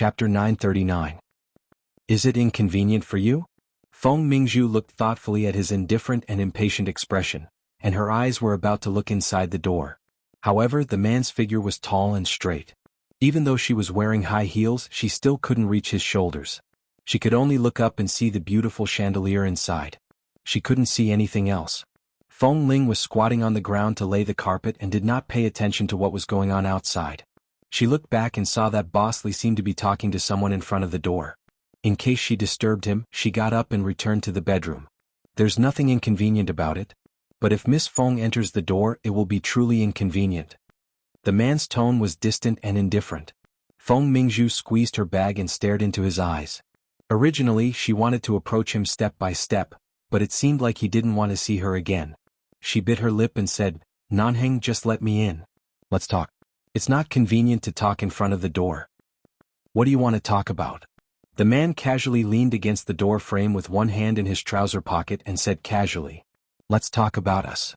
Chapter 939. Is it inconvenient for you? Feng Mingzhu looked thoughtfully at his indifferent and impatient expression, and her eyes were about to look inside the door. However, the man's figure was tall and straight. Even though she was wearing high heels, she still couldn't reach his shoulders. She could only look up and see the beautiful chandelier inside. She couldn't see anything else. Feng Ling was squatting on the ground to lay the carpet and did not pay attention to what was going on outside. She looked back and saw that Boss Li seemed to be talking to someone in front of the door. In case she disturbed him, she got up and returned to the bedroom. There's nothing inconvenient about it. But if Miss Feng enters the door, it will be truly inconvenient. The man's tone was distant and indifferent. Feng Mingzhu squeezed her bag and stared into his eyes. Originally, she wanted to approach him step by step, but it seemed like he didn't want to see her again. She bit her lip and said, "Nanheng, just let me in. Let's talk." "It's not convenient to talk in front of the door." "What do you want to talk about?" The man casually leaned against the door frame with one hand in his trouser pocket and said casually, "Let's talk about us."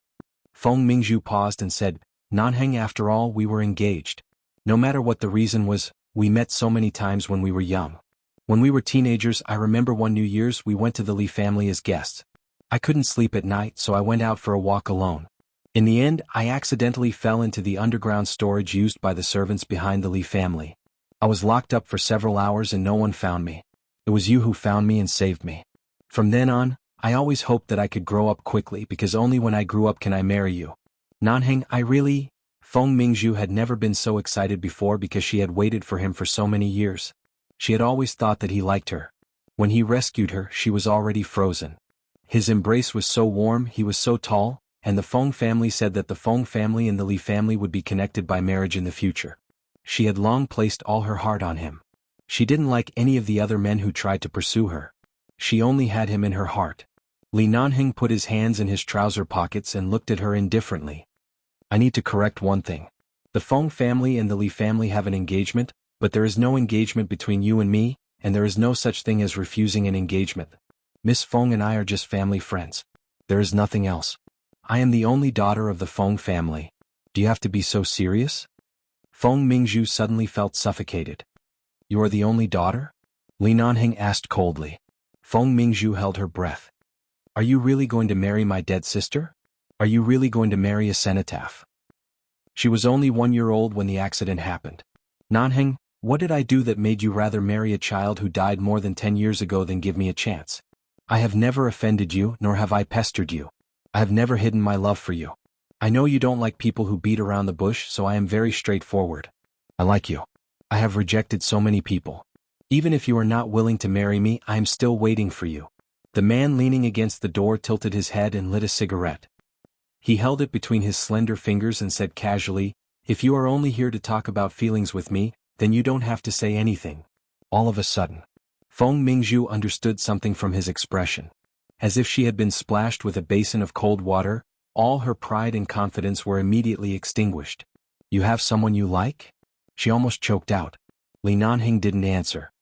Feng Mingzhu paused and said, "Nanheng, after all, we were engaged. No matter what the reason was, we met so many times when we were young. When we were teenagers, I remember one New Year's we went to the Li family as guests. I couldn't sleep at night, so I went out for a walk alone. In the end, I accidentally fell into the underground storage used by the servants behind the Li family. I was locked up for several hours and no one found me. It was you who found me and saved me. From then on, I always hoped that I could grow up quickly because only when I grew up can I marry you. Nanheng, I really..." Feng Mingzhu had never been so excited before because she had waited for him for so many years. She had always thought that he liked her. When he rescued her, she was already frozen. His embrace was so warm, he was so tall, and the Feng family said that the Feng family and the Li family would be connected by marriage in the future. She had long placed all her heart on him. She didn't like any of the other men who tried to pursue her. She only had him in her heart. Li Nanheng put his hands in his trouser pockets and looked at her indifferently. "I need to correct one thing. The Feng family and the Li family have an engagement, but there is no engagement between you and me, and there is no such thing as refusing an engagement. Miss Feng and I are just family friends. There is nothing else. I am the only daughter of the Feng family. Do you have to be so serious?" Feng Mingzhu suddenly felt suffocated. "You are the only daughter?" Li Nanheng asked coldly. Feng Mingzhu held her breath. "Are you really going to marry my dead sister? Are you really going to marry a cenotaph? She was only 1 year old when the accident happened. Nanheng, what did I do that made you rather marry a child who died more than 10 years ago than give me a chance? I have never offended you, nor have I pestered you. I have never hidden my love for you. I know you don't like people who beat around the bush, so I am very straightforward. I like you. I have rejected so many people. Even if you are not willing to marry me, I am still waiting for you." The man leaning against the door tilted his head and lit a cigarette. He held it between his slender fingers and said casually, "If you are only here to talk about feelings with me, then you don't have to say anything." All of a sudden, Feng Mingzhu understood something from his expression. As if she had been splashed with a basin of cold water, all her pride and confidence were immediately extinguished. "You have someone you like?" She almost choked out. Li Nanheng didn't answer.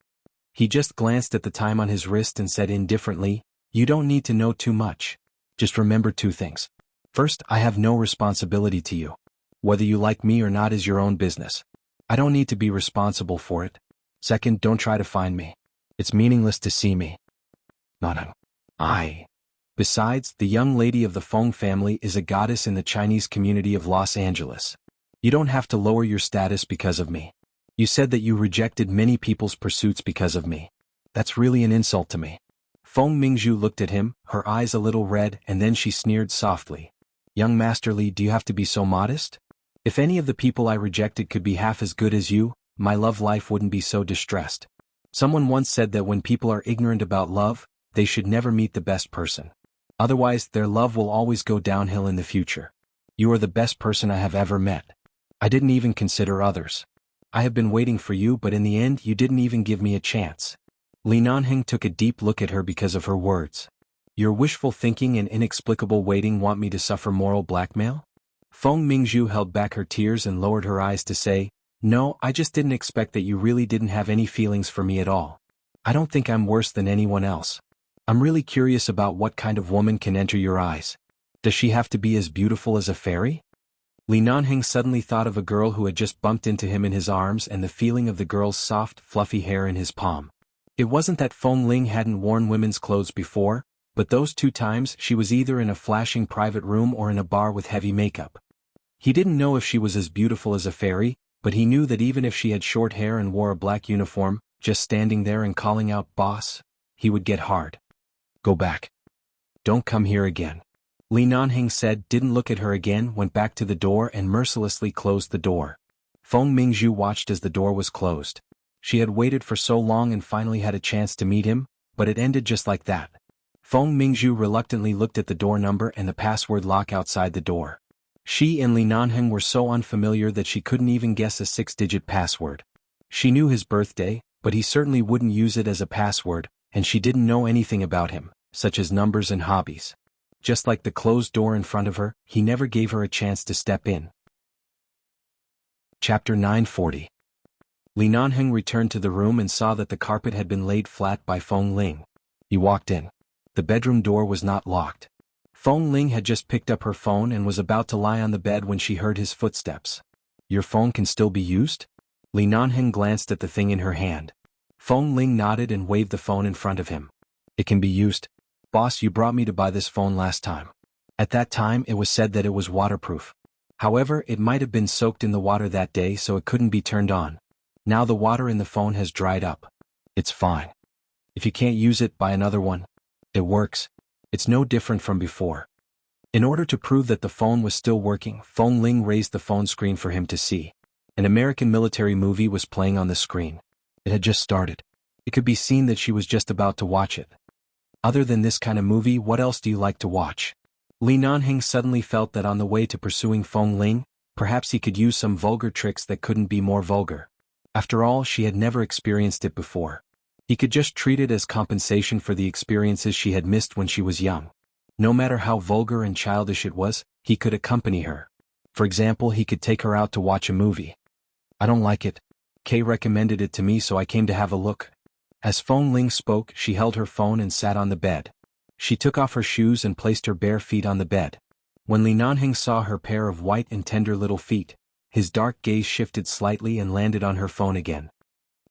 He just glanced at the time on his wrist and said indifferently, "You don't need to know too much. Just remember 2 things. First, I have no responsibility to you. Whether you like me or not is your own business. I don't need to be responsible for it. Second, don't try to find me. It's meaningless to see me. Not I. Besides, the young lady of the Feng family is a goddess in the Chinese community of Los Angeles. You don't have to lower your status because of me. You said that you rejected many people's pursuits because of me. That's really an insult to me." Feng Mingzhu looked at him, her eyes a little red, and then she sneered softly. "Young Master Li, do you have to be so modest? If any of the people I rejected could be half as good as you, my love life wouldn't be so distressed. Someone once said that when people are ignorant about love, they should never meet the best person. Otherwise, their love will always go downhill in the future. You are the best person I have ever met. I didn't even consider others. I have been waiting for you, but in the end you didn't even give me a chance." Li Nanheng took a deep look at her because of her words. "Your wishful thinking and inexplicable waiting want me to suffer moral blackmail?" Feng Mingzhu held back her tears and lowered her eyes to say, "No, I just didn't expect that you really didn't have any feelings for me at all. I don't think I'm worse than anyone else. I'm really curious about what kind of woman can enter your eyes. Does she have to be as beautiful as a fairy?" Li Nanheng suddenly thought of a girl who had just bumped into him in his arms and the feeling of the girl's soft, fluffy hair in his palm. It wasn't that Feng Ling hadn't worn women's clothes before, but those 2 times she was either in a flashing private room or in a bar with heavy makeup. He didn't know if she was as beautiful as a fairy, but he knew that even if she had short hair and wore a black uniform, just standing there and calling out "boss," he would get hard. "Go back. Don't come here again." Li Nanheng said, didn't look at her again, went back to the door and mercilessly closed the door. Feng Mingzhu watched as the door was closed. She had waited for so long and finally had a chance to meet him, but it ended just like that. Feng Mingzhu reluctantly looked at the door number and the password lock outside the door. She and Li Nanheng were so unfamiliar that she couldn't even guess a 6-digit password. She knew his birthday, but he certainly wouldn't use it as a password, and she didn't know anything about him, such as numbers and hobbies. Just like the closed door in front of her, he never gave her a chance to step in. Chapter 940. Li Nanheng returned to the room and saw that the carpet had been laid flat by Feng Ling. He walked in. The bedroom door was not locked. Feng Ling had just picked up her phone and was about to lie on the bed when she heard his footsteps. "Your phone can still be used?" Li Nanheng glanced at the thing in her hand. Feng Ling nodded and waved the phone in front of him. "It can be used. Boss, you brought me to buy this phone last time. At that time it was said that it was waterproof. However, it might have been soaked in the water that day so it couldn't be turned on. Now the water in the phone has dried up. It's fine. If you can't use it, buy another one. It works. It's no different from before." In order to prove that the phone was still working, Feng Ling raised the phone screen for him to see. An American military movie was playing on the screen. It had just started. It could be seen that she was just about to watch it. "Other than this kind of movie, what else do you like to watch?" Li Nanheng suddenly felt that on the way to pursuing Feng Ling, perhaps he could use some vulgar tricks that couldn't be more vulgar. After all, she had never experienced it before. He could just treat it as compensation for the experiences she had missed when she was young. No matter how vulgar and childish it was, he could accompany her. For example, he could take her out to watch a movie. "I don't like it. Kay recommended it to me, so I came to have a look." As Feng Ling spoke, she held her phone and sat on the bed. She took off her shoes and placed her bare feet on the bed. When Li Nanheng saw her pair of white and tender little feet, his dark gaze shifted slightly and landed on her phone again.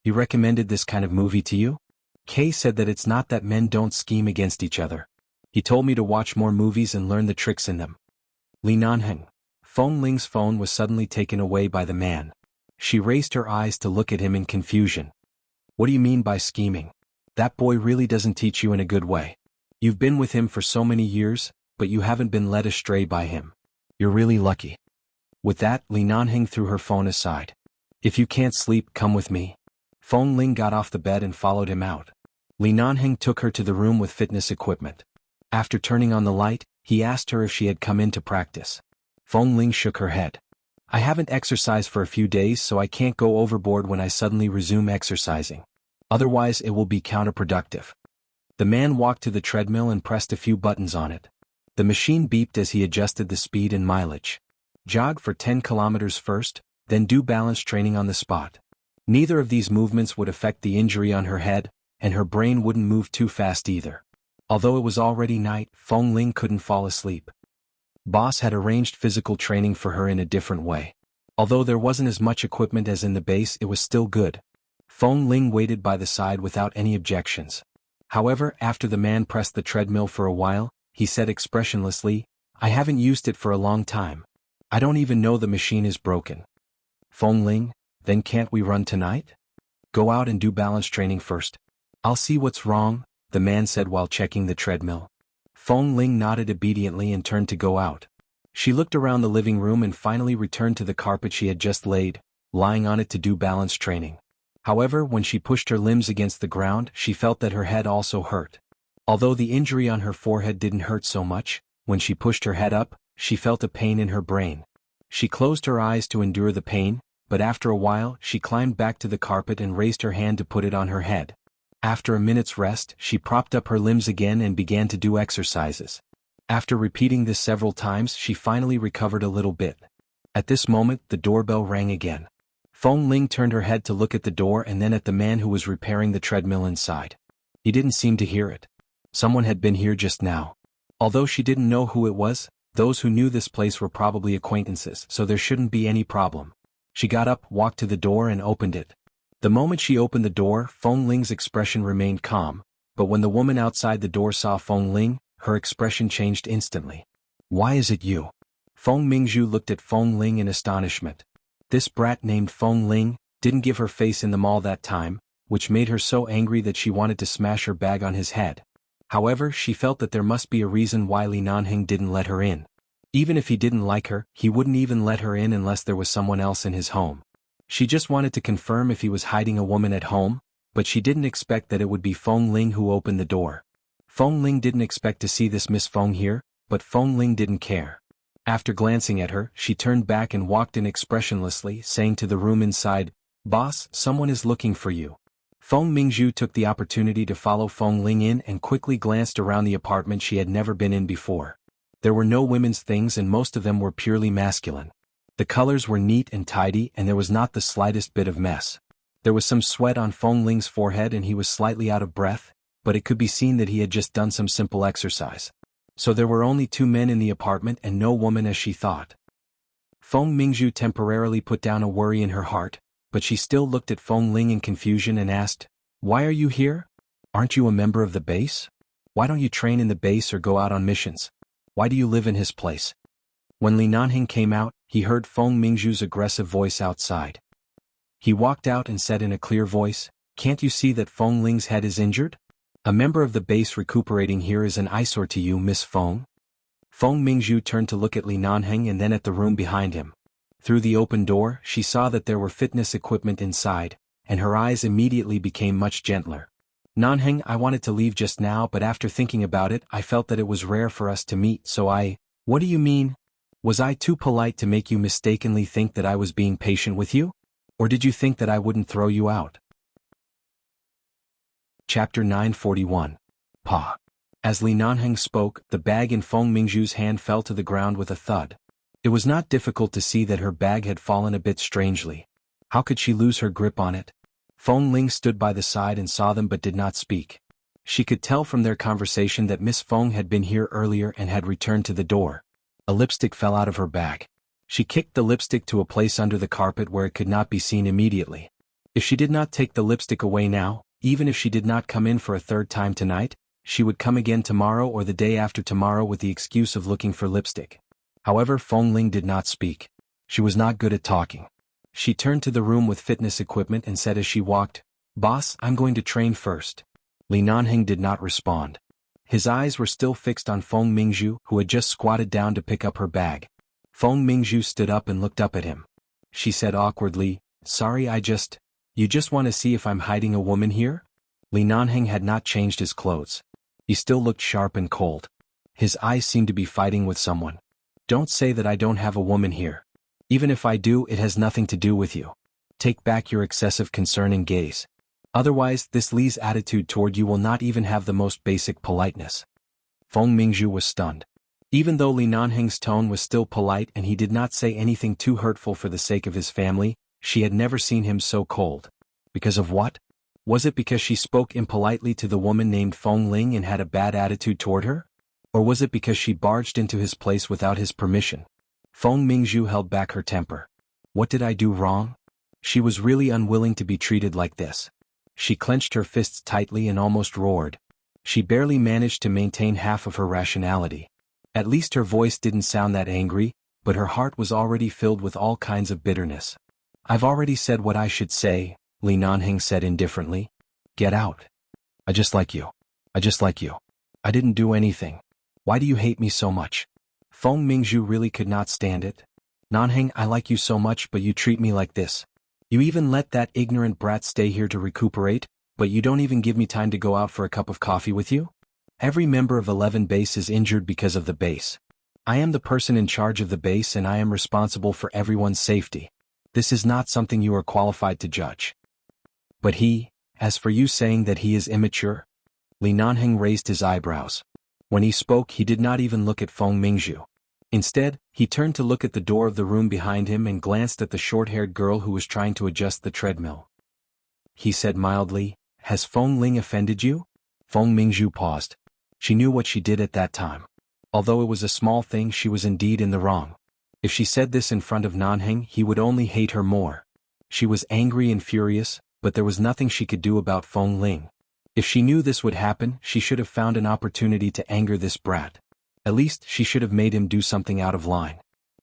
"He recommended this kind of movie to you?" "Kay said that it's not that men don't scheme against each other. He told me to watch more movies and learn the tricks in them." Li Nanheng. Feng Ling's phone was suddenly taken away by the man. She raised her eyes to look at him in confusion. "What do you mean by scheming? That boy really doesn't teach you in a good way. You've been with him for so many years, but you haven't been led astray by him. You're really lucky." With that, Li Nanheng threw her phone aside. "If you can't sleep, come with me." Feng Ling got off the bed and followed him out. Li Nanheng took her to the room with fitness equipment. After turning on the light, he asked her if she had come in to practice. Feng Ling shook her head. "I haven't exercised for a few days, so I can't go overboard when I suddenly resume exercising. Otherwise it will be counterproductive." The man walked to the treadmill and pressed a few buttons on it. The machine beeped as he adjusted the speed and mileage. Jog for 10 kilometers first, then do balance training on the spot. Neither of these movements would affect the injury on her head, and her brain wouldn't move too fast either. Although it was already night, Feng Ling couldn't fall asleep. Boss had arranged physical training for her in a different way. Although there wasn't as much equipment as in the base, it was still good. Feng Ling waited by the side without any objections. However, after the man pressed the treadmill for a while, he said expressionlessly, "I haven't used it for a long time. I don't even know the machine is broken." "Feng Ling, then can't we run tonight? Go out and do balance training first." "I'll see what's wrong," the man said while checking the treadmill. Feng Ling nodded obediently and turned to go out. She looked around the living room and finally returned to the carpet she had just laid, lying on it to do balance training. However, when she pushed her limbs against the ground, she felt that her head also hurt. Although the injury on her forehead didn't hurt so much, when she pushed her head up, she felt a pain in her brain. She closed her eyes to endure the pain, but after a while, she climbed back to the carpet and raised her hand to put it on her head. After a minute's rest, she propped up her limbs again and began to do exercises. After repeating this several times, she finally recovered a little bit. At this moment, the doorbell rang again. Feng Ling turned her head to look at the door and then at the man who was repairing the treadmill inside. He didn't seem to hear it. Someone had been here just now. Although she didn't know who it was, Those who knew this place were probably acquaintances, so there shouldn't be any problem. She got up, walked to the door and opened it. The moment she opened the door, Feng Ling's expression remained calm, but when the woman outside the door saw Feng Ling, her expression changed instantly. "Why is it you?" Feng Mingzhu looked at Feng Ling in astonishment. This brat named Feng Ling didn't give her face in the mall that time, which made her so angry that she wanted to smash her bag on his head. However, she felt that there must be a reason why Li Nanheng didn't let her in. Even if he didn't like her, he wouldn't even let her in unless there was someone else in his home. She just wanted to confirm if he was hiding a woman at home, but she didn't expect that it would be Feng Ling who opened the door. Feng Ling didn't expect to see this Miss Feng here, but Feng Ling didn't care. After glancing at her, she turned back and walked in expressionlessly, saying to the room inside, "Boss, someone is looking for you." Feng Mingzhu took the opportunity to follow Feng Ling in and quickly glanced around the apartment she had never been in before. There were no women's things and most of them were purely masculine. The colors were neat and tidy and there was not the slightest bit of mess. There was some sweat on Feng Ling's forehead and he was slightly out of breath, but it could be seen that he had just done some simple exercise. So there were only 2 men in the apartment and no woman as she thought. Feng Mingzhu temporarily put down a worry in her heart, but she still looked at Feng Ling in confusion and asked, "Why are you here? Aren't you a member of the base? Why don't you train in the base or go out on missions? Why do you live in his place?" When Li Nanheng came out, he heard Feng Mingzhu's aggressive voice outside. He walked out and said in a clear voice, "Can't you see that Feng Ling's head is injured? A member of the base recuperating here is an eyesore to you, Miss Feng." Feng Mingzhu turned to look at Li Nanheng and then at the room behind him. Through the open door, she saw that there were fitness equipment inside, and her eyes immediately became much gentler. "Nanheng, I wanted to leave just now, but after thinking about it, I felt that it was rare for us to meet, so I—" "What do you mean? Was I too polite to make you mistakenly think that I was being patient with you? Or did you think that I wouldn't throw you out?" Chapter 941. Pa. As Li Nanheng spoke, the bag in Feng Mingzhu's hand fell to the ground with a thud. It was not difficult to see that her bag had fallen a bit strangely. How could she lose her grip on it? Feng Ling stood by the side and saw them but did not speak. She could tell from their conversation that Miss Feng had been here earlier and had returned to the door. A lipstick fell out of her bag. She kicked the lipstick to a place under the carpet where it could not be seen immediately. If she did not take the lipstick away now, even if she did not come in for a 3rd time tonight, she would come again tomorrow or the day after tomorrow with the excuse of looking for lipstick. However, Feng Ling did not speak. She was not good at talking. She turned to the room with fitness equipment and said as she walked, "Boss, I'm going to train first." Li Nanheng did not respond. His eyes were still fixed on Feng Mingzhu, who had just squatted down to pick up her bag. Feng Mingzhu stood up and looked up at him. She said awkwardly, "Sorry, you just want to see if I'm hiding a woman here?" Li Nanheng had not changed his clothes. He still looked sharp and cold. His eyes seemed to be fighting with someone. "Don't say that I don't have a woman here. Even if I do, it has nothing to do with you. Take back your excessive concern and gaze. Otherwise, this Li's attitude toward you will not even have the most basic politeness." Feng Mingzhu was stunned. Even though Li Nanheng's tone was still polite and he did not say anything too hurtful for the sake of his family, she had never seen him so cold. Because of what? Was it because she spoke impolitely to the woman named Feng Ling and had a bad attitude toward her? Or was it because she barged into his place without his permission? Feng Mingzhu held back her temper. What did I do wrong? She was really unwilling to be treated like this. She clenched her fists tightly and almost roared. She barely managed to maintain half of her rationality. At least her voice didn't sound that angry, but her heart was already filled with all kinds of bitterness. "I've already said what I should say," Li Nanheng said indifferently. "Get out. I just like you. I just like you. I didn't do anything. Why do you hate me so much?" Feng Mingzhu really could not stand it. "Nanheng, I like you so much but you treat me like this. You even let that ignorant brat stay here to recuperate, but you don't even give me time to go out for a cup of coffee with you? Every member of 11 base is injured because of the base. I am the person in charge of the base and I am responsible for everyone's safety. This is not something you are qualified to judge." "But as for you saying that he is immature?" Li Nanheng raised his eyebrows. When he spoke, he did not even look at Feng Mingzhu. Instead, he turned to look at the door of the room behind him and glanced at the short-haired girl who was trying to adjust the treadmill. He said mildly, "Has Feng Ling offended you?" Feng Mingzhu paused. She knew what she did at that time. Although it was a small thing, she was indeed in the wrong. If she said this in front of Nanheng, he would only hate her more. She was angry and furious, but there was nothing she could do about Feng Ling. If she knew this would happen, she should have found an opportunity to anger this brat. At least, she should have made him do something out of line.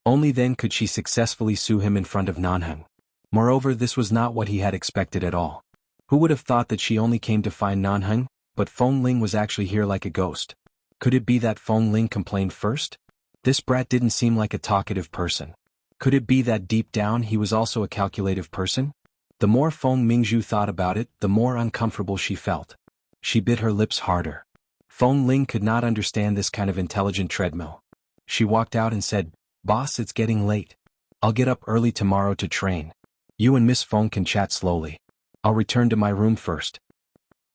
Only then could she successfully sue him in front of Nanheng. Moreover, this was not what he had expected at all. Who would have thought that she only came to find Nanheng, but Feng Ling was actually here like a ghost? Could it be that Feng Ling complained first? This brat didn't seem like a talkative person. Could it be that deep down he was also a calculative person? The more Feng Mingzhu thought about it, the more uncomfortable she felt. She bit her lips harder. Feng Ling could not understand this kind of intelligent treadmill. She walked out and said, "Boss, it's getting late. I'll get up early tomorrow to train. You and Miss Feng can chat slowly. I'll return to my room first."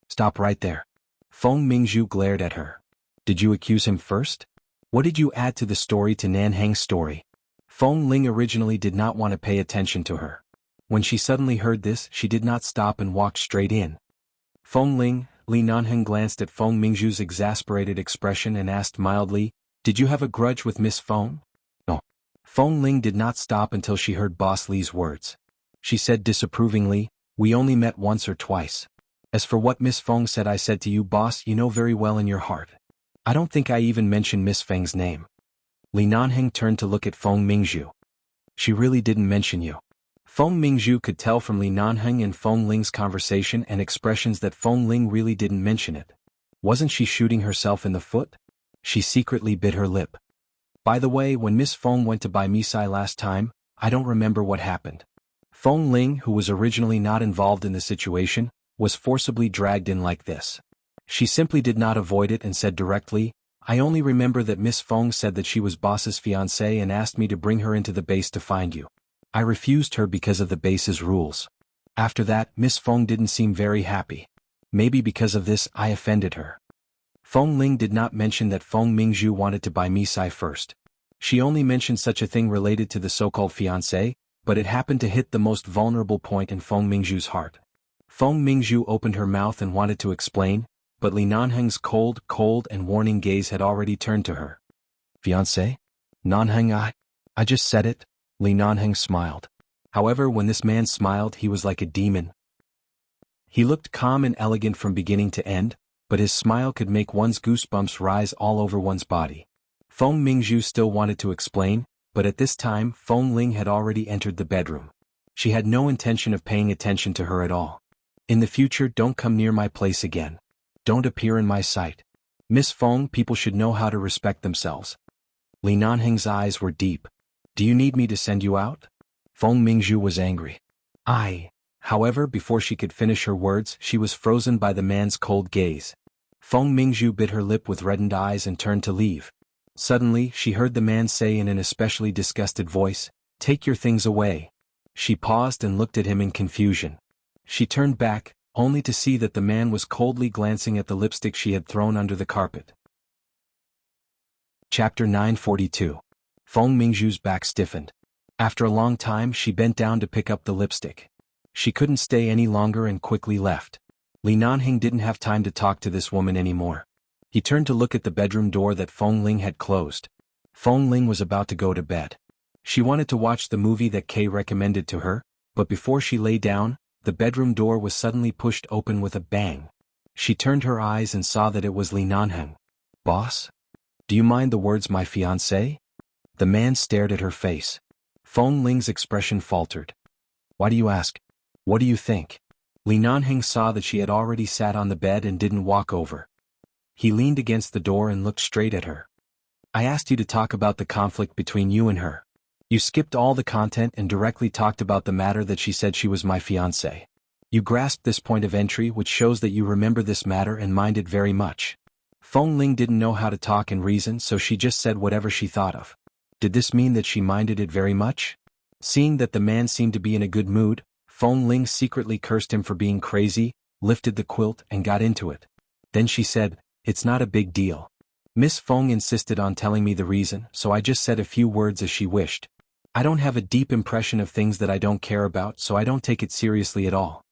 "Stop right there." Feng Mingzhu glared at her. "Did you accuse him first? What did you add to the story to Nanheng's story?" Feng Ling originally did not want to pay attention to her. When she suddenly heard this, she did not stop and walked straight in. "Feng Ling," Li Nanheng glanced at Feng Mingzhu's exasperated expression and asked mildly, "Did you have a grudge with Miss Feng?" "No." Feng Ling did not stop until she heard Boss Li's words. She said disapprovingly, "We only met once or twice. As for what Miss Feng said, I said to you, boss, you know very well in your heart. I don't think I even mentioned Miss Feng's name." Li Nanheng turned to look at Feng Mingzhu. "She really didn't mention you." Feng Mingzhu could tell from Li Nanheng and Feng Ling's conversation and expressions that Feng Ling really didn't mention it. Wasn't she shooting herself in the foot? She secretly bit her lip. "By the way, when Miss Feng went to buy misai last time, I don't remember what happened." Feng Ling, who was originally not involved in the situation, was forcibly dragged in like this. She simply did not avoid it and said directly, "I only remember that Miss Feng said that she was boss's fiancée and asked me to bring her into the base to find you. I refused her because of the base's rules. After that, Miss Feng didn't seem very happy. Maybe because of this, I offended her." Feng Ling did not mention that Feng Mingzhu wanted to buy misai first. She only mentioned such a thing related to the so-called fiancé, but it happened to hit the most vulnerable point in Feng Mingzhu's heart. Feng Mingzhu opened her mouth and wanted to explain, but Li Nanheng's cold and warning gaze had already turned to her. "Fiancé? Nanheng, I just said it." Li Nanheng smiled. However, when this man smiled, he was like a demon. He looked calm and elegant from beginning to end, but his smile could make one's goosebumps rise all over one's body. Feng Mingzhu still wanted to explain, but at this time Feng Ling had already entered the bedroom. She had no intention of paying attention to her at all. "In the future, don't come near my place again. Don't appear in my sight. Miss Feng, people should know how to respect themselves." Li Nanheng's eyes were deep. "Do you need me to send you out?" Feng Mingzhu was angry. However, before she could finish her words, she was frozen by the man's cold gaze. Feng Mingzhu bit her lip with reddened eyes and turned to leave. Suddenly, she heard the man say in an especially disgusted voice, "Take your things away." She paused and looked at him in confusion. She turned back, only to see that the man was coldly glancing at the lipstick she had thrown under the carpet. Chapter 942. Feng Mingzhu's back stiffened. After a long time, she bent down to pick up the lipstick. She couldn't stay any longer and quickly left. Li Nanheng didn't have time to talk to this woman anymore. He turned to look at the bedroom door that Feng Ling had closed. Feng Ling was about to go to bed. She wanted to watch the movie that Kay recommended to her, but before she lay down, the bedroom door was suddenly pushed open with a bang. She turned her eyes and saw that it was Li Nanheng. "Boss? Do you mind the words my fiancé?" The man stared at her face. Feng Ling's expression faltered. "Why do you ask? What do you think?" Li Nanheng saw that she had already sat on the bed and didn't walk over. He leaned against the door and looked straight at her. "I asked you to talk about the conflict between you and her. You skipped all the content and directly talked about the matter that she said she was my fiancé. You grasped this point of entry, which shows that you remember this matter and mind it very much." Feng Ling didn't know how to talk and reason, so she just said whatever she thought of. Did this mean that she minded it very much? Seeing that the man seemed to be in a good mood, Feng Ling secretly cursed him for being crazy, lifted the quilt and got into it. Then she said, "It's not a big deal. Miss Feng insisted on telling me the reason, so I just said a few words as she wished. I don't have a deep impression of things that I don't care about, so I don't take it seriously at all.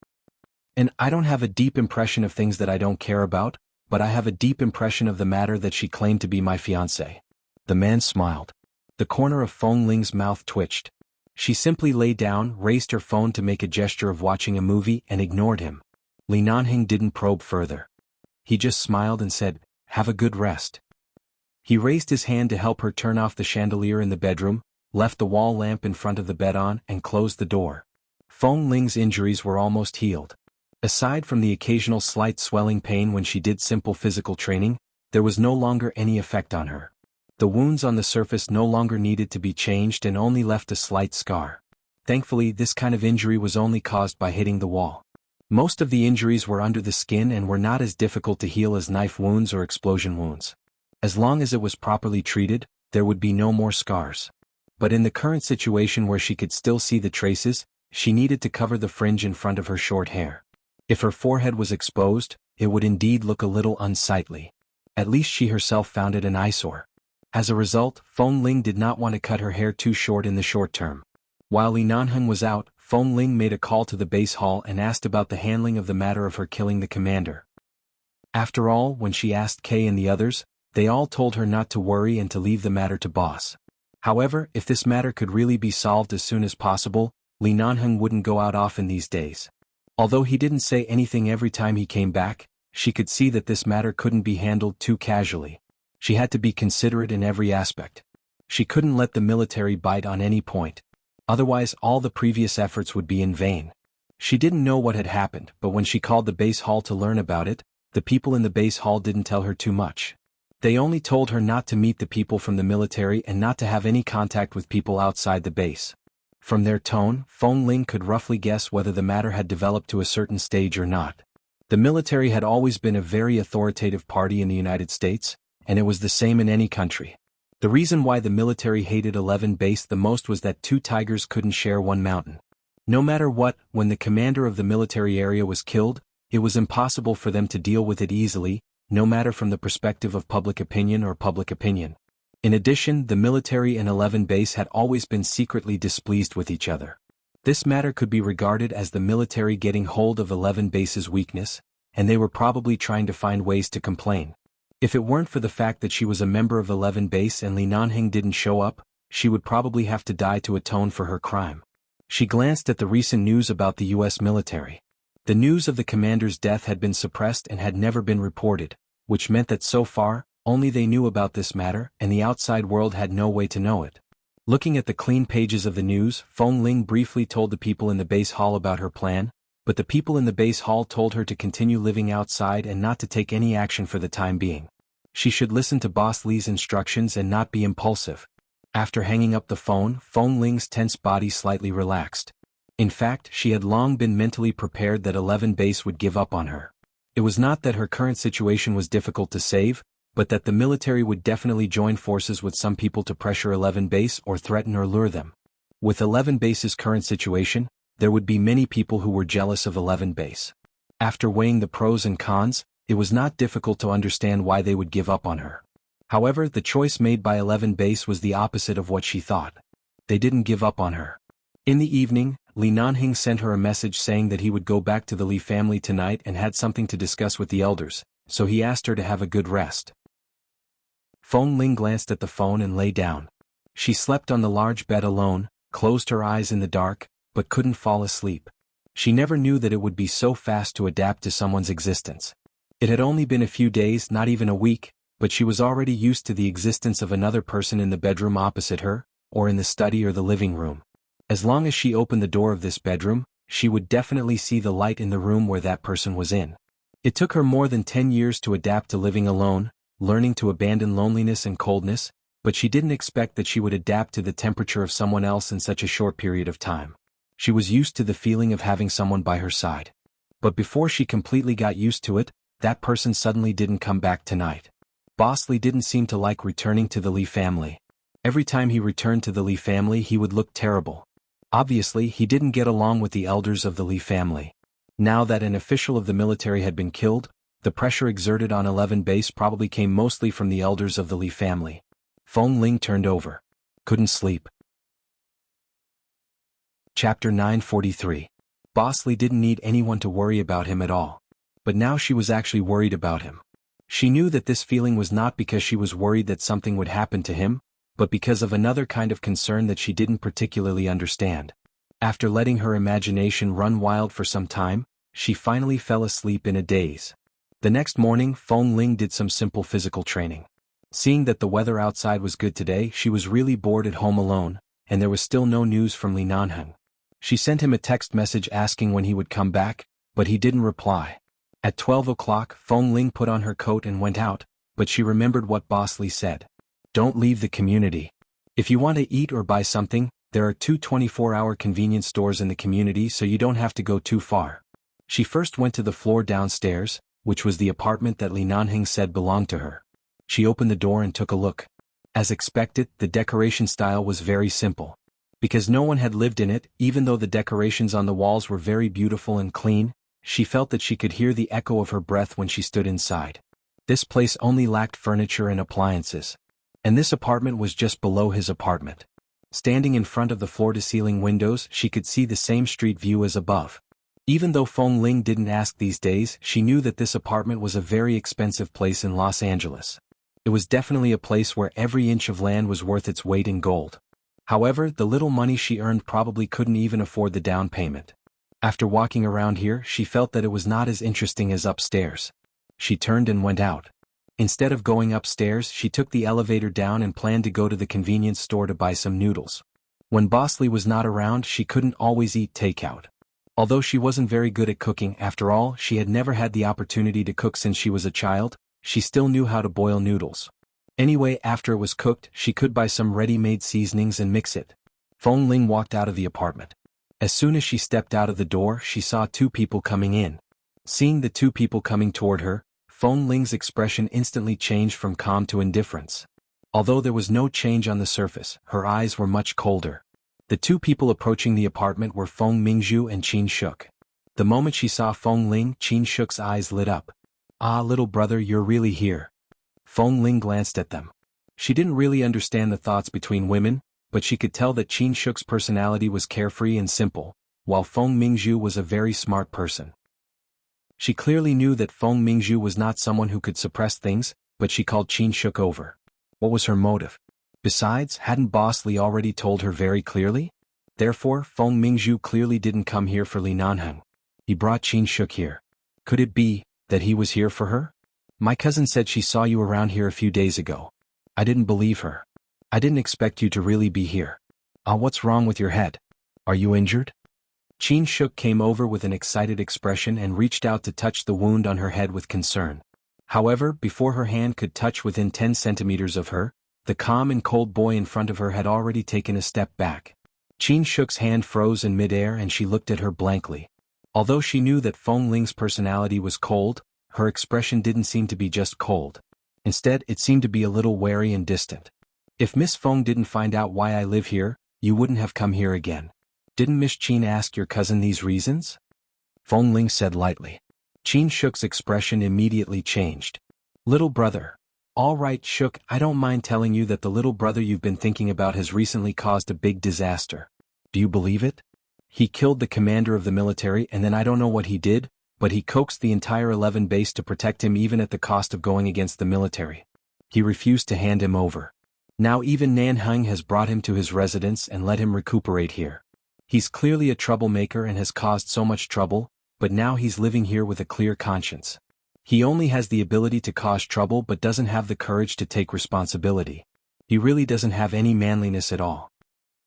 And I don't have a deep impression of things that I don't care about, but I have a deep impression of the matter that she claimed to be my fiancé. The man smiled. The corner of Feng Ling's mouth twitched. She simply lay down, raised her phone to make a gesture of watching a movie, and ignored him. Li Nanheng didn't probe further. He just smiled and said, "Have a good rest." He raised his hand to help her turn off the chandelier in the bedroom, left the wall lamp in front of the bed on, and closed the door. Feng Ling's injuries were almost healed. Aside from the occasional slight swelling pain when she did simple physical training, there was no longer any effect on her. The wounds on the surface no longer needed to be changed and only left a slight scar. Thankfully, this kind of injury was only caused by hitting the wall. Most of the injuries were under the skin and were not as difficult to heal as knife wounds or explosion wounds. As long as it was properly treated, there would be no more scars. But in the current situation where she could still see the traces, she needed to cover the fringe in front of her short hair. If her forehead was exposed, it would indeed look a little unsightly. At least she herself found it an eyesore. As a result, Feng Ling did not want to cut her hair too short in the short term. While Li Nanheng was out, Feng Ling made a call to the base hall and asked about the handling of the matter of her killing the commander. After all, when she asked Kay and the others, they all told her not to worry and to leave the matter to boss. However, if this matter could really be solved as soon as possible, Li Nanheng wouldn't go out often these days. Although he didn't say anything every time he came back, she could see that this matter couldn't be handled too casually. She had to be considerate in every aspect. She couldn't let the military bite on any point. Otherwise, all the previous efforts would be in vain. She didn't know what had happened, but when she called the base hall to learn about it, the people in the base hall didn't tell her too much. They only told her not to meet the people from the military and not to have any contact with people outside the base. From their tone, Feng Ling could roughly guess whether the matter had developed to a certain stage or not. The military had always been a very authoritative party in the United States, and it was the same in any country. The reason why the military hated 11 Base the most was that two tigers couldn't share one mountain. No matter what, when the commander of the military area was killed, it was impossible for them to deal with it easily, no matter from the perspective of public opinion or public opinion. In addition, the military and 11 Base had always been secretly displeased with each other. This matter could be regarded as the military getting hold of 11 Base's weakness, and they were probably trying to find ways to complain. If it weren't for the fact that she was a member of 11 Base and Li Nanheng didn't show up, she would probably have to die to atone for her crime. She glanced at the recent news about the U.S. military. The news of the commander's death had been suppressed and had never been reported, which meant that so far, only they knew about this matter, and the outside world had no way to know it. Looking at the clean pages of the news, Feng Ling briefly told the people in the base hall about her plan, but the people in the base hall told her to continue living outside and not to take any action for the time being. She should listen to Boss Li's instructions and not be impulsive. After hanging up the phone, Feng Ling's tense body slightly relaxed. In fact, she had long been mentally prepared that 11 Base would give up on her. It was not that her current situation was difficult to save, but that the military would definitely join forces with some people to pressure 11 Base or threaten or lure them. With 11 Base's current situation, there would be many people who were jealous of 11 Base. After weighing the pros and cons, it was not difficult to understand why they would give up on her. However, the choice made by 11 Base was the opposite of what she thought. They didn't give up on her. In the evening, Li Nanheng sent her a message saying that he would go back to the Li family tonight and had something to discuss with the elders, so he asked her to have a good rest. Feng Ling glanced at the phone and lay down. She slept on the large bed alone, closed her eyes in the dark, but couldn't fall asleep. She never knew that it would be so fast to adapt to someone's existence. It had only been a few days, not even a week, but she was already used to the existence of another person in the bedroom opposite her, or in the study or the living room. As long as she opened the door of this bedroom, she would definitely see the light in the room where that person was in. It took her more than 10 years to adapt to living alone, learning to abandon loneliness and coldness, but she didn't expect that she would adapt to the temperature of someone else in such a short period of time. She was used to the feeling of having someone by her side. But before she completely got used to it, that person suddenly didn't come back tonight. Boss Li didn't seem to like returning to the Li family. Every time he returned to the Li family he would look terrible. Obviously, he didn't get along with the elders of the Li family. Now that an official of the military had been killed, the pressure exerted on 11 Base probably came mostly from the elders of the Li family. Feng Ling turned over. Couldn't sleep. Chapter 943. Boss Li didn't need anyone to worry about him at all. But now she was actually worried about him. She knew that this feeling was not because she was worried that something would happen to him, but because of another kind of concern that she didn't particularly understand. After letting her imagination run wild for some time, she finally fell asleep in a daze. The next morning, Feng Ling did some simple physical training. Seeing that the weather outside was good today, she was really bored at home alone, and there was still no news from Li Nanheng. She sent him a text message asking when he would come back, but he didn't reply. At 12 o'clock, Feng Ling put on her coat and went out, but she remembered what Boss Li said. Don't leave the community. If you want to eat or buy something, there are 2 24-hour convenience stores in the community, so you don't have to go too far. She first went to the floor downstairs, which was the apartment that Li Nanheng said belonged to her. She opened the door and took a look. As expected, the decoration style was very simple. Because no one had lived in it, even though the decorations on the walls were very beautiful and clean, she felt that she could hear the echo of her breath when she stood inside. This place only lacked furniture and appliances. And this apartment was just below his apartment. Standing in front of the floor-to-ceiling windows, she could see the same street view as above. Even though Feng Ling didn't ask these days, she knew that this apartment was a very expensive place in Los Angeles. It was definitely a place where every inch of land was worth its weight in gold. However, the little money she earned probably couldn't even afford the down payment. After walking around here, she felt that it was not as interesting as upstairs. She turned and went out. Instead of going upstairs, she took the elevator down and planned to go to the convenience store to buy some noodles. When Boss Li was not around, she couldn't always eat takeout. Although she wasn't very good at cooking, after all, she had never had the opportunity to cook since she was a child, she still knew how to boil noodles. Anyway, after it was cooked, she could buy some ready-made seasonings and mix it. Feng Ling walked out of the apartment. As soon as she stepped out of the door, she saw 2 people coming in. Seeing the 2 people coming toward her, Feng Ling's expression instantly changed from calm to indifference. Although there was no change on the surface, her eyes were much colder. The 2 people approaching the apartment were Feng Mingzhu and Qin Shuk. The moment she saw Feng Ling, Qin Shuk's eyes lit up. "Ah, little brother, you're really here." Feng Ling glanced at them. She didn't really understand the thoughts between women, but she could tell that Qin Shuk's personality was carefree and simple, while Feng Mingzhu was a very smart person. She clearly knew that Feng Mingzhu was not someone who could suppress things, but she called Qin Shuk over. What was her motive? Besides, hadn't Boss Li already told her very clearly? Therefore, Feng Mingzhu clearly didn't come here for Li Nanheng. He brought Qin Shuk here. Could it be that he was here for her? "My cousin said she saw you around here a few days ago." I didn't believe her. "I didn't expect you to really be here." "Ah, what's wrong with your head? Are you injured?" Qin Shuk came over with an excited expression and reached out to touch the wound on her head with concern. However, before her hand could touch within 10 centimeters of her, the calm and cold boy in front of her had already taken a step back. Qin Shuk's hand froze in midair and she looked at her blankly. Although she knew that Feng Ling's personality was cold, her expression didn't seem to be just cold. Instead, it seemed to be a little wary and distant. "If Miss Feng didn't find out why I live here, you wouldn't have come here again. Didn't Miss Qin ask your cousin these reasons?" Feng Ling said lightly. Qin Shuk's expression immediately changed. "Little brother." "All right, Shuk, I don't mind telling you that the little brother you've been thinking about has recently caused a big disaster. Do you believe it? He killed the commander of the military and then I don't know what he did, but he coaxed the entire 11 base to protect him even at the cost of going against the military. He refused to hand him over. Now even Nanheng has brought him to his residence and let him recuperate here. He's clearly a troublemaker and has caused so much trouble, but now he's living here with a clear conscience. He only has the ability to cause trouble but doesn't have the courage to take responsibility. He really doesn't have any manliness at all."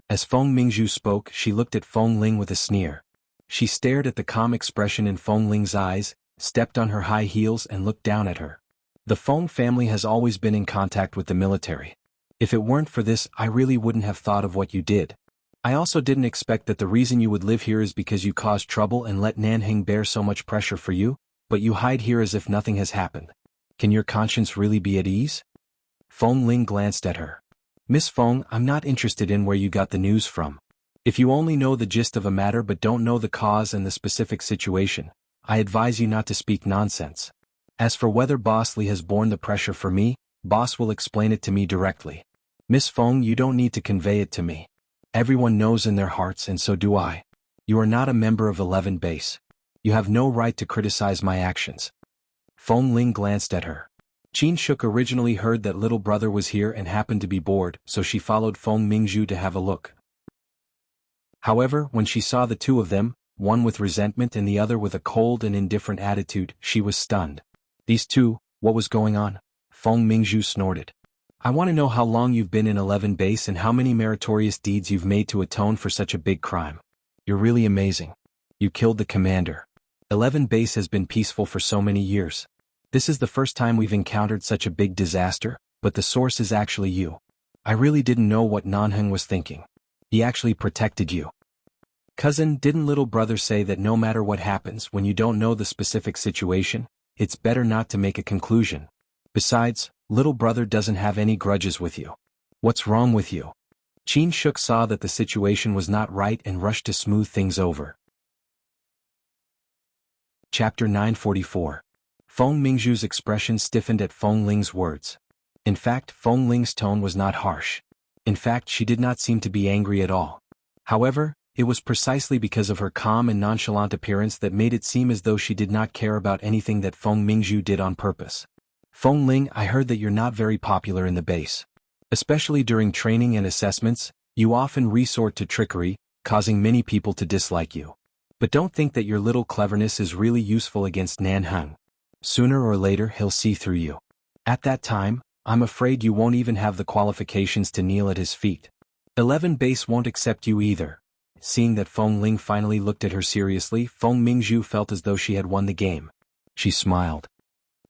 As Feng Mingzhu spoke, she looked at Feng Ling with a sneer. She stared at the calm expression in Feng Ling's eyes, stepped on her high heels and looked down at her. "The Feng family has always been in contact with the military. If it weren't for this, I really wouldn't have thought of what you did. I also didn't expect that the reason you would live here is because you caused trouble and let Nanheng bear so much pressure for you, but you hide here as if nothing has happened. Can your conscience really be at ease?" Feng Ling glanced at her. "Miss Feng, I'm not interested in where you got the news from. If you only know the gist of a matter but don't know the cause and the specific situation, I advise you not to speak nonsense. As for whether Boss Li has borne the pressure for me, Boss will explain it to me directly. Miss Feng, you don't need to convey it to me. Everyone knows in their hearts and so do I. You are not a member of 11 Base. You have no right to criticize my actions." Feng Ling glanced at her. Qin Shuk originally heard that little brother was here and happened to be bored, so she followed Feng Mingzhu to have a look. However, when she saw the two of them, one with resentment and the other with a cold and indifferent attitude, she was stunned. These two, what was going on? Feng Mingzhu snorted. I want to know how long you've been in 11 base and how many meritorious deeds you've made to atone for such a big crime. You're really amazing. You killed the commander. 11 base has been peaceful for so many years. This is the first time we've encountered such a big disaster, but the source is actually you. I really didn't know what Nanheng was thinking. He actually protected you. Cousin, didn't little brother say that no matter what happens when you don't know the specific situation, it's better not to make a conclusion? Besides, little brother doesn't have any grudges with you. What's wrong with you? Qin Shuk saw that the situation was not right and rushed to smooth things over. Chapter 944. Feng Mingzhu's expression stiffened at Feng Ling's words. In fact, Feng Ling's tone was not harsh. In fact, she did not seem to be angry at all. However, it was precisely because of her calm and nonchalant appearance that made it seem as though she did not care about anything that Feng Mingzhu did on purpose. Feng Ling, I heard that you're not very popular in the base. Especially during training and assessments, you often resort to trickery, causing many people to dislike you. But don't think that your little cleverness is really useful against Nanheng. Sooner or later he'll see through you. At that time, I'm afraid you won't even have the qualifications to kneel at his feet. 11 base won't accept you either. Seeing that Feng Ling finally looked at her seriously, Feng Mingzhu felt as though she had won the game. She smiled.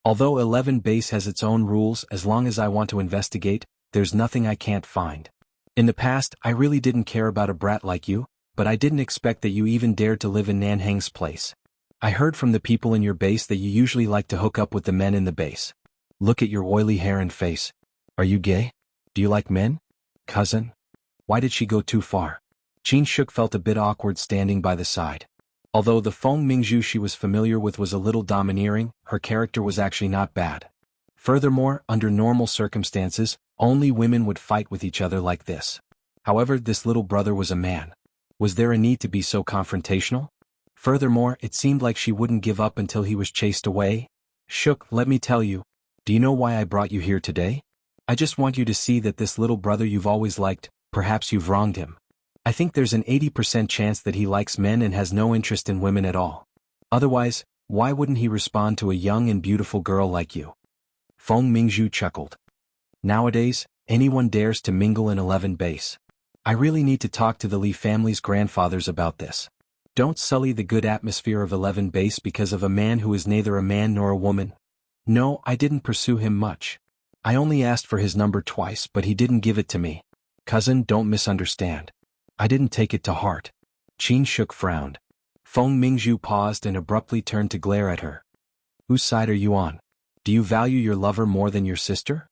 Although 11 base has its own rules, as long as I want to investigate, there's nothing I can't find. In the past, I really didn't care about a brat like you, but I didn't expect that you even dared to live in Nanheng's place. I heard from the people in your base that you usually like to hook up with the men in the base. Look at your oily hair and face. Are you gay? Do you like men? Cousin? Why did she go too far? Qin Shuk felt a bit awkward standing by the side. Although the Feng Mingzhu she was familiar with was a little domineering, her character was actually not bad. Furthermore, under normal circumstances, only women would fight with each other like this. However, this little brother was a man. Was there a need to be so confrontational? Furthermore, it seemed like she wouldn't give up until he was chased away. Shuk, let me tell you. Do you know why I brought you here today? I just want you to see that this little brother you've always liked, perhaps you've wronged him. I think there's an 80% chance that he likes men and has no interest in women at all. Otherwise, why wouldn't he respond to a young and beautiful girl like you? Feng Mingzhu chuckled. Nowadays, anyone dares to mingle in 11 base. I really need to talk to the Li family's grandfathers about this. Don't sully the good atmosphere of 11 base because of a man who is neither a man nor a woman. No, I didn't pursue him much. I only asked for his number twice, but he didn't give it to me. Cousin, don't misunderstand. I didn't take it to heart. Qin Shuk frowned. Feng Mingzhu paused and abruptly turned to glare at her. Whose side are you on? Do you value your lover more than your sister?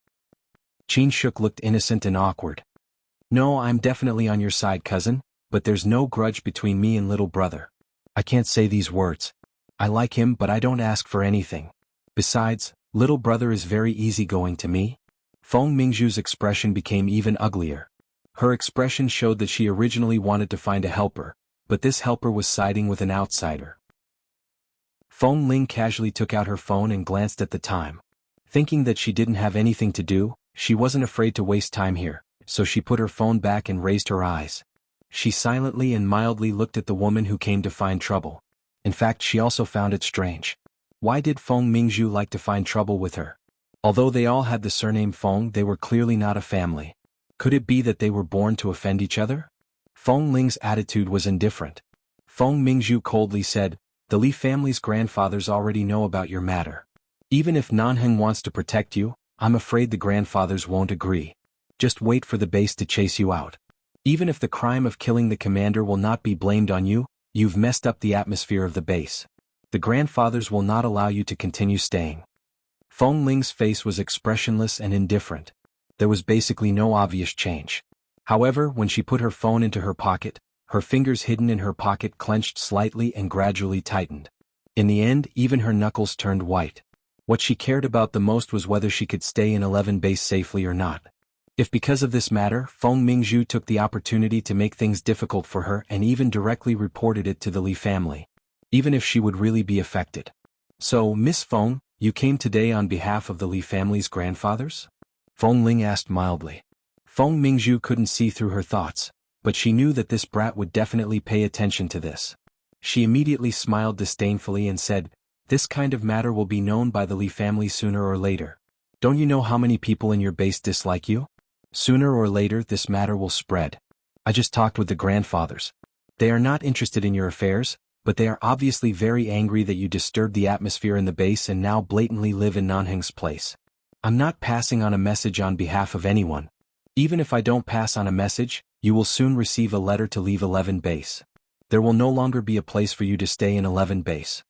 Qin Shuk looked innocent and awkward. No, I'm definitely on your side, cousin, but there's no grudge between me and little brother. I can't say these words. I like him, but I don't ask for anything. Besides, little brother is very easygoing to me. Feng Mingzhu's expression became even uglier. Her expression showed that she originally wanted to find a helper, but this helper was siding with an outsider. Feng Ling casually took out her phone and glanced at the time. Thinking that she didn't have anything to do, she wasn't afraid to waste time here, so she put her phone back and raised her eyes. She silently and mildly looked at the woman who came to find trouble. In fact, she also found it strange. Why did Feng Mingzhu like to find trouble with her? Although they all had the surname Feng, they were clearly not a family. Could it be that they were born to offend each other? Feng Ling's attitude was indifferent. Feng Mingzhu coldly said, the Li family's grandfathers already know about your matter. Even if Nanheng wants to protect you, I'm afraid the grandfathers won't agree. Just wait for the base to chase you out. Even if the crime of killing the commander will not be blamed on you, you've messed up the atmosphere of the base. The grandfathers will not allow you to continue staying. Feng Ling's face was expressionless and indifferent. There was basically no obvious change. However, when she put her phone into her pocket, her fingers hidden in her pocket clenched slightly and gradually tightened. In the end, even her knuckles turned white. What she cared about the most was whether she could stay in 11 base safely or not. If because of this matter, Feng Mingzhu took the opportunity to make things difficult for her and even directly reported it to the Li family. Even if she would really be affected. So, Miss Feng, You came today on behalf of the Li family's grandfathers? Feng Ling asked mildly. Feng Mingzhu couldn't see through her thoughts, but she knew that this brat would definitely pay attention to this. She immediately smiled disdainfully and said, "This kind of matter will be known by the Li family sooner or later. Don't you know how many people in your base dislike you? Sooner or later this matter will spread. I just talked with the grandfathers. They are not interested in your affairs, but they are obviously very angry that you disturbed the atmosphere in the base and now blatantly live in Nanheng's place. I'm not passing on a message on behalf of anyone. Even if I don't pass on a message, you will soon receive a letter to leave 11 base. There will no longer be a place for you to stay in 11 base.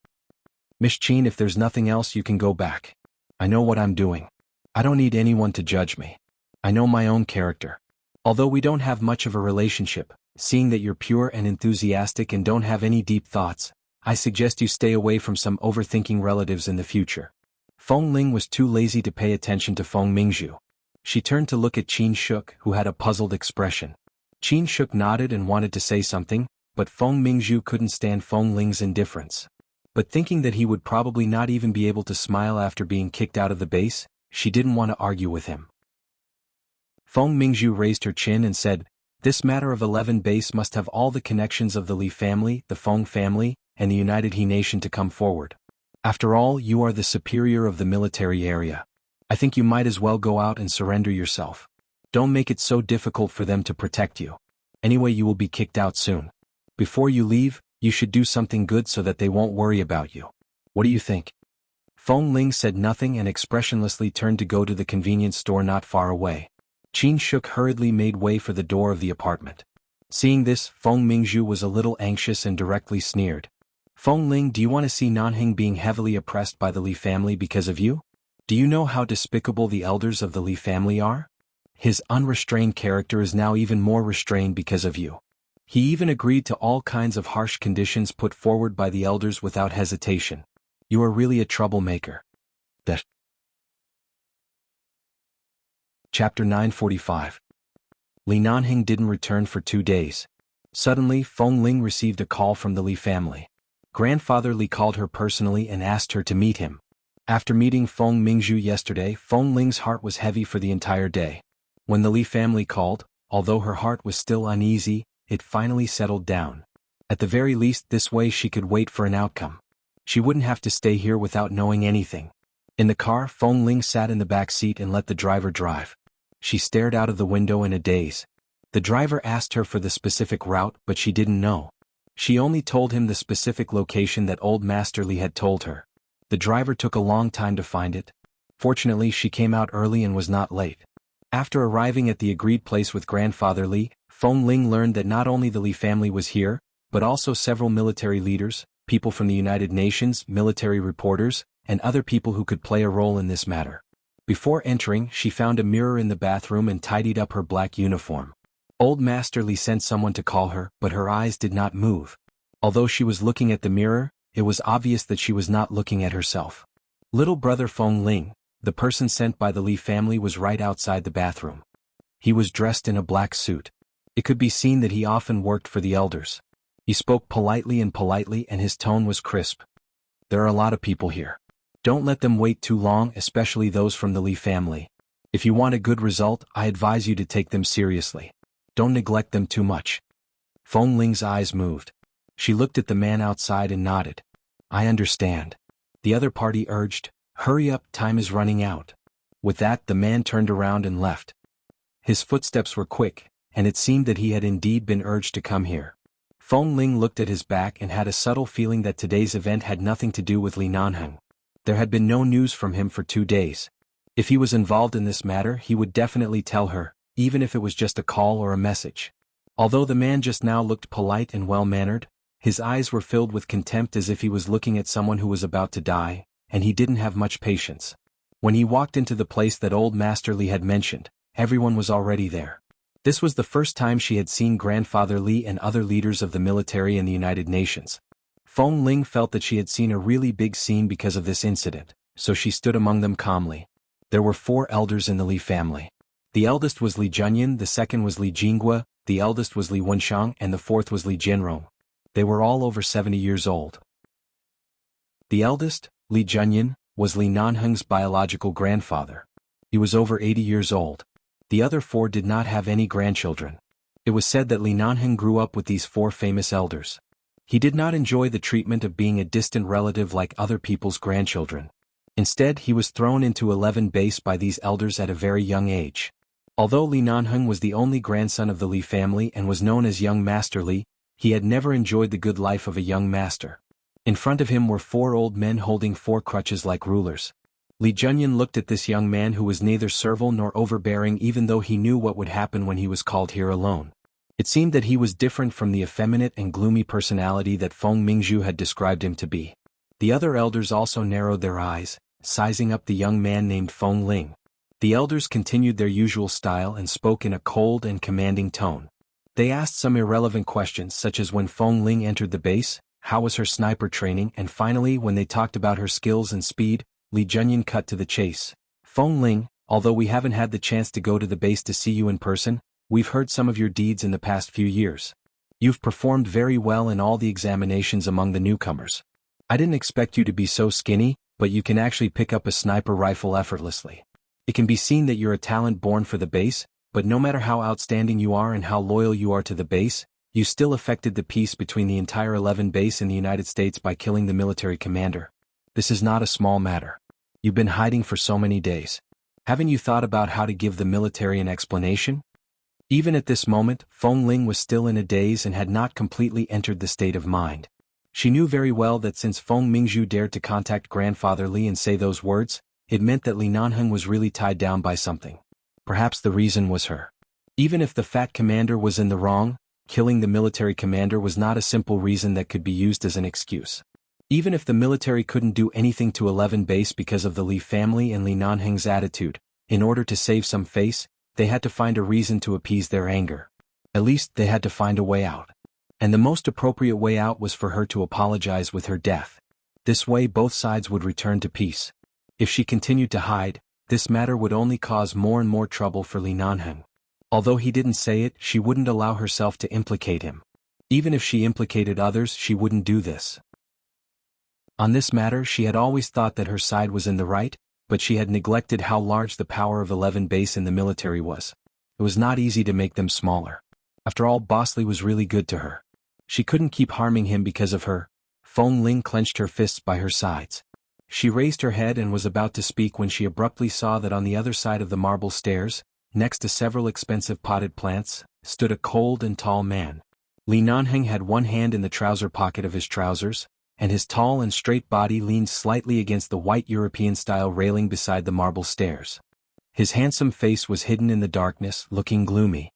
Miss Qin, if there's nothing else, you can go back. I know what I'm doing. I don't need anyone to judge me. I know my own character. Although we don't have much of a relationship, seeing that you're pure and enthusiastic and don't have any deep thoughts, I suggest you stay away from some overthinking relatives in the future." Feng Ling was too lazy to pay attention to Feng Mingzhu. She turned to look at Qin Shuk, who had a puzzled expression. Qin Shuk nodded and wanted to say something, but Feng Mingzhu couldn't stand Feng Ling's indifference. But thinking that he would probably not even be able to smile after being kicked out of the base, she didn't want to argue with him. Feng Mingzhu raised her chin and said, "This matter of 11 base must have all the connections of the Li family, the Feng family, and the United He Nation to come forward. After all, you are the superior of the military area. I think you might as well go out and surrender yourself. Don't make it so difficult for them to protect you. Anyway, you will be kicked out soon. Before you leave, you should do something good so that they won't worry about you. What do you think?" Feng Ling said nothing and expressionlessly turned to go to the convenience store not far away. Qin Shuk hurriedly made way for the door of the apartment. Seeing this, Feng Mingzhu was a little anxious and directly sneered. "Feng Ling, do you want to see Nanheng being heavily oppressed by the Li family because of you? Do you know how despicable the elders of the Li family are? His unrestrained character is now even more restrained because of you. He even agreed to all kinds of harsh conditions put forward by the elders without hesitation. You are really a troublemaker." That. Chapter 945. Li Nanheng didn't return for 2 days. Suddenly, Feng Ling received a call from the Li family. Grandfather Li called her personally and asked her to meet him. After meeting Feng Mingzhu yesterday, Feng Ling's heart was heavy for the entire day. When the Li family called, although her heart was still uneasy, it finally settled down. At the very least, this way she could wait for an outcome. She wouldn't have to stay here without knowing anything. In the car, Feng Ling sat in the back seat and let the driver drive. She stared out of the window in a daze. The driver asked her for the specific route, but she didn't know. She only told him the specific location that old Master Li had told her. The driver took a long time to find it. Fortunately, she came out early and was not late. After arriving at the agreed place with Grandfather Li, Feng Ling learned that not only the Li family was here, but also several military leaders, people from the United Nations, military reporters, and other people who could play a role in this matter. Before entering, she found a mirror in the bathroom and tidied up her black uniform. Old Master Li sent someone to call her, but her eyes did not move. Although she was looking at the mirror, it was obvious that she was not looking at herself. Little brother Feng Ling, the person sent by the Li family, was right outside the bathroom. He was dressed in a black suit. It could be seen that he often worked for the elders. He spoke politely and his tone was crisp. "There are a lot of people here. Don't let them wait too long, especially those from the Li family. If you want a good result, I advise you to take them seriously. Don't neglect them too much." Feng Ling's eyes moved. She looked at the man outside and nodded. "I understand." The other party urged, "Hurry up, time is running out." With that, the man turned around and left. His footsteps were quick, and it seemed that he had indeed been urged to come here. Feng Ling looked at his back and had a subtle feeling that today's event had nothing to do with Li Nanheng. There had been no news from him for 2 days. If he was involved in this matter, he would definitely tell her, even if it was just a call or a message. Although the man just now looked polite and well-mannered, his eyes were filled with contempt as if he was looking at someone who was about to die, and he didn't have much patience. When he walked into the place that old Master Li had mentioned, everyone was already there. This was the first time she had seen Grandfather Li and other leaders of the military and the United Nations. Feng Ling felt that she had seen a really big scene because of this incident, so she stood among them calmly. There were 4 elders in the Li family. The eldest was Li Junyan, the second was Li Jinghua, the eldest was Li Wenshang, and the fourth was Li Jianrong. They were all over 70 years old. The eldest, Li Junyan, was Li Nanheng's biological grandfather. He was over 80 years old. The other 4 did not have any grandchildren. It was said that Li Nanheng grew up with these 4 famous elders. He did not enjoy the treatment of being a distant relative like other people's grandchildren. Instead, he was thrown into 11 base by these elders at a very young age. Although Li Nanheng was the only grandson of the Li family and was known as Young Master Li, he had never enjoyed the good life of a young master. In front of him were 4 old men holding 4 crutches like rulers. Li Junyan looked at this young man who was neither servile nor overbearing, even though he knew what would happen when he was called here alone. It seemed that he was different from the effeminate and gloomy personality that Feng Mingzhu had described him to be. The other elders also narrowed their eyes, sizing up the young man named Feng Ling. The elders continued their usual style and spoke in a cold and commanding tone. They asked some irrelevant questions such as when Feng Ling entered the base, how was her sniper training, and finally when they talked about her skills and speed, Li Junyan cut to the chase. Feng Ling, although we haven't had the chance to go to the base to see you in person, we've heard some of your deeds in the past few years. You've performed very well in all the examinations among the newcomers. I didn't expect you to be so skinny, but you can actually pick up a sniper rifle effortlessly. It can be seen that you're a talent born for the base, but no matter how outstanding you are and how loyal you are to the base, you still affected the peace between the entire 11 base in the United States by killing the military commander. This is not a small matter. You've been hiding for so many days. Haven't you thought about how to give the military an explanation? Even at this moment, Feng Ling was still in a daze and had not completely entered the state of mind. She knew very well that since Feng Mingzhu dared to contact Grandfather Li and say those words, it meant that Li Nanheng was really tied down by something. Perhaps the reason was her. Even if the fat commander was in the wrong, killing the military commander was not a simple reason that could be used as an excuse. Even if the military couldn't do anything to 11 base because of the Li family and Li Nanheng's attitude, in order to save some face, they had to find a reason to appease their anger. At least they had to find a way out. And the most appropriate way out was for her to apologize with her death. This way both sides would return to peace. If she continued to hide, this matter would only cause more and more trouble for Li Nanheng. Although he didn't say it, she wouldn't allow herself to implicate him. Even if she implicated others, she wouldn't do this. On this matter, she had always thought that her side was in the right, but she had neglected how large the power of 11 base in the military was. It was not easy to make them smaller. After all, Boss Li was really good to her. She couldn't keep harming him because of her. Feng Ling clenched her fists by her sides. She raised her head and was about to speak when she abruptly saw that on the other side of the marble stairs, next to several expensive potted plants, stood a cold and tall man. Li Nanheng had one hand in the trouser pocket of his trousers, and his tall and straight body leaned slightly against the white European-style railing beside the marble stairs. His handsome face was hidden in the darkness, looking gloomy.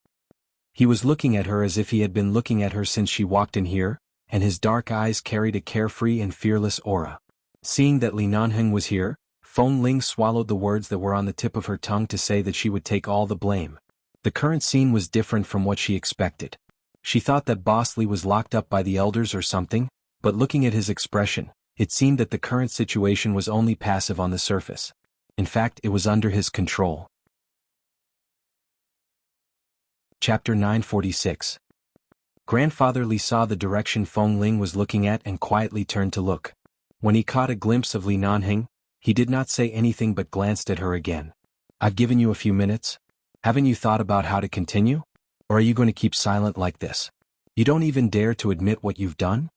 He was looking at her as if he had been looking at her since she walked in here, and his dark eyes carried a carefree and fearless aura. Seeing that Li Nanheng was here, Feng Ling swallowed the words that were on the tip of her tongue to say that she would take all the blame. The current scene was different from what she expected. She thought that Boss Li was locked up by the elders or something, but looking at his expression, it seemed that the current situation was only passive on the surface. In fact, it was under his control. Chapter 946. Grandfather Li saw the direction Feng Ling was looking at and quietly turned to look. When he caught a glimpse of Li Nanheng, he did not say anything but glanced at her again. I've given you a few minutes. Haven't you thought about how to continue? Or are you going to keep silent like this? You don't even dare to admit what you've done?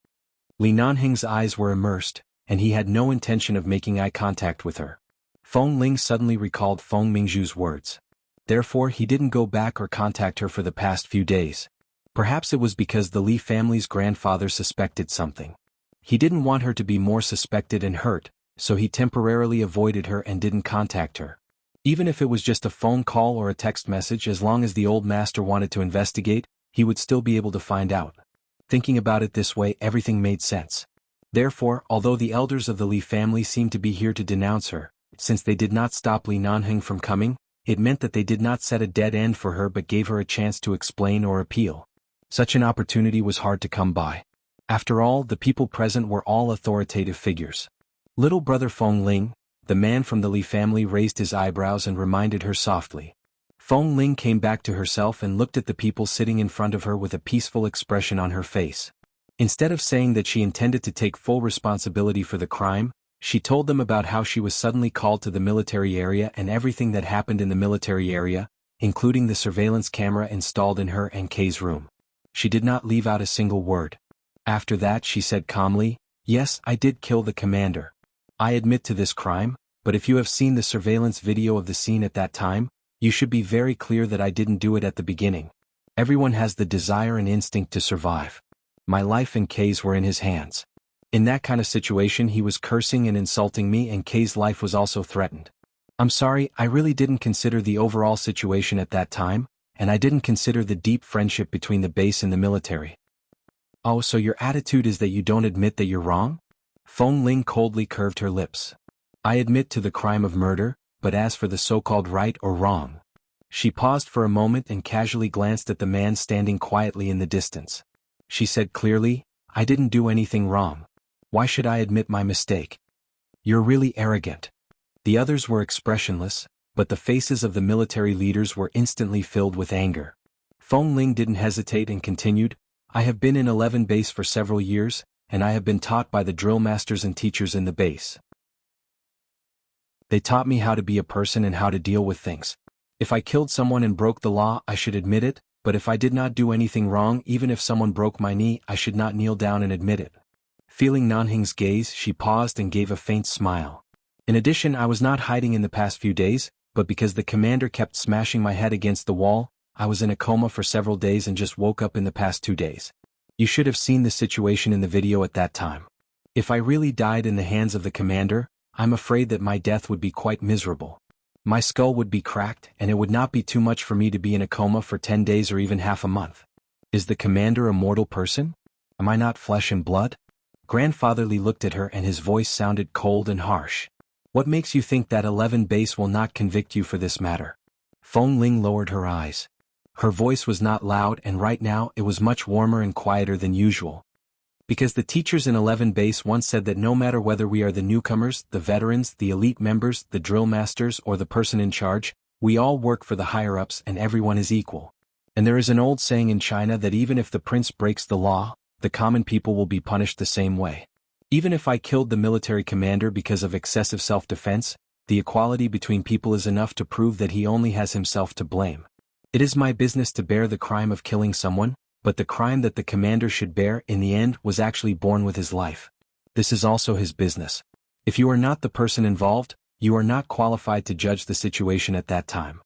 Li Nanheng's eyes were immersed, and he had no intention of making eye contact with her. Feng Ling suddenly recalled Feng Mingzhu's words. Therefore, he didn't go back or contact her for the past few days. Perhaps it was because the Li family's grandfather suspected something. He didn't want her to be more suspected and hurt, so he temporarily avoided her and didn't contact her. Even if it was just a phone call or a text message, as long as the old master wanted to investigate, he would still be able to find out. Thinking about it this way, everything made sense. Therefore, although the elders of the Li family seemed to be here to denounce her, since they did not stop Li Nanheng from coming, it meant that they did not set a dead end for her but gave her a chance to explain or appeal. Such an opportunity was hard to come by. After all, the people present were all authoritative figures. Little brother Feng Ling, the man from the Li family, raised his eyebrows and reminded her softly. Feng Ling came back to herself and looked at the people sitting in front of her with a peaceful expression on her face. Instead of saying that she intended to take full responsibility for the crime, She told them about how she was suddenly called to the military area and everything that happened in the military area, including the surveillance camera installed in her and Kay's room. She did not leave out a single word. After that she said calmly, "Yes, I did kill the commander. I admit to this crime, but if you have seen the surveillance video of the scene at that time, you should be very clear that I didn't do it at the beginning. Everyone has the desire and instinct to survive. My life and Kay's were in his hands. In that kind of situation he was cursing and insulting me and Kay's life was also threatened. I'm sorry, I really didn't consider the overall situation at that time, and I didn't consider the deep friendship between the base and the military." "Oh, so your attitude is that you don't admit that you're wrong?" Feng Ling coldly curved her lips. "I admit to the crime of murder, but as for the so-called right or wrong..." She paused for a moment and casually glanced at the man standing quietly in the distance. She said clearly, "I didn't do anything wrong. Why should I admit my mistake?" "You're really arrogant." The others were expressionless, but the faces of the military leaders were instantly filled with anger. Feng Ling didn't hesitate and continued, "I have been in 11 base for several years, and I have been taught by the drill masters and teachers in the base. They taught me how to be a person and how to deal with things. If I killed someone and broke the law, I should admit it, but if I did not do anything wrong, even if someone broke my knee, I should not kneel down and admit it." Feeling Nanheng's gaze, she paused and gave a faint smile. "In addition, I was not hiding in the past few days, but because the commander kept smashing my head against the wall, I was in a coma for several days and just woke up in the past 2 days. You should have seen the situation in the video at that time. If I really died in the hands of the commander, I'm afraid that my death would be quite miserable. My skull would be cracked and it would not be too much for me to be in a coma for 10 days or even half a month. Is the commander a mortal person? Am I not flesh and blood?" Grandfather Li looked at her and his voice sounded cold and harsh. "What makes you think that 11 base will not convict you for this matter?" Feng Ling lowered her eyes. Her voice was not loud and right now it was much warmer and quieter than usual. "Because the teachers in 11 base once said that no matter whether we are the newcomers, the veterans, the elite members, the drill masters or the person in charge, we all work for the higher-ups and everyone is equal. And there is an old saying in China that even if the prince breaks the law, the common people will be punished the same way. Even if I killed the military commander because of excessive self-defense, the equality between people is enough to prove that he only has himself to blame. It is my business to bear the crime of killing someone, but the crime that the commander should bear in the end was actually born with his life. This is also his business. If you are not the person involved, you are not qualified to judge the situation at that time."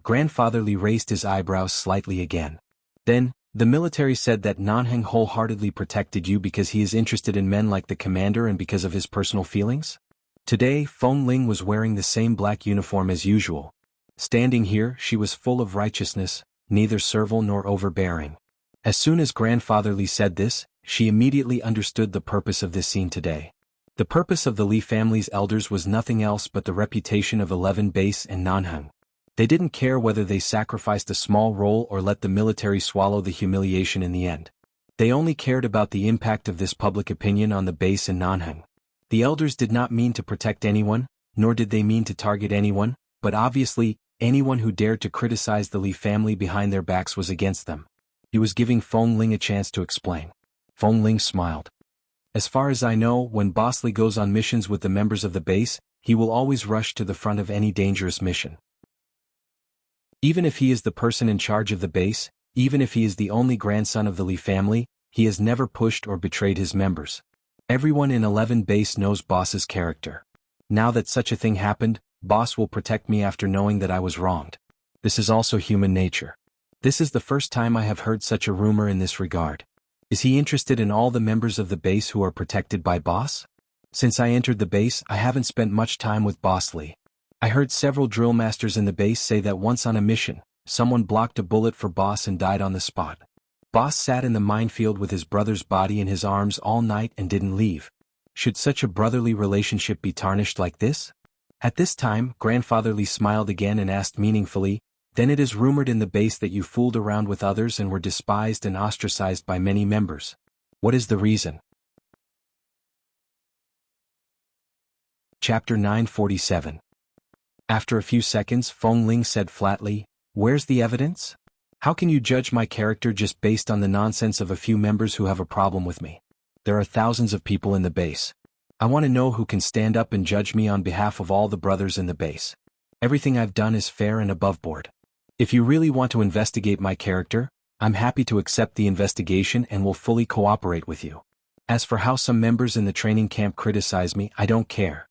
Grandfather Li raised his eyebrows slightly again. "Then, the military said that Nanheng wholeheartedly protected you because he is interested in men like the commander and because of his personal feelings?" Today, Feng Ling was wearing the same black uniform as usual. Standing here, she was full of righteousness, neither servile nor overbearing. As soon as Grandfather Li said this, she immediately understood the purpose of this scene today. The purpose of the Li family's elders was nothing else but the reputation of 11 base and Nanheng. They didn't care whether they sacrificed a small role or let the military swallow the humiliation in the end. They only cared about the impact of this public opinion on the base and Nanheng. The elders did not mean to protect anyone, nor did they mean to target anyone, but obviously, anyone who dared to criticize the Li family behind their backs was against them. He was giving Feng Ling a chance to explain. Feng Ling smiled. "As far as I know, when Boss Li goes on missions with the members of the base, he will always rush to the front of any dangerous mission. Even if he is the person in charge of the base, even if he is the only grandson of the Li family, he has never pushed or betrayed his members. Everyone in 11 base knows Boss's character. Now that such a thing happened, Boss will protect me after knowing that I was wronged. This is also human nature. This is the first time I have heard such a rumor in this regard. Is he interested in all the members of the base who are protected by Boss? Since I entered the base, I haven't spent much time with Boss Li. I heard several drill masters in the base say that once on a mission, someone blocked a bullet for Boss and died on the spot. Boss sat in the minefield with his brother's body in his arms all night and didn't leave. Should such a brotherly relationship be tarnished like this?" At this time, Grandfather Li smiled again and asked meaningfully, "Then it is rumored in the base that you fooled around with others and were despised and ostracized by many members. What is the reason?" Chapter 947. After a few seconds, Feng Ling said flatly, "Where's the evidence? How can you judge my character just based on the nonsense of a few members who have a problem with me? There are thousands of people in the base. I want to know who can stand up and judge me on behalf of all the brothers in the base. Everything I've done is fair and above board. If you really want to investigate my character, I'm happy to accept the investigation and will fully cooperate with you. As for how some members in the training camp criticize me, I don't care.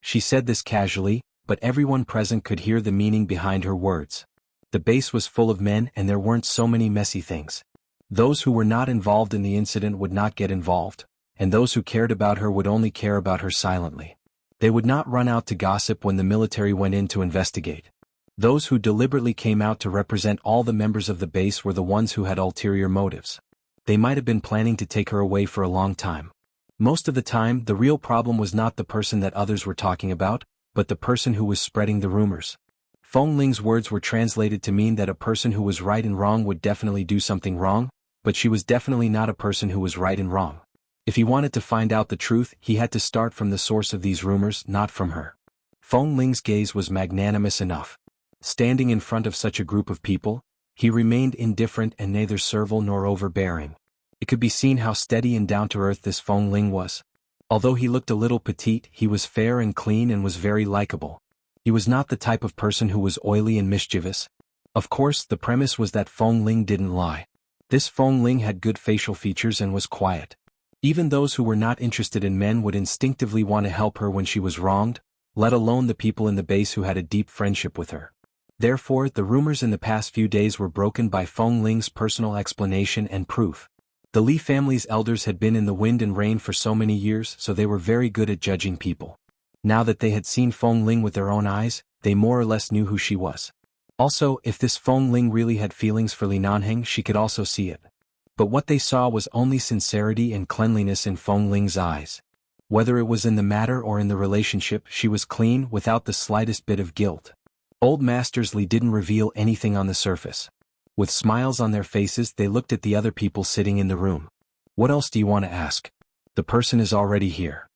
She said this casually, but everyone present could hear the meaning behind her words. The base was full of men and there weren't so many messy things. Those who were not involved in the incident would not get involved, and those who cared about her would only care about her silently. They would not run out to gossip when the military went in to investigate. Those who deliberately came out to represent all the members of the base were the ones who had ulterior motives. They might have been planning to take her away for a long time. Most of the time, the real problem was not the person that others were talking about, but the person who was spreading the rumors. Feng Ling's words were translated to mean that a person who was right and wrong would definitely do something wrong, but she was definitely not a person who was right and wrong. If he wanted to find out the truth, he had to start from the source of these rumors, not from her. Feng Ling's gaze was magnanimous enough. Standing in front of such a group of people, he remained indifferent and neither servile nor overbearing. It could be seen how steady and down-to-earth this Feng Ling was. Although he looked a little petite, he was fair and clean and was very likable. He was not the type of person who was oily and mischievous. Of course, the premise was that Feng Ling didn't lie. This Feng Ling had good facial features and was quiet. Even those who were not interested in men would instinctively want to help her when she was wronged, let alone the people in the base who had a deep friendship with her. Therefore, the rumors in the past few days were broken by Feng Ling's personal explanation and proof. The Li family's elders had been in the wind and rain for so many years, so they were very good at judging people. Now that they had seen Feng Ling with their own eyes, they more or less knew who she was. Also, if this Feng Ling really had feelings for Li Nanheng, she could also see it. But what they saw was only sincerity and cleanliness in Feng Ling's eyes. Whether it was in the matter or in the relationship, she was clean without the slightest bit of guilt. Old Masters Li didn't reveal anything on the surface. With smiles on their faces, they looked at the other people sitting in the room. What else do you want to ask? The person is already here.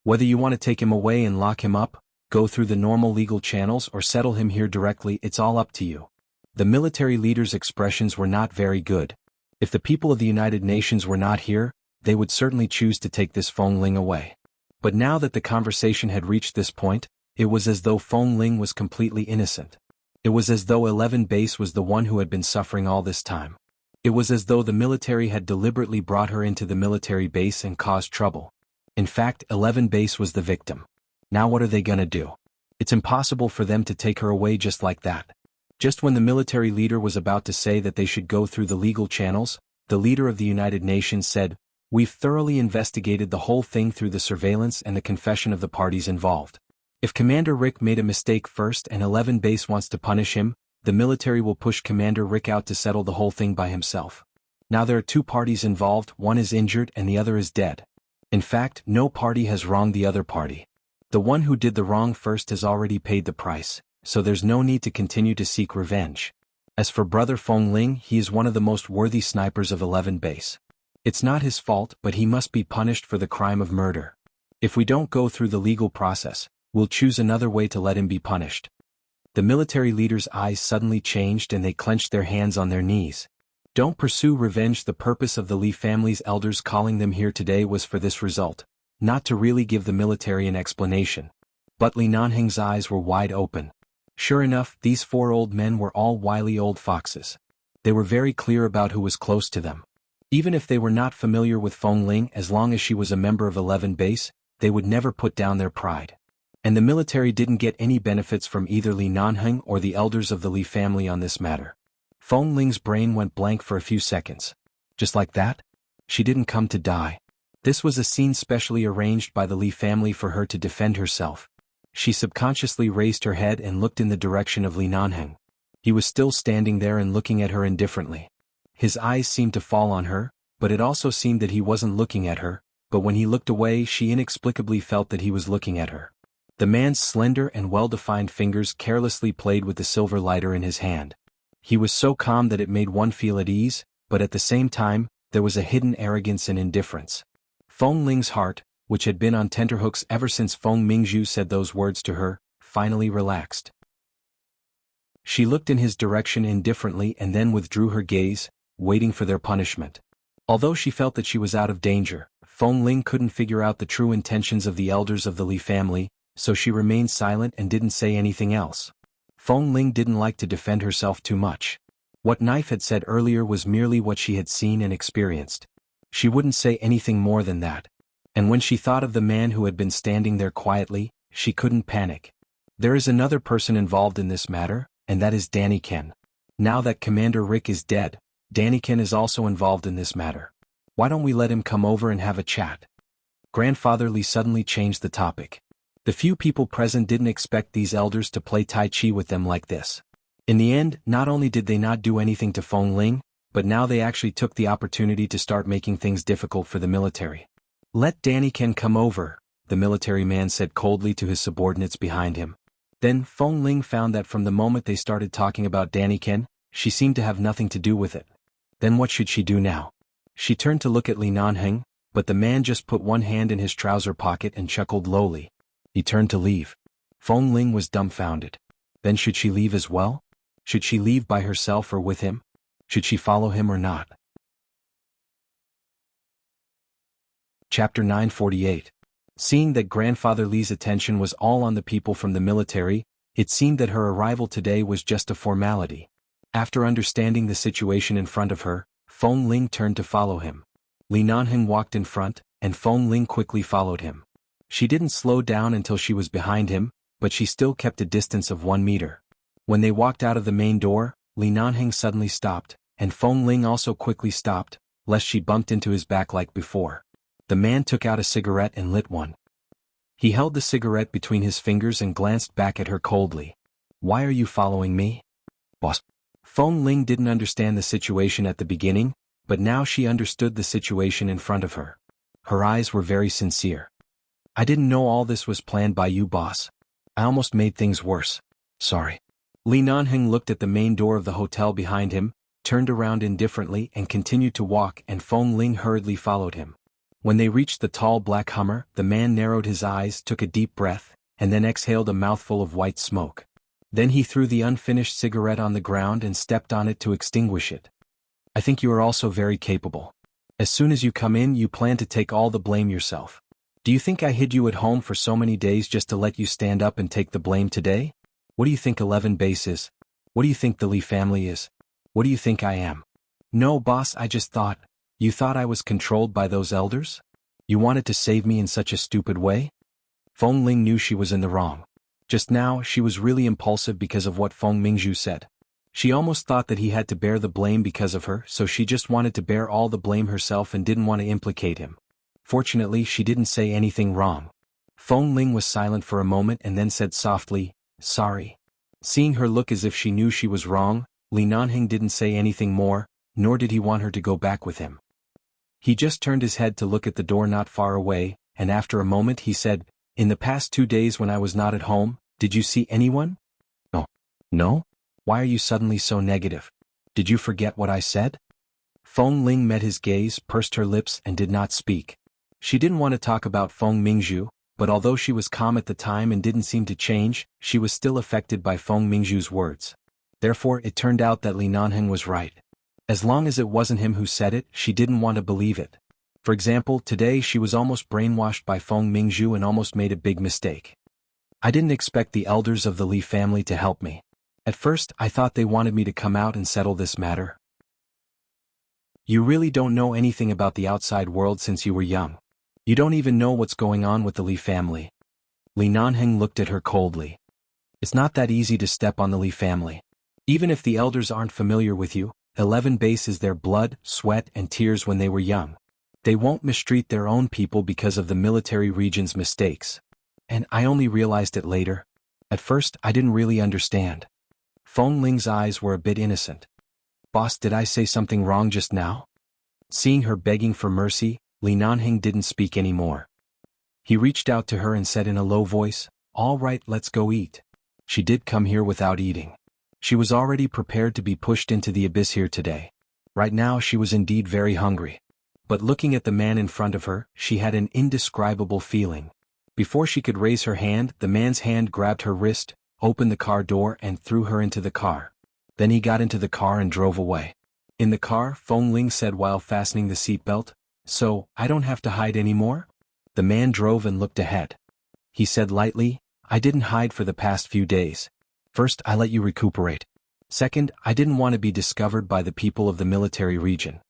Whether you want to take him away and lock him up, go through the normal legal channels or settle him here directly, it's all up to you. The military leader's expressions were not very good. If the people of the United Nations were not here, they would certainly choose to take this Feng Ling away. But now that the conversation had reached this point, it was as though Feng Ling was completely innocent. It was as though 11 Base was the one who had been suffering all this time. It was as though the military had deliberately brought her into the military base and caused trouble. In fact, 11 Base was the victim. Now what are they gonna do? It's impossible for them to take her away just like that. Just when the military leader was about to say that they should go through the legal channels, the leader of the United Nations said, "We've thoroughly investigated the whole thing through the surveillance and the confession of the parties involved. If Commander Rick made a mistake first and 11 Base wants to punish him, the military will push Commander Rick out to settle the whole thing by himself. Now there are two parties involved, one is injured and the other is dead. In fact, no party has wronged the other party. The one who did the wrong first has already paid the price, so there's no need to continue to seek revenge. As for Brother Feng Ling, he is one of the most worthy snipers of 11 Base. It's not his fault, but he must be punished for the crime of murder. If we don't go through the legal process, we'll choose another way to let him be punished." The military leader's eyes suddenly changed and they clenched their hands on their knees. Don't pursue revenge. The purpose of the Li family's elders calling them here today was for this result, not to really give the military an explanation. But Li Nanheng's eyes were wide open. Sure enough, these four old men were all wily old foxes. They were very clear about who was close to them. Even if they were not familiar with Feng Ling, as long as she was a member of 11 Base, they would never put down their pride. And the military didn't get any benefits from either Li Nanheng or the elders of the Li family on this matter. Feng Ling's brain went blank for a few seconds. Just like that? She didn't come to die. This was a scene specially arranged by the Li family for her to defend herself. She subconsciously raised her head and looked in the direction of Li Nanheng. He was still standing there and looking at her indifferently. His eyes seemed to fall on her, but it also seemed that he wasn't looking at her, but when he looked away she inexplicably felt that he was looking at her. The man's slender and well-defined fingers carelessly played with the silver lighter in his hand. He was so calm that it made one feel at ease, but at the same time, there was a hidden arrogance and indifference. Feng Ling's heart, which had been on tenterhooks ever since Feng Mingzhu said those words to her, finally relaxed. She looked in his direction indifferently and then withdrew her gaze, waiting for their punishment. Although she felt that she was out of danger, Feng Ling couldn't figure out the true intentions of the elders of the Li family, so she remained silent and didn't say anything else. Feng Ling didn't like to defend herself too much. What Knife had said earlier was merely what she had seen and experienced. She wouldn't say anything more than that. And when she thought of the man who had been standing there quietly, she couldn't panic. There is another person involved in this matter, and that is Danny Ken. Now that Commander Rick is dead, Danny Ken is also involved in this matter. Why don't we let him come over and have a chat? Grandfather Li suddenly changed the topic. The few people present didn't expect these elders to play Tai Chi with them like this. In the end, not only did they not do anything to Feng Ling, but now they actually took the opportunity to start making things difficult for the military. Let Danny Ken come over, the military man said coldly to his subordinates behind him. Then Feng Ling found that from the moment they started talking about Danny Ken, she seemed to have nothing to do with it. Then what should she do now? She turned to look at Li Nanheng, but the man just put one hand in his trouser pocket and chuckled lowly. He turned to leave. Feng Ling was dumbfounded. Then should she leave as well? Should she leave by herself or with him? Should she follow him or not? Chapter 948. Seeing that Grandfather Li's attention was all on the people from the military, it seemed that her arrival today was just a formality. After understanding the situation in front of her, Feng Ling turned to follow him. Li Nanheng walked in front, and Feng Ling quickly followed him. She didn't slow down until she was behind him, but she still kept a distance of 1 meter. When they walked out of the main door, Li Nanheng suddenly stopped, and Feng Ling also quickly stopped, lest she bumped into his back like before. The man took out a cigarette and lit one. He held the cigarette between his fingers and glanced back at her coldly. "Why are you following me?" "Boss." Feng Ling didn't understand the situation at the beginning, but now she understood the situation in front of her. Her eyes were very sincere. "I didn't know all this was planned by you, boss. I almost made things worse. Sorry." Li Nanheng looked at the main door of the hotel behind him, turned around indifferently and continued to walk, and Feng Ling hurriedly followed him. When they reached the tall black Hummer, the man narrowed his eyes, took a deep breath, and then exhaled a mouthful of white smoke. Then he threw the unfinished cigarette on the ground and stepped on it to extinguish it. "I think you are also very capable. As soon as you come in, you plan to take all the blame yourself. Do you think I hid you at home for so many days just to let you stand up and take the blame today? What do you think 11 Base is? What do you think the Li family is? What do you think I am?" "No, boss, I just thought." "You thought I was controlled by those elders? You wanted to save me in such a stupid way?" Feng Ling knew she was in the wrong. Just now, she was really impulsive because of what Feng Mingzhu said. She almost thought that he had to bear the blame because of her, so she just wanted to bear all the blame herself and didn't want to implicate him. Fortunately, she didn't say anything wrong. Feng Ling was silent for a moment and then said softly, "Sorry." Seeing her look as if she knew she was wrong, Li Nanheng didn't say anything more, nor did he want her to go back with him. He just turned his head to look at the door not far away, and after a moment he said, "In the past 2 days when I was not at home, did you see anyone?" "No." "No? Why are you suddenly so negative? Did you forget what I said?" Feng Ling met his gaze, pursed her lips and did not speak. She didn't want to talk about Feng Mingzhu, but although she was calm at the time and didn't seem to change, she was still affected by Feng Mingzhu's words. Therefore it turned out that Li Nanheng was right. As long as it wasn't him who said it, she didn't want to believe it. For example, today she was almost brainwashed by Feng Mingzhu and almost made a big mistake. "I didn't expect the elders of the Li family to help me. At first, I thought they wanted me to come out and settle this matter." "You really don't know anything about the outside world since you were young. You don't even know what's going on with the Li family." Li Nanheng looked at her coldly. "It's not that easy to step on the Li family. Even if the elders aren't familiar with you, 11 Base is their blood, sweat and tears when they were young. They won't mistreat their own people because of the military region's mistakes. And I only realized it later. At first, I didn't really understand." Feng Ling's eyes were a bit innocent. "Boss, did I say something wrong just now?" Seeing her begging for mercy, Li Nanheng didn't speak anymore. He reached out to her and said in a low voice, "All right, let's go eat." She did come here without eating. She was already prepared to be pushed into the abyss here today. Right now she was indeed very hungry. But looking at the man in front of her, she had an indescribable feeling. Before she could raise her hand, the man's hand grabbed her wrist, opened the car door and threw her into the car. Then he got into the car and drove away. In the car, Feng Ling said while fastening the seatbelt, So, I don't have to hide anymore? The man drove and looked ahead. He said lightly, I didn't hide for the past few days. First, I let you recuperate. Second, I didn't want to be discovered by the people of the military region.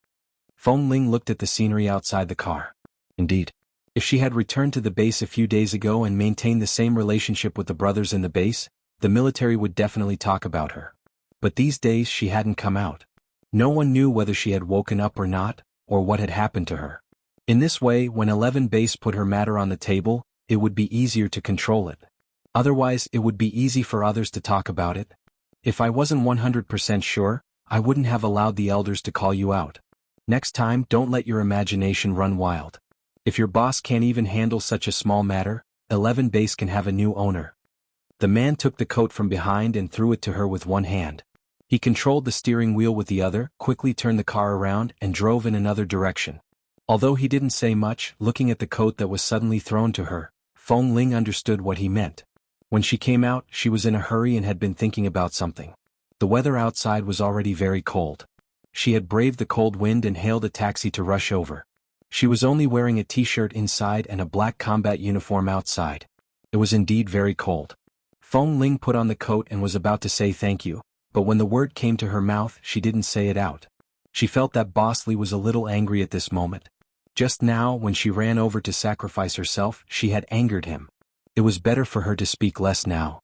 Feng Ling looked at the scenery outside the car. Indeed. If she had returned to the base a few days ago and maintained the same relationship with the brothers in the base, the military would definitely talk about her. But these days she hadn't come out. No one knew whether she had woken up or not, or what had happened to her. In this way, when 11 Base put her matter on the table, it would be easier to control it. Otherwise, it would be easy for others to talk about it. If I wasn't 100% sure, I wouldn't have allowed the elders to call you out. Next time, don't let your imagination run wild. If your boss can't even handle such a small matter, 11 Base can have a new owner. The man took the coat from behind and threw it to her with one hand. He controlled the steering wheel with the other, quickly turned the car around and drove in another direction. Although he didn't say much, looking at the coat that was suddenly thrown to her, Feng Ling understood what he meant. When she came out, she was in a hurry and had been thinking about something. The weather outside was already very cold. She had braved the cold wind and hailed a taxi to rush over. She was only wearing a t-shirt inside and a black combat uniform outside. It was indeed very cold. Feng Ling put on the coat and was about to say thank you, but when the word came to her mouth she didn't say it out. She felt that Boss Lee was a little angry at this moment. Just now, when she ran over to sacrifice herself, she had angered him. It was better for her to speak less now.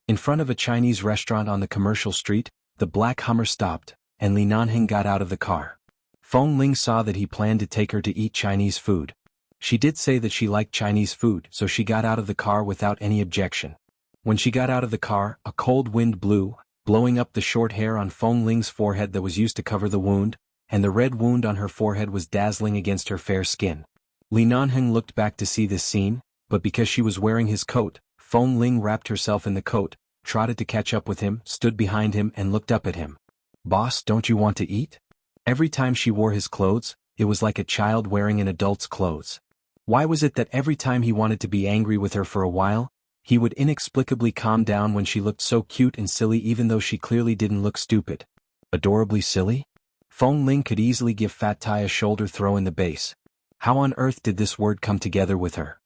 In front of a Chinese restaurant on the commercial street, the black Hummer stopped, and Li Nanheng got out of the car. Feng Ling saw that he planned to take her to eat Chinese food. She did say that she liked Chinese food, so she got out of the car without any objection. When she got out of the car, a cold wind blew, blowing up the short hair on Feng Ling's forehead that was used to cover the wound, and the red wound on her forehead was dazzling against her fair skin. Li Nanheng looked back to see this scene, but because she was wearing his coat, Feng Ling wrapped herself in the coat, trotted to catch up with him, stood behind him and looked up at him. Boss, don't you want to eat? Every time she wore his clothes, it was like a child wearing an adult's clothes. Why was it that every time he wanted to be angry with her for a while, he would inexplicably calm down when she looked so cute and silly even though she clearly didn't look stupid? Adorably silly? Feng Ling could easily give Fat Tai a shoulder throw in the base. How on earth did this word come together with her?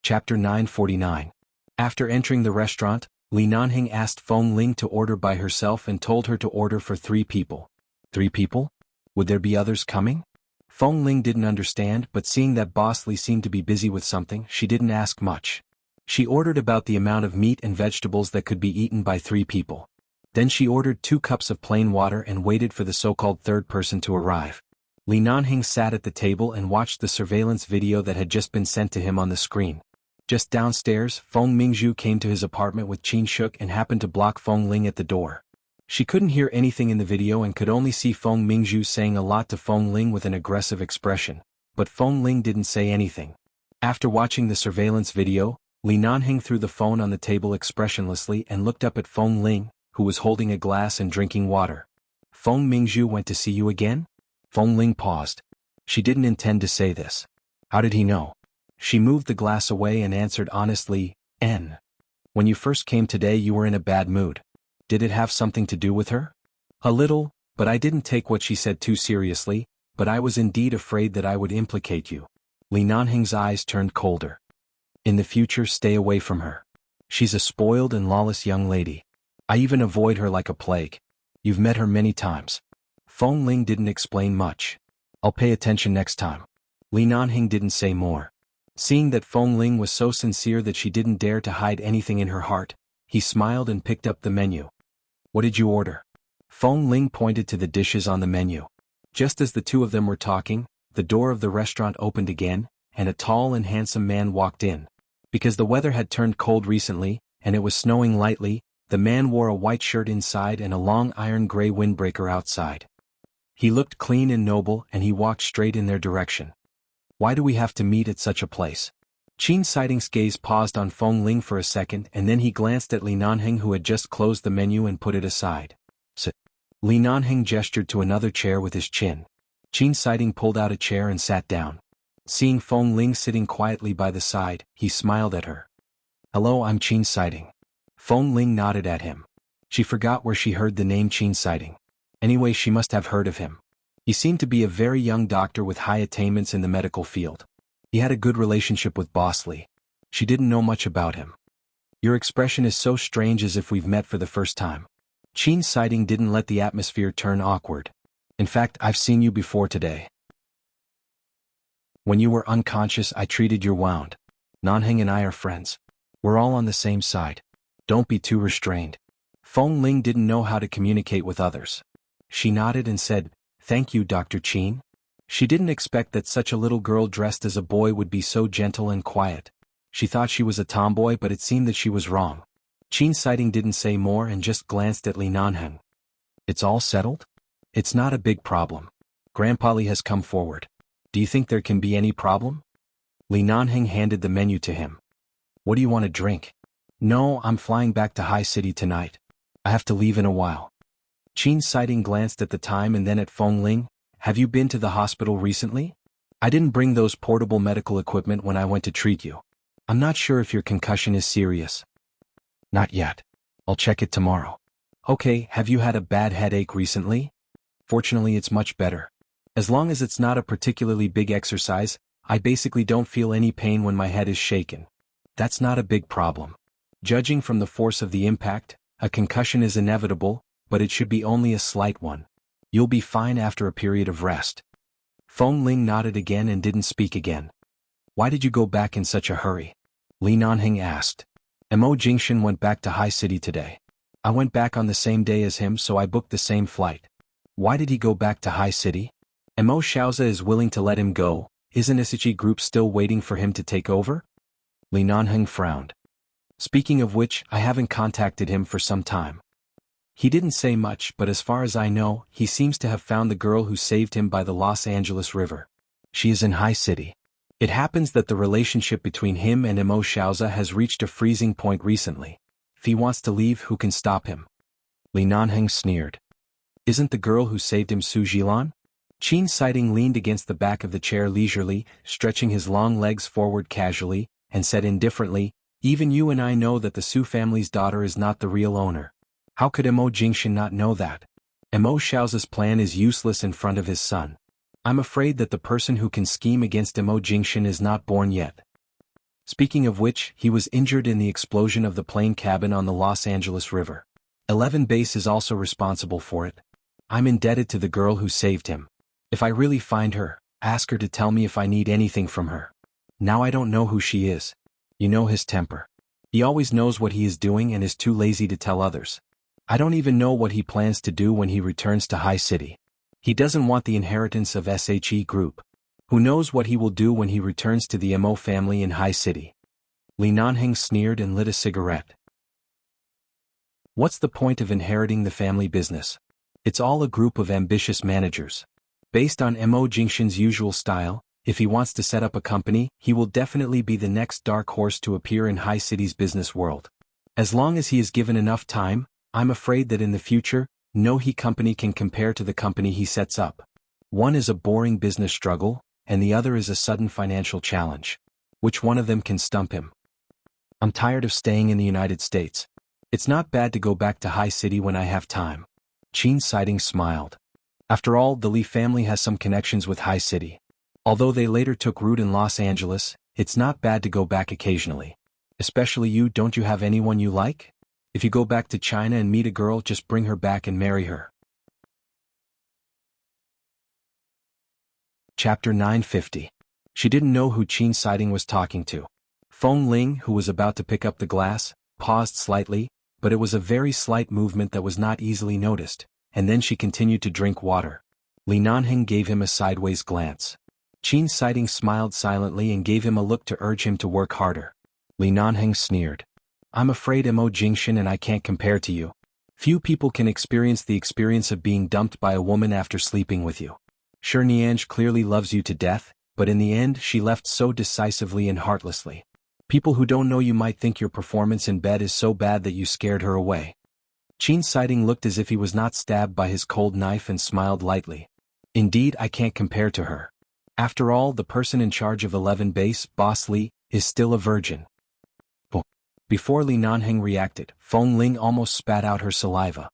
Chapter 949. After entering the restaurant, Li Nanheng asked Feng Ling to order by herself and told her to order for 3 people. 3 people? Would there be others coming? Feng Ling didn't understand, but seeing that Boss Lee seemed to be busy with something, she didn't ask much. She ordered about the amount of meat and vegetables that could be eaten by 3 people. Then she ordered 2 cups of plain water and waited for the so-called third person to arrive. Li Nanheng sat at the table and watched the surveillance video that had just been sent to him on the screen. Just downstairs, Feng Mingzhu came to his apartment with Qin Shuk and happened to block Feng Ling at the door. She couldn't hear anything in the video and could only see Feng Mingzhu saying a lot to Feng Ling with an aggressive expression, but Feng Ling didn't say anything. After watching the surveillance video, Li Nanheng threw the phone on the table expressionlessly and looked up at Feng Ling, who was holding a glass and drinking water. Feng Mingzhu went to see you again? Feng Ling paused. She didn't intend to say this. How did he know? She moved the glass away and answered honestly, N. When you first came today you were in a bad mood. Did it have something to do with her? A little, but I didn't take what she said too seriously, but I was indeed afraid that I would implicate you. Li Nanheng's eyes turned colder. In the future stay away from her. She's a spoiled and lawless young lady. I even avoid her like a plague. You've met her many times. Feng Ling didn't explain much. I'll pay attention next time. Li Nanheng didn't say more. Seeing that Feng Ling was so sincere that she didn't dare to hide anything in her heart, he smiled and picked up the menu. What did you order? Feng Ling pointed to the dishes on the menu. Just as the two of them were talking, the door of the restaurant opened again, and a tall and handsome man walked in. Because the weather had turned cold recently, and it was snowing lightly, the man wore a white shirt inside and a long iron gray windbreaker outside. He looked clean and noble and he walked straight in their direction. Why do we have to meet at such a place? Qin Siding's gaze paused on Feng Ling for a second and then he glanced at Li Nanheng who had just closed the menu and put it aside. Sit. Li Nanheng gestured to another chair with his chin. Qin Siding pulled out a chair and sat down. Seeing Feng Ling sitting quietly by the side, he smiled at her. Hello, I'm Qin Siding. Feng Ling nodded at him. She forgot where she heard the name Qin Siding. Anyway, she must have heard of him. He seemed to be a very young doctor with high attainments in the medical field. He had a good relationship with Boss Lee. She didn't know much about him. Your expression is so strange, as if we've met for the first time. Qin's sighting didn't let the atmosphere turn awkward. In fact, I've seen you before today. When you were unconscious, I treated your wound. Nanheng and I are friends. We're all on the same side. Don't be too restrained. Feng Ling didn't know how to communicate with others. She nodded and said, "Thank you, Dr. Qin." She didn't expect that such a little girl dressed as a boy would be so gentle and quiet. She thought she was a tomboy, but it seemed that she was wrong. Qin's sighting didn't say more and just glanced at Li Nanheng. It's all settled? It's not a big problem. Grandpa Li has come forward. Do you think there can be any problem? Li Nanheng handed the menu to him. What do you want to drink? No, I'm flying back to High City tonight. I have to leave in a while. Qin's sighting glanced at the time and then at Feng Ling. Have you been to the hospital recently? I didn't bring those portable medical equipment when I went to treat you. I'm not sure if your concussion is serious. Not yet. I'll check it tomorrow. Okay, have you had a bad headache recently? Fortunately, it's much better. As long as it's not a particularly big exercise, I basically don't feel any pain when my head is shaken. That's not a big problem. Judging from the force of the impact, a concussion is inevitable, but it should be only a slight one. You'll be fine after a period of rest. Feng Ling nodded again and didn't speak again. Why did you go back in such a hurry? Li Nanheng asked. Mo Jingshan went back to High City today. I went back on the same day as him, so I booked the same flight. Why did he go back to High City? Mo Xiaoza is willing to let him go. Isn't SHE Group still waiting for him to take over? Li Nanheng frowned. Speaking of which, I haven't contacted him for some time. He didn't say much, but as far as I know, he seems to have found the girl who saved him by the Los Angeles River. She is in High City. It happens that the relationship between him and Mo Xiaoza has reached a freezing point recently. If he wants to leave, who can stop him? Li Nanheng sneered. Isn't the girl who saved him Su Jilan? Qin's sighting leaned against the back of the chair leisurely, stretching his long legs forward casually, and said indifferently, even you and I know that the Su family's daughter is not the real owner. How could Mo Jingshan not know that? Mo Xiaoza's plan is useless in front of his son. I'm afraid that the person who can scheme against Mo Jingshan is not born yet. Speaking of which, he was injured in the explosion of the plane cabin on the Los Angeles River. 11 Base is also responsible for it. I'm indebted to the girl who saved him. If I really find her, ask her to tell me if I need anything from her. Now I don't know who she is. You know his temper. He always knows what he is doing and is too lazy to tell others. I don't even know what he plans to do when he returns to High City. He doesn't want the inheritance of SHE Group. Who knows what he will do when he returns to the Mo family in High City? Li Nanheng sneered and lit a cigarette. What's the point of inheriting the family business? It's all a group of ambitious managers. Based on Mo Jingshan's usual style, if he wants to set up a company, he will definitely be the next dark horse to appear in High City's business world. As long as he is given enough time, I'm afraid that in the future, no he company can compare to the company he sets up. One is a boring business struggle, and the other is a sudden financial challenge. Which one of them can stump him? I'm tired of staying in the United States. It's not bad to go back to High City when I have time. Qin's sighting smiled. After all, the Li family has some connections with High City. Although they later took root in Los Angeles, it's not bad to go back occasionally. Especially you, don't you have anyone you like? If you go back to China and meet a girl, just bring her back and marry her. Chapter 950. She didn't know who Qin's sighting was talking to. Feng Ling, who was about to pick up the glass, paused slightly, but it was a very slight movement that was not easily noticed, and then she continued to drink water. Li Nanheng gave him a sideways glance. Qin's sighting smiled silently and gave him a look to urge him to work harder. Li Nanheng sneered. I'm afraid Mo Jingshan and I can't compare to you. Few people can experience the experience of being dumped by a woman after sleeping with you. Sure, Niange clearly loves you to death, but in the end she left so decisively and heartlessly. People who don't know you might think your performance in bed is so bad that you scared her away. Qin's sighting looked as if he was not stabbed by his cold knife and smiled lightly. Indeed, I can't compare to her. After all, the person in charge of 11 Base, Boss Lee, is still a virgin. Before Li Nanheng reacted, Feng Ling almost spat out her saliva.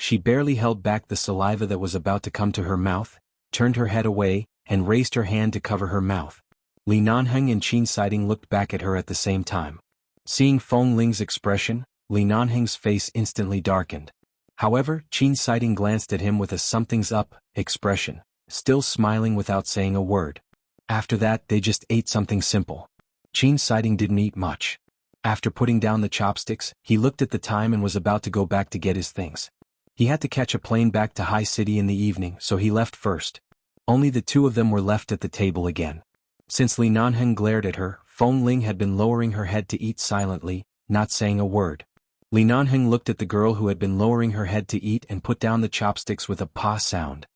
She barely held back the saliva that was about to come to her mouth, turned her head away, and raised her hand to cover her mouth. Li Nanheng and Qin Siding looked back at her at the same time. Seeing Feng Ling's expression, Li Nanheng's face instantly darkened. However, Qin Siding glanced at him with a something's up expression, still smiling without saying a word. After that, they just ate something simple. Qin Siding didn't eat much. After putting down the chopsticks, he looked at the time and was about to go back to get his things. He had to catch a plane back to High City in the evening, so he left first. Only the two of them were left at the table again. Since Li Nanheng glared at her, Feng Ling had been lowering her head to eat silently, not saying a word. Li Nanheng looked at the girl who had been lowering her head to eat and put down the chopsticks with a pa sound.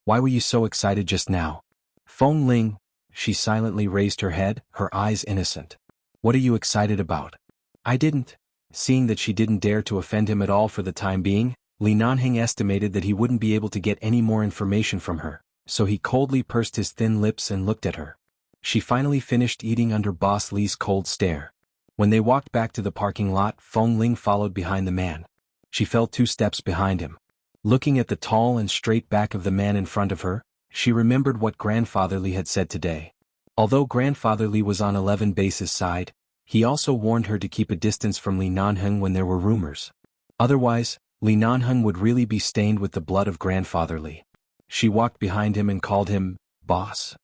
"Why were you so excited just now?" "Feng Ling," she silently raised her head, her eyes innocent. "What are you excited about?" "I didn't." Seeing that she didn't dare to offend him at all for the time being, Li Nanheng estimated that he wouldn't be able to get any more information from her, so he coldly pursed his thin lips and looked at her. She finally finished eating under Boss Li's cold stare. When they walked back to the parking lot, Feng Ling followed behind the man. She fell 2 steps behind him. Looking at the tall and straight back of the man in front of her, she remembered what Grandfather Li had said today. Although Grandfather Li was on 11 Base's side, he also warned her to keep a distance from Li Nanheng when there were rumors. Otherwise, Li Nanheng would really be stained with the blood of Grandfather Li. She walked behind him and called him, "Boss.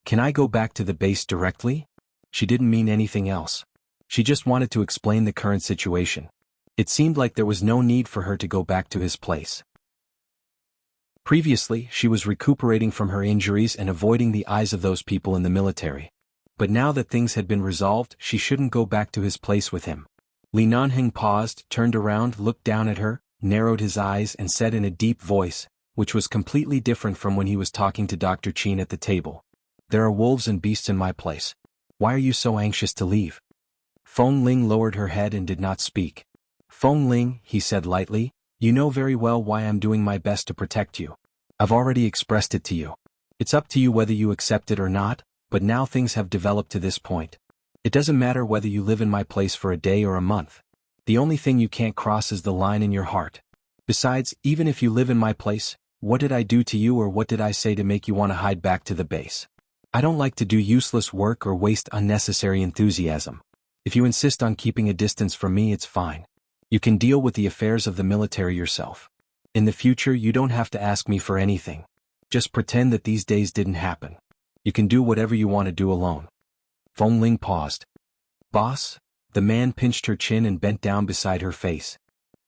Can I go back to the base directly?" She didn't mean anything else. She just wanted to explain the current situation. It seemed like there was no need for her to go back to his place. Previously, she was recuperating from her injuries and avoiding the eyes of those people in the military. But now that things had been resolved, she shouldn't go back to his place with him. Li Nanheng paused, turned around, looked down at her, narrowed his eyes and said in a deep voice, which was completely different from when he was talking to Dr. Qin at the table. "There are wolves and beasts in my place. Why are you so anxious to leave?" Feng Ling lowered her head and did not speak. "Feng Ling," he said lightly, "you know very well why I'm doing my best to protect you. I've already expressed it to you. It's up to you whether you accept it or not, but now things have developed to this point. It doesn't matter whether you live in my place for a day or a month. The only thing you can't cross is the line in your heart. Besides, even if you live in my place, what did I do to you or what did I say to make you want to hide back to the base? I don't like to do useless work or waste unnecessary enthusiasm. If you insist on keeping a distance from me, it's fine. You can deal with the affairs of the military yourself. In the future, you don't have to ask me for anything. Just pretend that these days didn't happen. You can do whatever you want to do alone." Feng Ling paused. "Boss?" The man pinched her chin and bent down beside her face.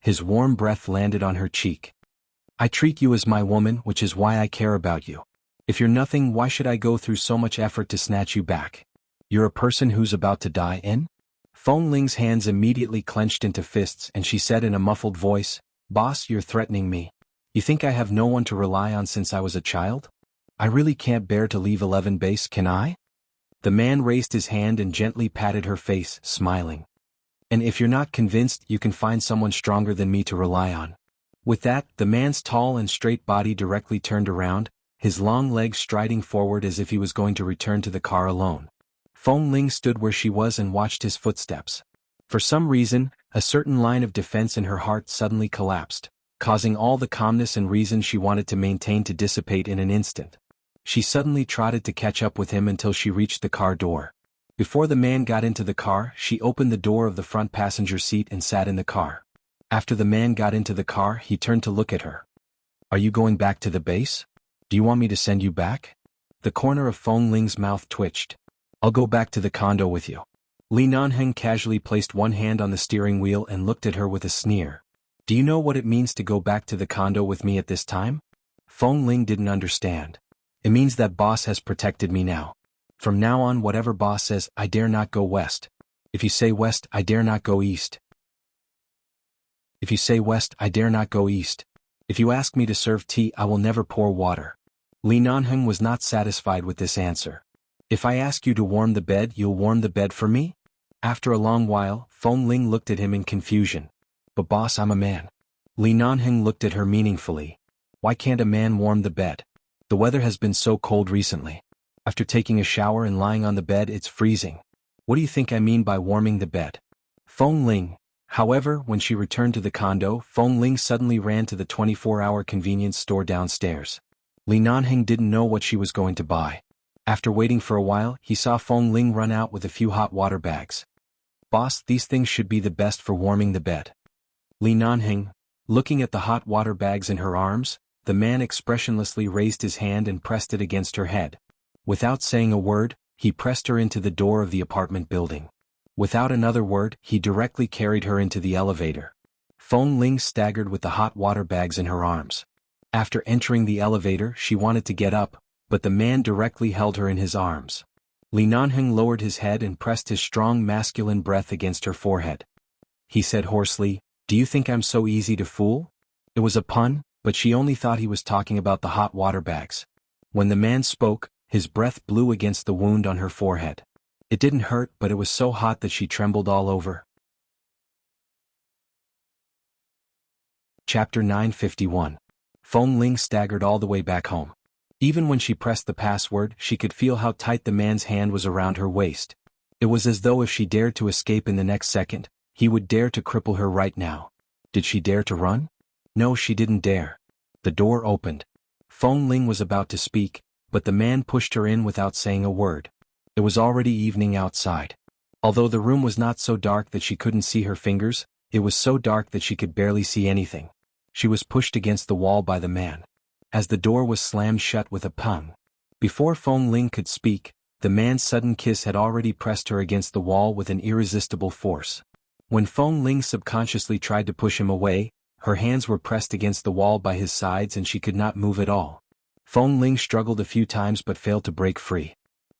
His warm breath landed on her cheek. "I treat you as my woman, which is why I care about you. If you're nothing, why should I go through so much effort to snatch you back? You're a person who's about to die in?" Feng Ling's hands immediately clenched into fists and she said in a muffled voice, "Boss, you're threatening me. You think I have no one to rely on since I was a child? I really can't bear to leave 11 Base, can I?" The man raised his hand and gently patted her face, smiling. "And if you're not convinced, you can find someone stronger than me to rely on." With that, the man's tall and straight body directly turned around, his long legs striding forward as if he was going to return to the car alone. Feng Ling stood where she was and watched his footsteps. For some reason, a certain line of defense in her heart suddenly collapsed, causing all the calmness and reason she wanted to maintain to dissipate in an instant. She suddenly trotted to catch up with him until she reached the car door. Before the man got into the car, she opened the door of the front passenger seat and sat in the car. After the man got into the car, he turned to look at her. "Are you going back to the base? Do you want me to send you back?" The corner of Feng Ling's mouth twitched. "I'll go back to the condo with you." Li Nanheng casually placed one hand on the steering wheel and looked at her with a sneer. "Do you know what it means to go back to the condo with me at this time?" Feng Ling didn't understand. "It means that boss has protected me now. From now on, whatever boss says, I dare not go west. If you say west, I dare not go east. If you say west, I dare not go east. If you ask me to serve tea, I will never pour water." Li Nanheng was not satisfied with this answer. "If I ask you to warm the bed, you'll warm the bed for me?" After a long while, Feng Ling looked at him in confusion. "But boss, I'm a man." Li Nanheng looked at her meaningfully. "Why can't a man warm the bed? The weather has been so cold recently. After taking a shower and lying on the bed, it's freezing. What do you think I mean by warming the bed?" Feng Ling, However, when she returned to the condo, Feng Ling suddenly ran to the 24-hour convenience store downstairs. Li Nanheng didn't know what she was going to buy. After waiting for a while, he saw Feng Ling run out with a few hot water bags. "Boss, these things should be the best for warming the bed." Li Nanheng, looking at the hot water bags in her arms, the man expressionlessly raised his hand and pressed it against her head. Without saying a word, he pressed her into the door of the apartment building. Without another word, he directly carried her into the elevator. Feng Ling staggered with the hot water bags in her arms. After entering the elevator, she wanted to get up, but the man directly held her in his arms. Li Nanheng lowered his head and pressed his strong masculine breath against her forehead. He said hoarsely, "Do you think I'm so easy to fool?" It was a pun, but she only thought he was talking about the hot water bags. When the man spoke, his breath blew against the wound on her forehead. It didn't hurt, but it was so hot that she trembled all over. Chapter 951. Feng Ling staggered all the way back home. Even when she pressed the password, she could feel how tight the man's hand was around her waist. It was as though if she dared to escape in the next second, he would dare to cripple her right now. Did she dare to run? No, she didn't dare. The door opened. Feng Ling was about to speak, but the man pushed her in without saying a word. It was already evening outside. Although the room was not so dark that she couldn't see her fingers, it was so dark that she could barely see anything. She was pushed against the wall by the man. As the door was slammed shut with a pang. Before Feng Ling could speak, the man's sudden kiss had already pressed her against the wall with an irresistible force. When Feng Ling subconsciously tried to push him away, her hands were pressed against the wall by his sides and she could not move at all. Feng Ling struggled a few times but failed to break free.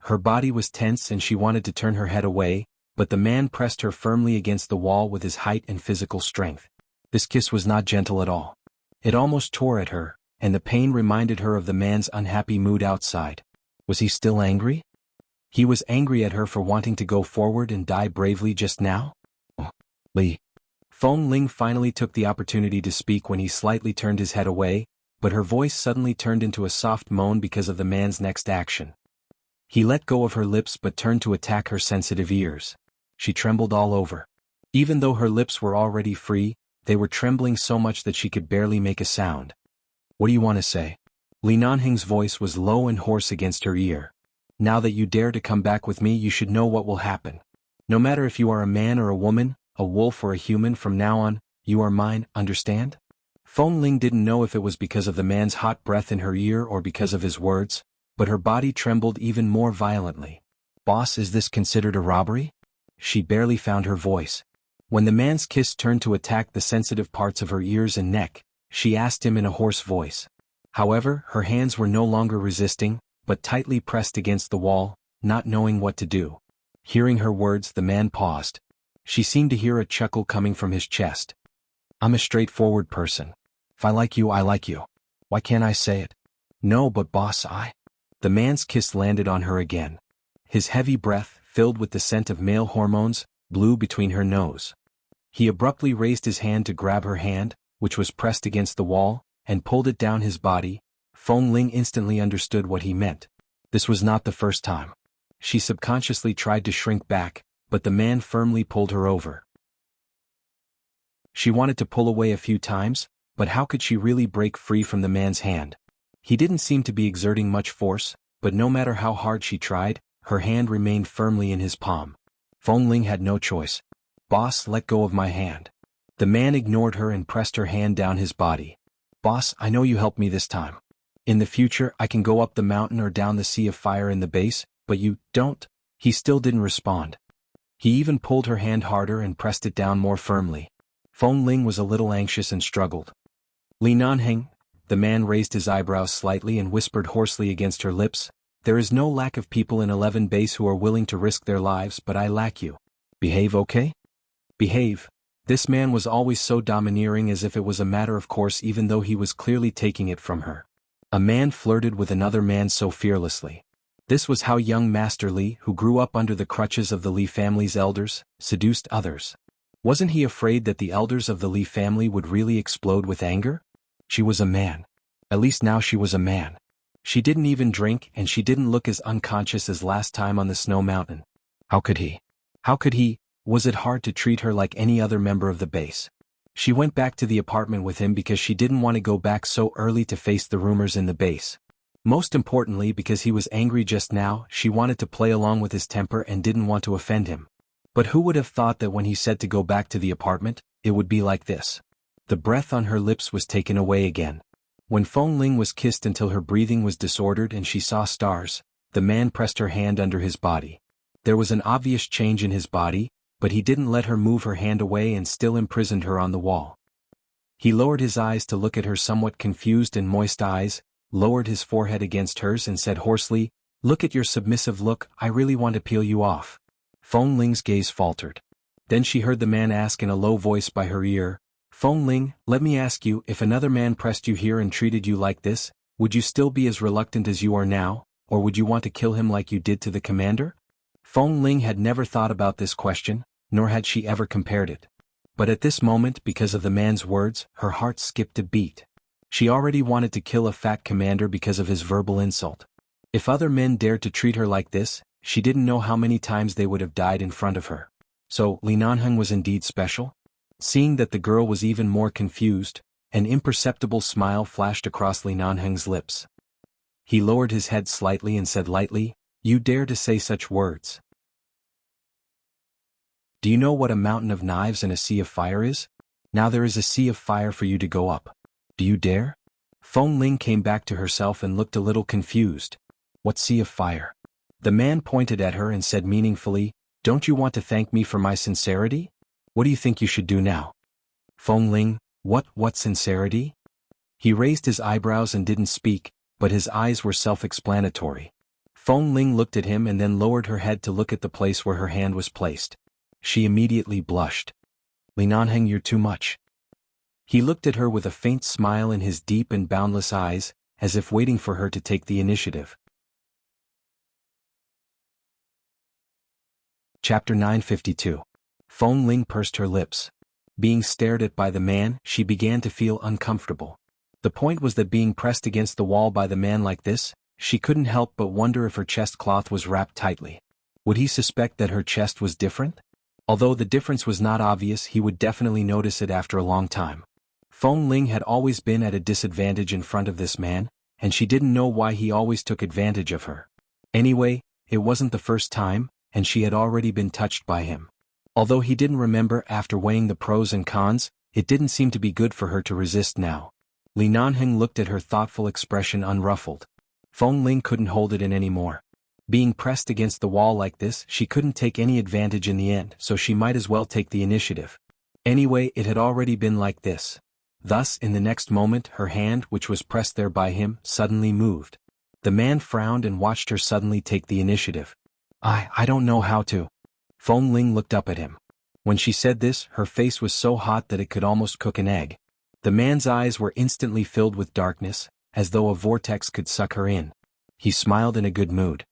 Her body was tense and she wanted to turn her head away, but the man pressed her firmly against the wall with his height and physical strength. This kiss was not gentle at all. It almost tore at her, and the pain reminded her of the man's unhappy mood outside. Was he still angry? He was angry at her for wanting to go forward and die bravely just now? Li. Feng Ling finally took the opportunity to speak when he slightly turned his head away, but her voice suddenly turned into a soft moan because of the man's next action. He let go of her lips but turned to attack her sensitive ears. She trembled all over. Even though her lips were already free, they were trembling so much that she could barely make a sound. "What do you want to say?" Li Nanheng's voice was low and hoarse against her ear. "Now that you dare to come back with me, you should know what will happen. No matter if you are a man or a woman, a wolf or a human, from now on, you are mine, understand?" Feng Ling didn't know if it was because of the man's hot breath in her ear or because of his words, but her body trembled even more violently. "Boss, is this considered a robbery?" She barely found her voice. When the man's kiss turned to attack the sensitive parts of her ears and neck, she asked him in a hoarse voice. However, her hands were no longer resisting, but tightly pressed against the wall, not knowing what to do. Hearing her words, the man paused. She seemed to hear a chuckle coming from his chest. "I'm a straightforward person. If I like you, I like you. Why can't I say it?" "No, but boss, I..." The man's kiss landed on her again. His heavy breath, filled with the scent of male hormones, blew between her nose. He abruptly raised his hand to grab her hand, which was pressed against the wall, and pulled it down his body. Feng Ling instantly understood what he meant. This was not the first time. She subconsciously tried to shrink back, but the man firmly pulled her over. She wanted to pull away a few times, but how could she really break free from the man's hand? He didn't seem to be exerting much force, but no matter how hard she tried, her hand remained firmly in his palm. Feng Ling had no choice. "Boss, let go of my hand." The man ignored her and pressed her hand down his body. "Boss, I know you helped me this time. In the future, I can go up the mountain or down the sea of fire in the base, but you don't." He still didn't respond. He even pulled her hand harder and pressed it down more firmly. Feng Ling was a little anxious and struggled. "Li Nanheng," the man raised his eyebrows slightly and whispered hoarsely against her lips, "there is no lack of people in 11 base who are willing to risk their lives, but I lack you. Behave, okay?" Behave. This man was always so domineering, as if it was a matter of course even though he was clearly taking it from her. A man flirted with another man so fearlessly. This was how young Master Li, who grew up under the crutches of the Li family's elders, seduced others. Wasn't he afraid that the elders of the Li family would really explode with anger? She was a man. At least now she was a man. She didn't even drink and she didn't look as unconscious as last time on the snow mountain. How could he? How could he? Was it hard to treat her like any other member of the base? She went back to the apartment with him because she didn't want to go back so early to face the rumors in the base. Most importantly, because he was angry just now, she wanted to play along with his temper and didn't want to offend him. But who would have thought that when he said to go back to the apartment, it would be like this? The breath on her lips was taken away again. When Feng Ling was kissed until her breathing was disordered and she saw stars, the man pressed her hand under his body. There was an obvious change in his body, but he didn't let her move her hand away and still imprisoned her on the wall. He lowered his eyes to look at her somewhat confused and moist eyes, lowered his forehead against hers and said hoarsely, "Look at your submissive look, I really want to peel you off." Feng Ling's gaze faltered. Then she heard the man ask in a low voice by her ear, "Feng Ling, let me ask you, if another man pressed you here and treated you like this, would you still be as reluctant as you are now, or would you want to kill him like you did to the commander?" Feng Ling had never thought about this question, nor had she ever compared it. But at this moment, because of the man's words, her heart skipped a beat. She already wanted to kill a fat commander because of his verbal insult. If other men dared to treat her like this, she didn't know how many times they would have died in front of her. So, Li Nanheng was indeed special? Seeing that the girl was even more confused, an imperceptible smile flashed across Li Nanheng's lips. He lowered his head slightly and said lightly, "You dare to say such words? Do you know what a mountain of knives and a sea of fire is? Now there is a sea of fire for you to go up. Do you dare?" Feng Ling came back to herself and looked a little confused. "What sea of fire?" The man pointed at her and said meaningfully, "Don't you want to thank me for my sincerity? What do you think you should do now?" Feng Ling, what sincerity? He raised his eyebrows and didn't speak, but his eyes were self-explanatory. Feng Ling looked at him and then lowered her head to look at the place where her hand was placed. She immediately blushed. "Li Nanheng, you're too much." He looked at her with a faint smile in his deep and boundless eyes, as if waiting for her to take the initiative. Chapter 952. Feng Ling pursed her lips. Being stared at by the man, she began to feel uncomfortable. The point was that being pressed against the wall by the man like this, she couldn't help but wonder if her chest cloth was wrapped tightly. Would he suspect that her chest was different? Although the difference was not obvious, he would definitely notice it after a long time. Feng Ling had always been at a disadvantage in front of this man, and she didn't know why he always took advantage of her. Anyway, it wasn't the first time, and she had already been touched by him. Although he didn't remember after weighing the pros and cons, it didn't seem to be good for her to resist now. Li Nanheng looked at her thoughtful expression unruffled. Feng Ling couldn't hold it in anymore. Being pressed against the wall like this, she couldn't take any advantage in the end, so she might as well take the initiative. Anyway, it had already been like this. Thus, in the next moment, her hand, which was pressed there by him, suddenly moved. The man frowned and watched her suddenly take the initiative. I don't know how to." Feng Ling looked up at him. When she said this, her face was so hot that it could almost cook an egg. The man's eyes were instantly filled with darkness, as though a vortex could suck her in. He smiled in a good mood.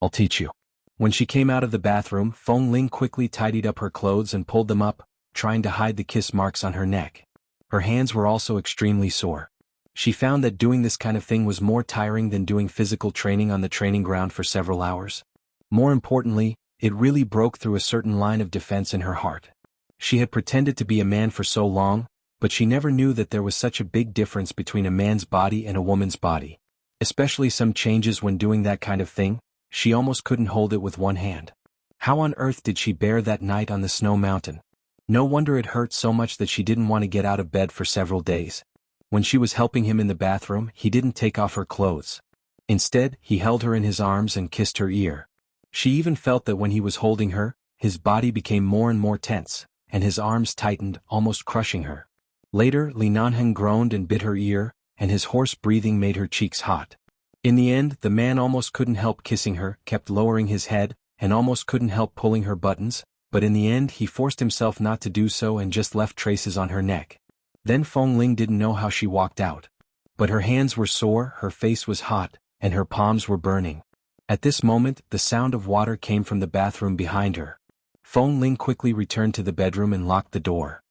"I'll teach you." When she came out of the bathroom, Feng Ling quickly tidied up her clothes and pulled them up, trying to hide the kiss marks on her neck. Her hands were also extremely sore. She found that doing this kind of thing was more tiring than doing physical training on the training ground for several hours. More importantly, it really broke through a certain line of defense in her heart. She had pretended to be a man for so long, but she never knew that there was such a big difference between a man's body and a woman's body. Especially some changes when doing that kind of thing, she almost couldn't hold it with one hand. How on earth did she bear that night on the snow mountain? No wonder it hurt so much that she didn't want to get out of bed for several days. When she was helping him in the bathroom, he didn't take off her clothes. Instead, he held her in his arms and kissed her ear. She even felt that when he was holding her, his body became more and more tense, and his arms tightened, almost crushing her. Later, Li Nanheng groaned and bit her ear, and his hoarse breathing made her cheeks hot. In the end, the man almost couldn't help kissing her, kept lowering his head, and almost couldn't help pulling her buttons, but in the end he forced himself not to do so and just left traces on her neck. Then Feng Ling didn't know how she walked out. But her hands were sore, her face was hot, and her palms were burning. At this moment, the sound of water came from the bathroom behind her. Feng Ling quickly returned to the bedroom and locked the door.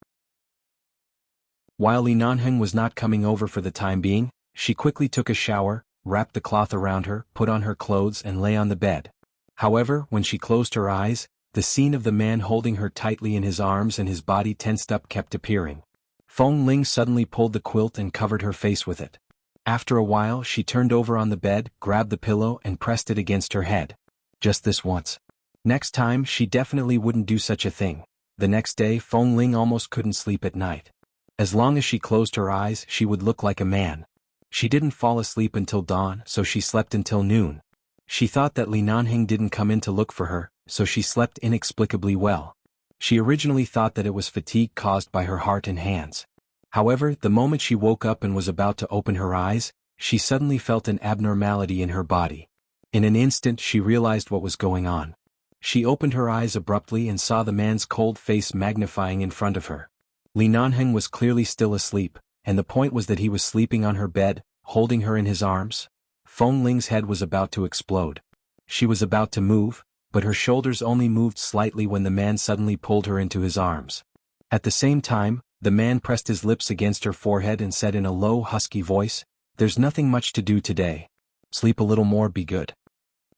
While Li Nanheng was not coming over for the time being, she quickly took a shower, wrapped the cloth around her, put on her clothes and lay on the bed. However, when she closed her eyes, The scene of the man holding her tightly in his arms and his body tensed up kept appearing. Feng Ling suddenly pulled the quilt and covered her face with it. After a while she turned over on the bed, grabbed the pillow and pressed it against her head. Just this once. Next time she definitely wouldn't do such a thing. The next day Feng Ling almost couldn't sleep at night. As long as she closed her eyes she would look like a man. She didn't fall asleep until dawn, so she slept until noon. She thought that Li Nanheng didn't come in to look for her, so she slept inexplicably well. She originally thought that it was fatigue caused by her heart and hands. However, the moment she woke up and was about to open her eyes, she suddenly felt an abnormality in her body. In an instant she realized what was going on. She opened her eyes abruptly and saw the man's cold face magnifying in front of her. Li Nanheng was clearly still asleep, and the point was that he was sleeping on her bed, holding her in his arms. Feng Ling's head was about to explode. She was about to move, but her shoulders only moved slightly when the man suddenly pulled her into his arms. At the same time, the man pressed his lips against her forehead and said in a low, husky voice, "There's nothing much to do today. Sleep a little more, be good."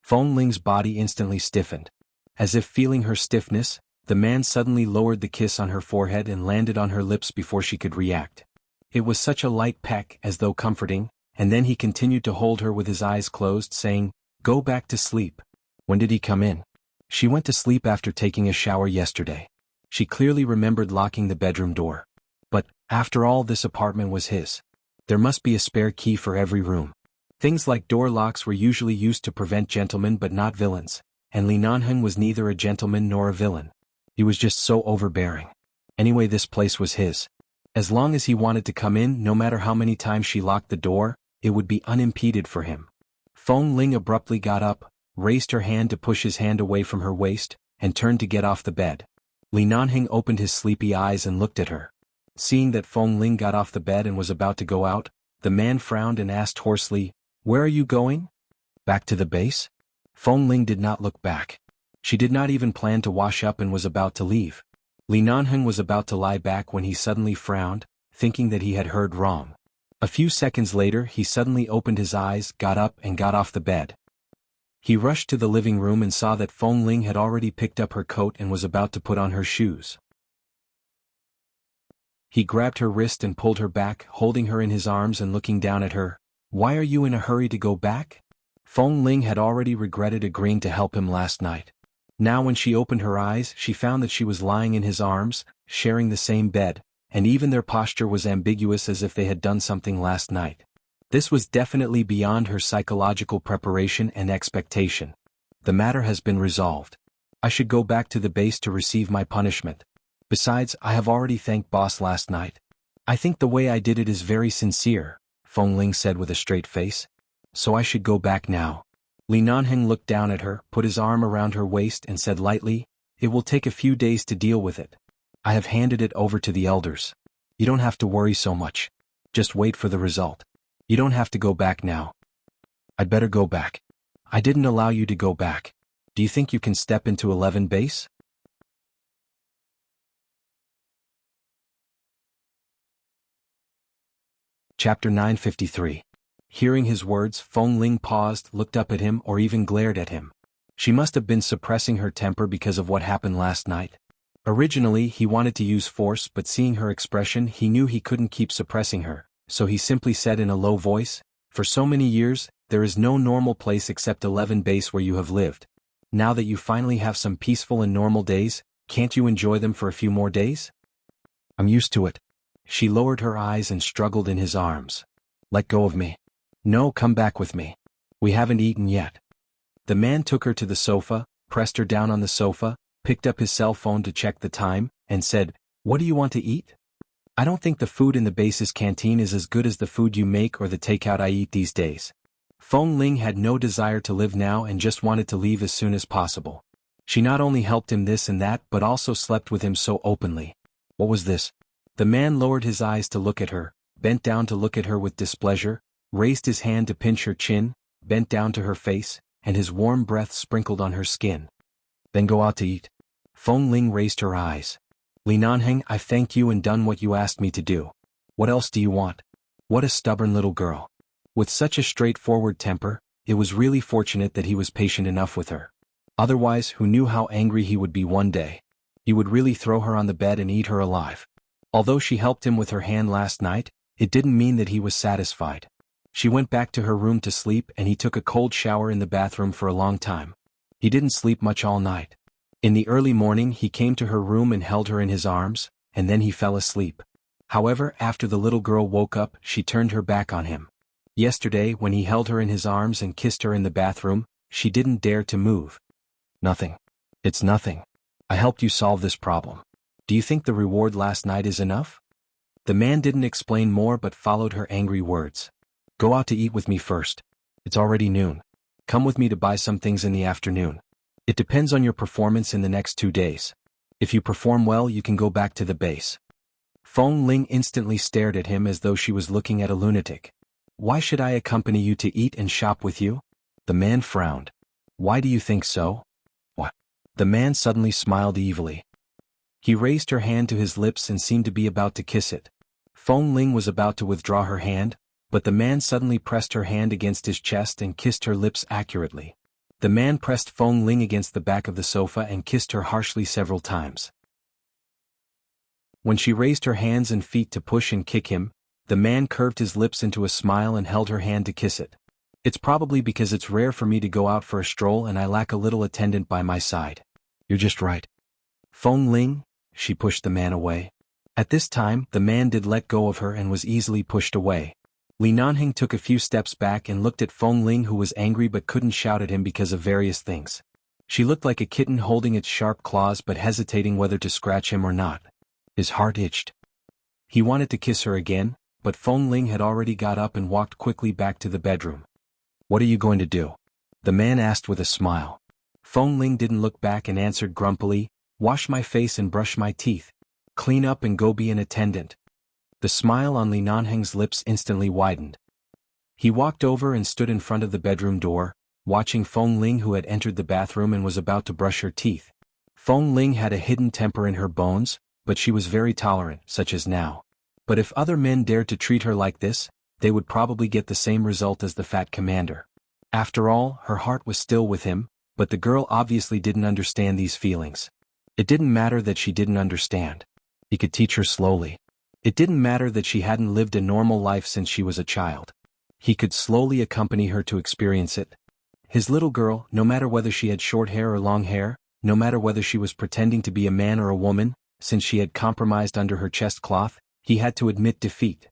Feng Ling's body instantly stiffened. As if feeling her stiffness, the man suddenly lowered the kiss on her forehead and landed on her lips before she could react. It was such a light peck, as though comforting, and then he continued to hold her with his eyes closed, saying, "Go back to sleep." When did he come in? She went to sleep after taking a shower yesterday. She clearly remembered locking the bedroom door. But, after all, this apartment was his. There must be a spare key for every room. Things like door locks were usually used to prevent gentlemen but not villains, and Li Nanheng was neither a gentleman nor a villain. He was just so overbearing. Anyway, this place was his. As long as he wanted to come in, no matter how many times she locked the door, it would be unimpeded for him. Feng Ling abruptly got up, raised her hand to push his hand away from her waist, and turned to get off the bed. Li Nanheng opened his sleepy eyes and looked at her. Seeing that Feng Ling got off the bed and was about to go out, the man frowned and asked hoarsely, "Where are you going?" "Back to the base?" Feng Ling did not look back. She did not even plan to wash up and was about to leave. Li Nanheng was about to lie back when he suddenly frowned, thinking that he had heard wrong. A few seconds later he suddenly opened his eyes, got up and got off the bed. He rushed to the living room and saw that Feng Ling had already picked up her coat and was about to put on her shoes. He grabbed her wrist and pulled her back, holding her in his arms and looking down at her. "Why are you in a hurry to go back?" Feng Ling had already regretted agreeing to help him last night. Now when she opened her eyes she found that she was lying in his arms, sharing the same bed, and even their posture was ambiguous as if they had done something last night. This was definitely beyond her psychological preparation and expectation. The matter has been resolved. I should go back to the base to receive my punishment. Besides, I have already thanked boss last night. I think the way I did it is very sincere, Feng Ling said with a straight face. So I should go back now. Li Nanheng looked down at her, put his arm around her waist and said lightly, "It will take a few days to deal with it. I have handed it over to the elders. You don't have to worry so much. Just wait for the result. You don't have to go back now." "I'd better go back. I didn't allow you to go back. Do you think you can step into 11 base?" Chapter 953. Hearing his words, Feng Ling paused, looked up at him or even glared at him. She must have been suppressing her temper because of what happened last night. Originally he wanted to use force, but seeing her expression he knew he couldn't keep suppressing her, so he simply said in a low voice, "For so many years, there is no normal place except 11 base where you have lived. Now that you finally have some peaceful and normal days, can't you enjoy them for a few more days?" "I'm used to it." She lowered her eyes and struggled in his arms. "Let go of me." "No, come back with me. We haven't eaten yet." The man took her to the sofa, pressed her down on the sofa, picked up his cell phone to check the time, and said, "What do you want to eat?" "I don't think the food in the base's canteen is as good as the food you make or the takeout I eat these days." Feng Ling had no desire to live now and just wanted to leave as soon as possible. She not only helped him this and that but also slept with him so openly. What was this? The man lowered his eyes to look at her, bent down to look at her with displeasure, raised his hand to pinch her chin, bent down to her face, and his warm breath sprinkled on her skin. "Then go out to eat." Feng Ling raised her eyes. "Li Nanheng, I've thanked you and done what you asked me to do. What else do you want?" What a stubborn little girl. With such a straightforward temper, it was really fortunate that he was patient enough with her. Otherwise, who knew how angry he would be one day? He would really throw her on the bed and eat her alive. Although she helped him with her hand last night, it didn't mean that he was satisfied. She went back to her room to sleep and he took a cold shower in the bathroom for a long time. He didn't sleep much all night. In the early morning he came to her room and held her in his arms, and then he fell asleep. However, after the little girl woke up, she turned her back on him. Yesterday, when he held her in his arms and kissed her in the bathroom, she didn't dare to move. Nothing. It's nothing. I helped you solve this problem. Do you think the reward last night is enough? The man didn't explain more but followed her angry words. Go out to eat with me first. It's already noon. Come with me to buy some things in the afternoon. It depends on your performance in the next 2 days. If you perform well, you can go back to the base. Feng Ling instantly stared at him as though she was looking at a lunatic. Why should I accompany you to eat and shop with you? The man frowned. Why do you think so? What? The man suddenly smiled evilly. He raised her hand to his lips and seemed to be about to kiss it. Feng Ling was about to withdraw her hand, but the man suddenly pressed her hand against his chest and kissed her lips accurately. The man pressed Feng Ling against the back of the sofa and kissed her harshly several times. When she raised her hands and feet to push and kick him, the man curved his lips into a smile and held her hand to kiss it. It's probably because it's rare for me to go out for a stroll and I lack a little attendant by my side. You're just right. Feng Ling, she pushed the man away. At this time, the man did let go of her and was easily pushed away. Li Nanheng took a few steps back and looked at Feng Ling, who was angry but couldn't shout at him because of various things. She looked like a kitten holding its sharp claws but hesitating whether to scratch him or not. His heart itched. He wanted to kiss her again, but Feng Ling had already got up and walked quickly back to the bedroom. What are you going to do? The man asked with a smile. Feng Ling didn't look back and answered grumpily, wash my face and brush my teeth. Clean up and go be an attendant. The smile on Li Nanheng's lips instantly widened. He walked over and stood in front of the bedroom door, watching Feng Ling, who had entered the bathroom and was about to brush her teeth. Feng Ling had a hidden temper in her bones, but she was very tolerant, such as now. But if other men dared to treat her like this, they would probably get the same result as the fat commander. After all, her heart was still with him, but the girl obviously didn't understand these feelings. It didn't matter that she didn't understand. He could teach her slowly. It didn't matter that she hadn't lived a normal life since she was a child. He could slowly accompany her to experience it. His little girl, no matter whether she had short hair or long hair, no matter whether she was pretending to be a man or a woman, since she had compromised under her chest cloth, he had to admit defeat.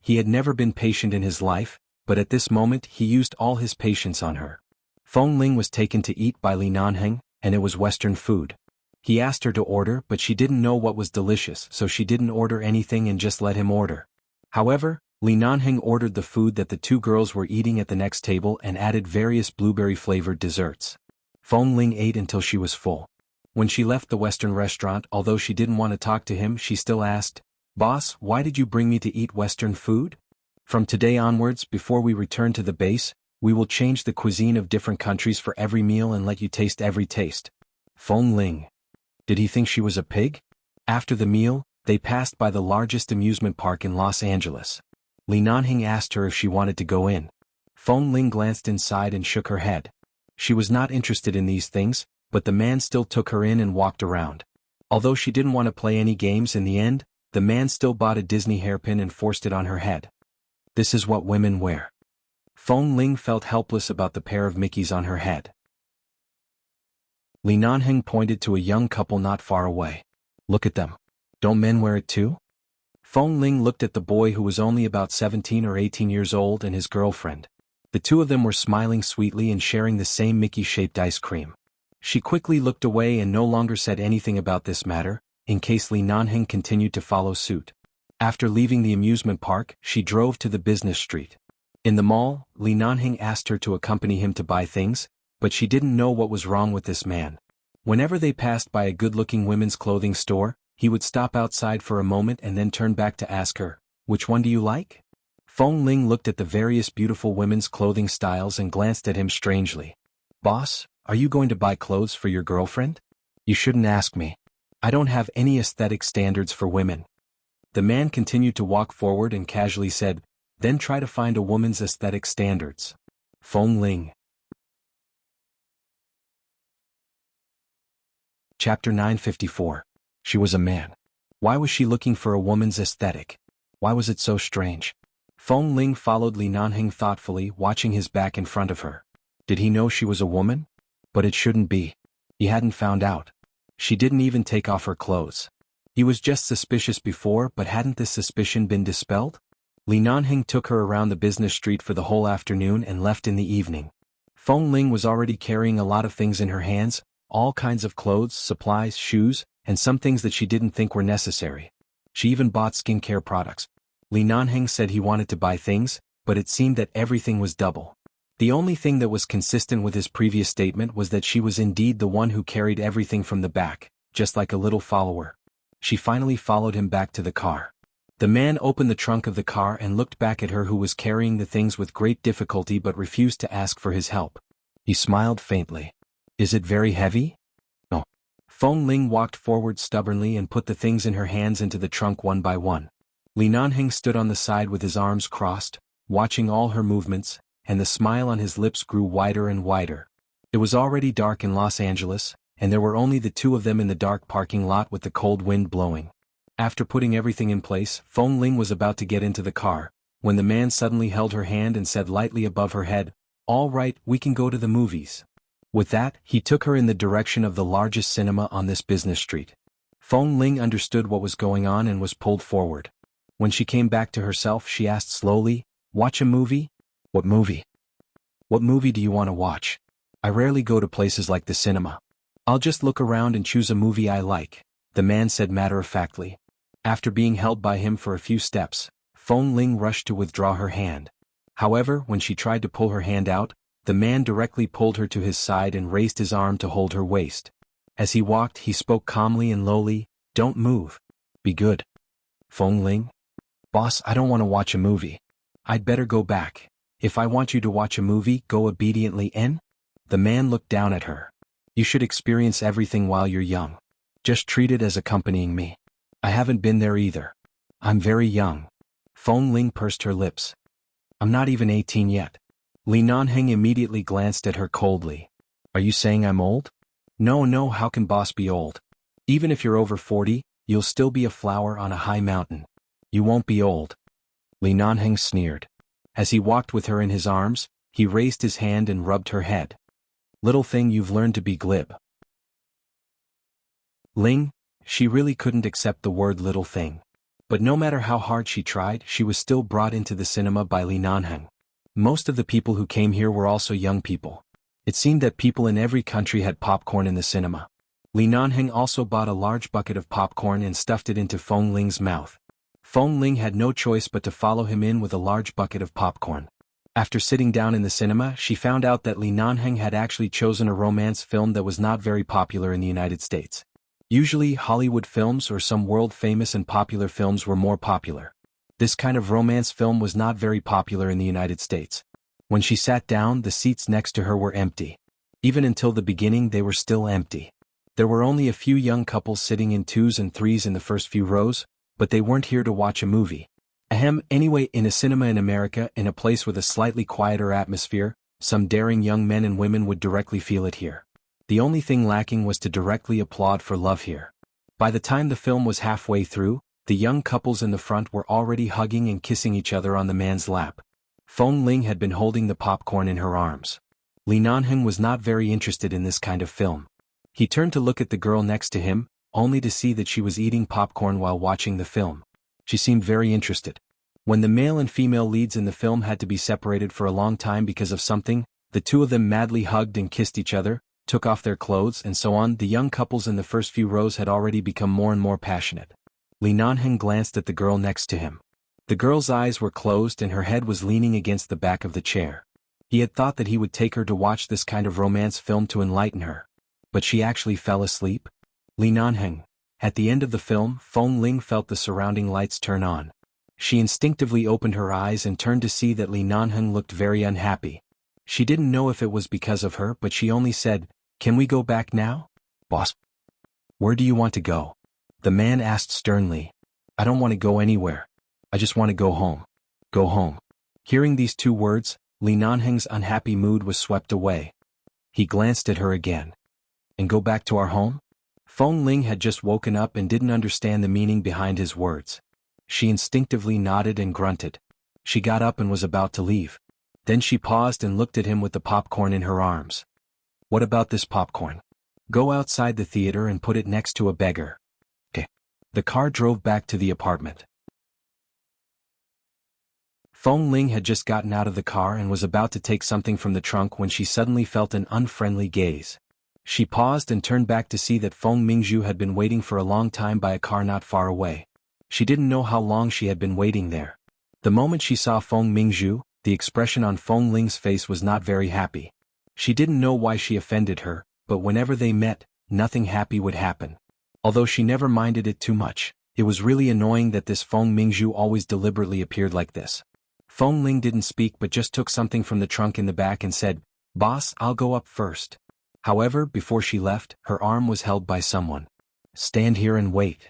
He had never been patient in his life, but at this moment he used all his patience on her. Feng Ling was taken to eat by Li Nanheng, and it was Western food. He asked her to order, but she didn't know what was delicious, so she didn't order anything and just let him order. However, Li Nanheng ordered the food that the two girls were eating at the next table and added various blueberry-flavored desserts. Feng Ling ate until she was full. When she left the Western restaurant, although she didn't want to talk to him, she still asked, "Boss, why did you bring me to eat Western food? From today onwards, before we return to the base, we will change the cuisine of different countries for every meal and let you taste every taste." Feng Ling. Did he think she was a pig? After the meal, they passed by the largest amusement park in Los Angeles. Li Nanheng asked her if she wanted to go in. Feng Ling glanced inside and shook her head. She was not interested in these things, but the man still took her in and walked around. Although she didn't want to play any games in the end, the man still bought a Disney hairpin and forced it on her head. This is what women wear. Feng Ling felt helpless about the pair of Mickeys on her head. Li Nanheng pointed to a young couple not far away. Look at them. Don't men wear it too? Feng Ling looked at the boy, who was only about 17 or 18 years old, and his girlfriend. The two of them were smiling sweetly and sharing the same Mickey-shaped ice cream. She quickly looked away and no longer said anything about this matter, in case Li Nanheng continued to follow suit. After leaving the amusement park, she drove to the business street. In the mall, Li Nanheng asked her to accompany him to buy things, but she didn't know what was wrong with this man. Whenever they passed by a good-looking women's clothing store, he would stop outside for a moment and then turn back to ask her, "Which one do you like?" Feng Ling looked at the various beautiful women's clothing styles and glanced at him strangely. "Boss, are you going to buy clothes for your girlfriend?" "You shouldn't ask me. I don't have any aesthetic standards for women." The man continued to walk forward and casually said, "Then try to find a woman's aesthetic standards." Feng Ling. Chapter 954. She was a man. Why was she looking for a woman's aesthetic? Why was it so strange? Feng Ling followed Li Nanheng thoughtfully, watching his back in front of her. Did he know she was a woman? But it shouldn't be. He hadn't found out. She didn't even take off her clothes. He was just suspicious before, but hadn't this suspicion been dispelled? Li Nanheng took her around the business street for the whole afternoon and left in the evening. Feng Ling was already carrying a lot of things in her hands, all kinds of clothes, supplies, shoes, and some things that she didn't think were necessary. She even bought skincare products. Li Nanheng said he wanted to buy things, but it seemed that everything was double. The only thing that was consistent with his previous statement was that she was indeed the one who carried everything from the back, just like a little follower. She finally followed him back to the car. The man opened the trunk of the car and looked back at her, who was carrying the things with great difficulty but refused to ask for his help. He smiled faintly. Is it very heavy? No. Feng Ling walked forward stubbornly and put the things in her hands into the trunk one by one. Li Nanheng stood on the side with his arms crossed, watching all her movements, and the smile on his lips grew wider and wider. It was already dark in Los Angeles, and there were only the two of them in the dark parking lot with the cold wind blowing. After putting everything in place, Feng Ling was about to get into the car, when the man suddenly held her hand and said lightly above her head, "All right, we can go to the movies." With that, he took her in the direction of the largest cinema on this business street. Feng Ling understood what was going on and was pulled forward. When she came back to herself, she asked slowly, "Watch a movie?" "What movie?" "What movie do you want to watch?" "I rarely go to places like the cinema. I'll just look around and choose a movie I like," the man said matter-of-factly. After being held by him for a few steps, Feng Ling rushed to withdraw her hand. However, when she tried to pull her hand out, the man directly pulled her to his side and raised his arm to hold her waist. As he walked, he spoke calmly and lowly, "Don't move. Be good." "Feng Ling?" "Boss, I don't want to watch a movie. I'd better go back. If I want you to watch a movie, go obediently in?" The man looked down at her. "You should experience everything while you're young. Just treat it as accompanying me. I haven't been there either. I'm very young." Feng Ling pursed her lips. "I'm not even 18 yet." Li Nanheng immediately glanced at her coldly. "Are you saying I'm old?" No, how can boss be old? Even if you're over 40, you'll still be a flower on a high mountain. You won't be old." Li Nanheng sneered. As he walked with her in his arms, he raised his hand and rubbed her head. "Little thing, you've learned to be glib." Ling, she really couldn't accept the word little thing. But no matter how hard she tried, she was still brought into the cinema by Li Nanheng. Most of the people who came here were also young people. It seemed that people in every country had popcorn in the cinema. Li Nanheng also bought a large bucket of popcorn and stuffed it into Feng Ling's mouth. Feng Ling had no choice but to follow him in with a large bucket of popcorn. After sitting down in the cinema, she found out that Li Nanheng had actually chosen a romance film that was not very popular in the United States. Usually, Hollywood films or some world-famous and popular films were more popular. This kind of romance film was not very popular in the United States. When she sat down, the seats next to her were empty. Even until the beginning, they were still empty. There were only a few young couples sitting in 2s and 3s in the first few rows, but they weren't here to watch a movie. Anyway, in a cinema in America, in a place with a slightly quieter atmosphere, some daring young men and women would directly feel it here. The only thing lacking was to directly applaud for love here. By the time the film was halfway through, the young couples in the front were already hugging and kissing each other on the man's lap. Feng Ling had been holding the popcorn in her arms. Li Nanheng was not very interested in this kind of film. He turned to look at the girl next to him, only to see that she was eating popcorn while watching the film. She seemed very interested. When the male and female leads in the film had to be separated for a long time because of something, the two of them madly hugged and kissed each other, took off their clothes and so on. The young couples in the first few rows had already become more and more passionate. Li Nanheng glanced at the girl next to him. The girl's eyes were closed and her head was leaning against the back of the chair. He had thought that he would take her to watch this kind of romance film to enlighten her. But she actually fell asleep? Li Nanheng. At the end of the film, Feng Ling felt the surrounding lights turn on. She instinctively opened her eyes and turned to see that Li Nanheng looked very unhappy. She didn't know if it was because of her, but she only said, "Can we go back now?" "Boss." "Where do you want to go?" the man asked sternly. "I don't want to go anywhere. I just want to go home." "Go home." Hearing these two words, Li Nanheng's unhappy mood was swept away. He glanced at her again. "And go back to our home?" Feng Ling had just woken up and didn't understand the meaning behind his words. She instinctively nodded and grunted. She got up and was about to leave. Then she paused and looked at him with the popcorn in her arms. What about this popcorn? Go outside the theater and put it next to a beggar. Okay. The car drove back to the apartment. Feng Ling had just gotten out of the car and was about to take something from the trunk when she suddenly felt an unfriendly gaze. She paused and turned back to see that Feng Mingzhu had been waiting for a long time by a car not far away. She didn't know how long she had been waiting there. The moment she saw Feng Mingzhu, the expression on Feng Ling's face was not very happy. She didn't know why she offended her, but whenever they met, nothing happy would happen. Although she never minded it too much, it was really annoying that this Feng Mingzhu always deliberately appeared like this. Feng Ling didn't speak but just took something from the trunk in the back and said, "Boss, I'll go up first." However, before she left, her arm was held by someone. "Stand here and wait.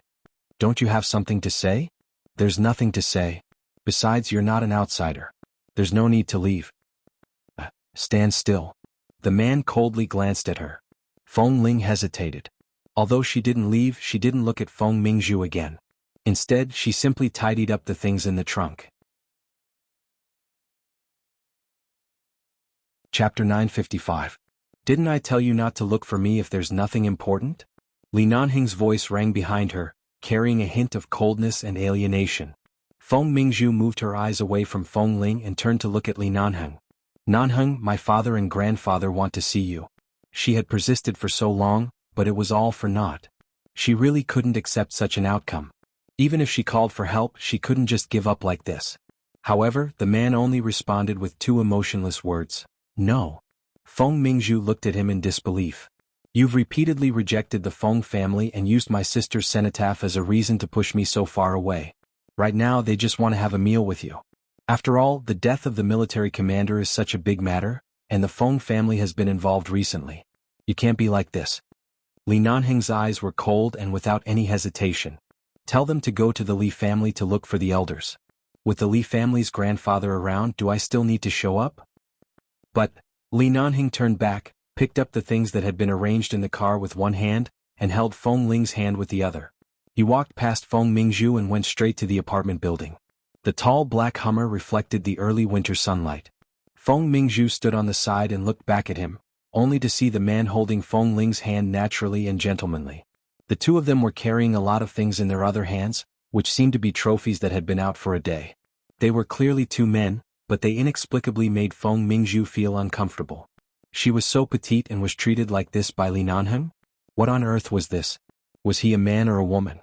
Don't you have something to say?" "There's nothing to say. Besides, you're not an outsider. There's no need to leave." Stand still." The man coldly glanced at her. Feng Ling hesitated. Although she didn't leave, she didn't look at Feng Mingzhu again. Instead, she simply tidied up the things in the trunk. Chapter 955. Didn't I tell you not to look for me if there's nothing important? Li Nanheng's voice rang behind her, carrying a hint of coldness and alienation. Feng Mingzhu moved her eyes away from Feng Ling and turned to look at Li Nanheng. "Nanheng, my father and grandfather want to see you." She had persisted for so long, but it was all for naught. She really couldn't accept such an outcome. Even if she called for help, she couldn't just give up like this. However, the man only responded with two emotionless words. "No." Feng Mingzhu looked at him in disbelief. "You've repeatedly rejected the Feng family and used my sister's cenotaph as a reason to push me so far away. Right now they just want to have a meal with you. After all, the death of the military commander is such a big matter, and the Feng family has been involved recently. You can't be like this." Li Nanheng's eyes were cold and without any hesitation. "Tell them to go to the Li family to look for the elders. With the Li family's grandfather around, do I still need to show up?" "But..." Li Nanheng turned back, picked up the things that had been arranged in the car with one hand, and held Feng Ling's hand with the other. He walked past Feng Mingzhu and went straight to the apartment building. The tall black Hummer reflected the early winter sunlight. Feng Mingzhu stood on the side and looked back at him, only to see the man holding Feng Ling's hand naturally and gentlemanly. The two of them were carrying a lot of things in their other hands, which seemed to be trophies that had been out for a day. They were clearly two men, but they inexplicably made Feng Mingzhu feel uncomfortable. She was so petite and was treated like this by Li Nanheng? What on earth was this? Was he a man or a woman?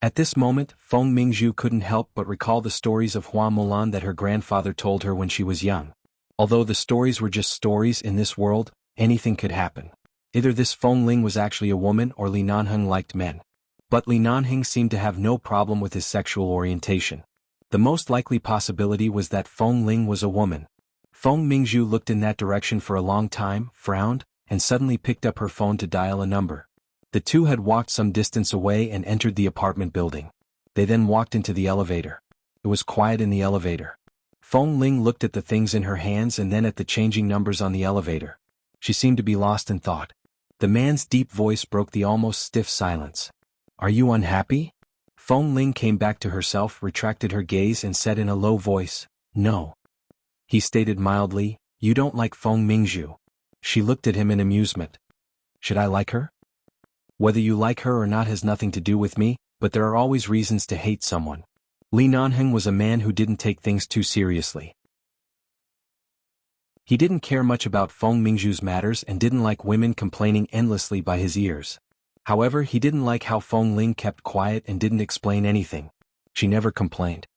At this moment, Feng Mingzhu couldn't help but recall the stories of Hua Mulan that her grandfather told her when she was young. Although the stories were just stories in this world, anything could happen. Either this Feng Ling was actually a woman or Li Nanheng liked men. But Li Nanheng seemed to have no problem with his sexual orientation. The most likely possibility was that Feng Ling was a woman. Feng Mingzhu looked in that direction for a long time, frowned, and suddenly picked up her phone to dial a number. The two had walked some distance away and entered the apartment building. They then walked into the elevator. It was quiet in the elevator. Feng Ling looked at the things in her hands and then at the changing numbers on the elevator. She seemed to be lost in thought. The man's deep voice broke the almost stiff silence. "Are you unhappy?" Feng Ling came back to herself, retracted her gaze and said in a low voice, "No." He stated mildly, "You don't like Feng Mingzhu." She looked at him in amusement. "Should I like her?" "Whether you like her or not has nothing to do with me, but there are always reasons to hate someone." Li Nanheng was a man who didn't take things too seriously. He didn't care much about Feng Mingzhu's matters and didn't like women complaining endlessly by his ears. However, he didn't like how Feng Ling kept quiet and didn't explain anything. She never complained.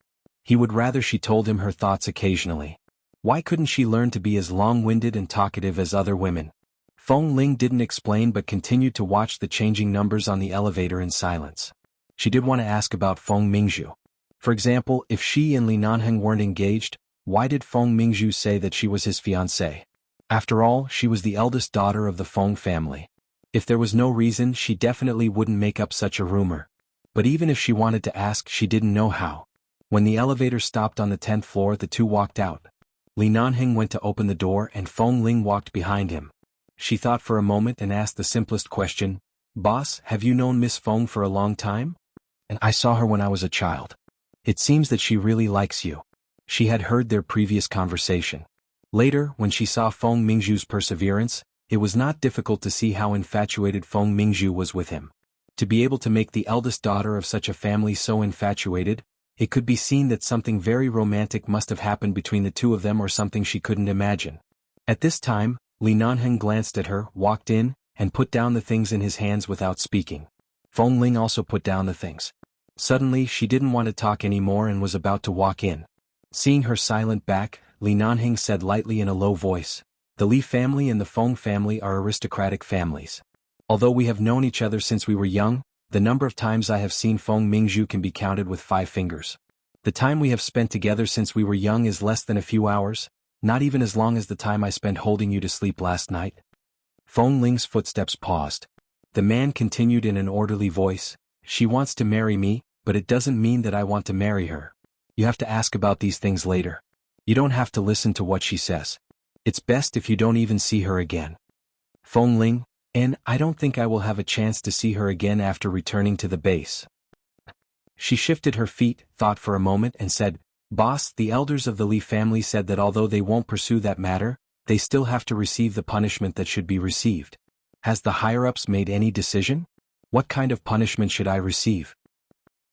He would rather she told him her thoughts occasionally. Why couldn't she learn to be as long-winded and talkative as other women? Feng Ling didn't explain but continued to watch the changing numbers on the elevator in silence. She did want to ask about Feng Mingzhu. For example, if she and Li Nanheng weren't engaged, why did Feng Mingzhu say that she was his fiancée? After all, she was the eldest daughter of the Feng family. If there was no reason, she definitely wouldn't make up such a rumor. But even if she wanted to ask, she didn't know how. When the elevator stopped on the 10th floor, the two walked out. Li Nanheng went to open the door and Feng Ling walked behind him. She thought for a moment and asked the simplest question, "Boss, have you known Miss Feng for a long time? And I saw her when I was a child. It seems that she really likes you." She had heard their previous conversation. Later, when she saw Feng Mingzhu's perseverance, it was not difficult to see how infatuated Feng Mingzhu was with him. To be able to make the eldest daughter of such a family so infatuated, it could be seen that something very romantic must have happened between the two of them, or something she couldn't imagine. At this time, Li Nanheng glanced at her, walked in, and put down the things in his hands without speaking. Feng Ling also put down the things. Suddenly she didn't want to talk anymore and was about to walk in. Seeing her silent back, Li Nanheng said lightly in a low voice, "The Li family and the Feng family are aristocratic families. Although we have known each other since we were young, the number of times I have seen Feng Mingzhu can be counted with 5 fingers. The time we have spent together since we were young is less than a few hours, not even as long as the time I spent holding you to sleep last night." Feng Ling's footsteps paused. The man continued in an orderly voice, "She wants to marry me, but it doesn't mean that I want to marry her. You have to ask about these things later. You don't have to listen to what she says. It's best if you don't even see her again." Feng Ling, "And I don't think I will have a chance to see her again after returning to the base." She shifted her feet, thought for a moment and said, "Boss, the elders of the Li family said that although they won't pursue that matter, they still have to receive the punishment that should be received. Has the higher-ups made any decision? What kind of punishment should I receive?"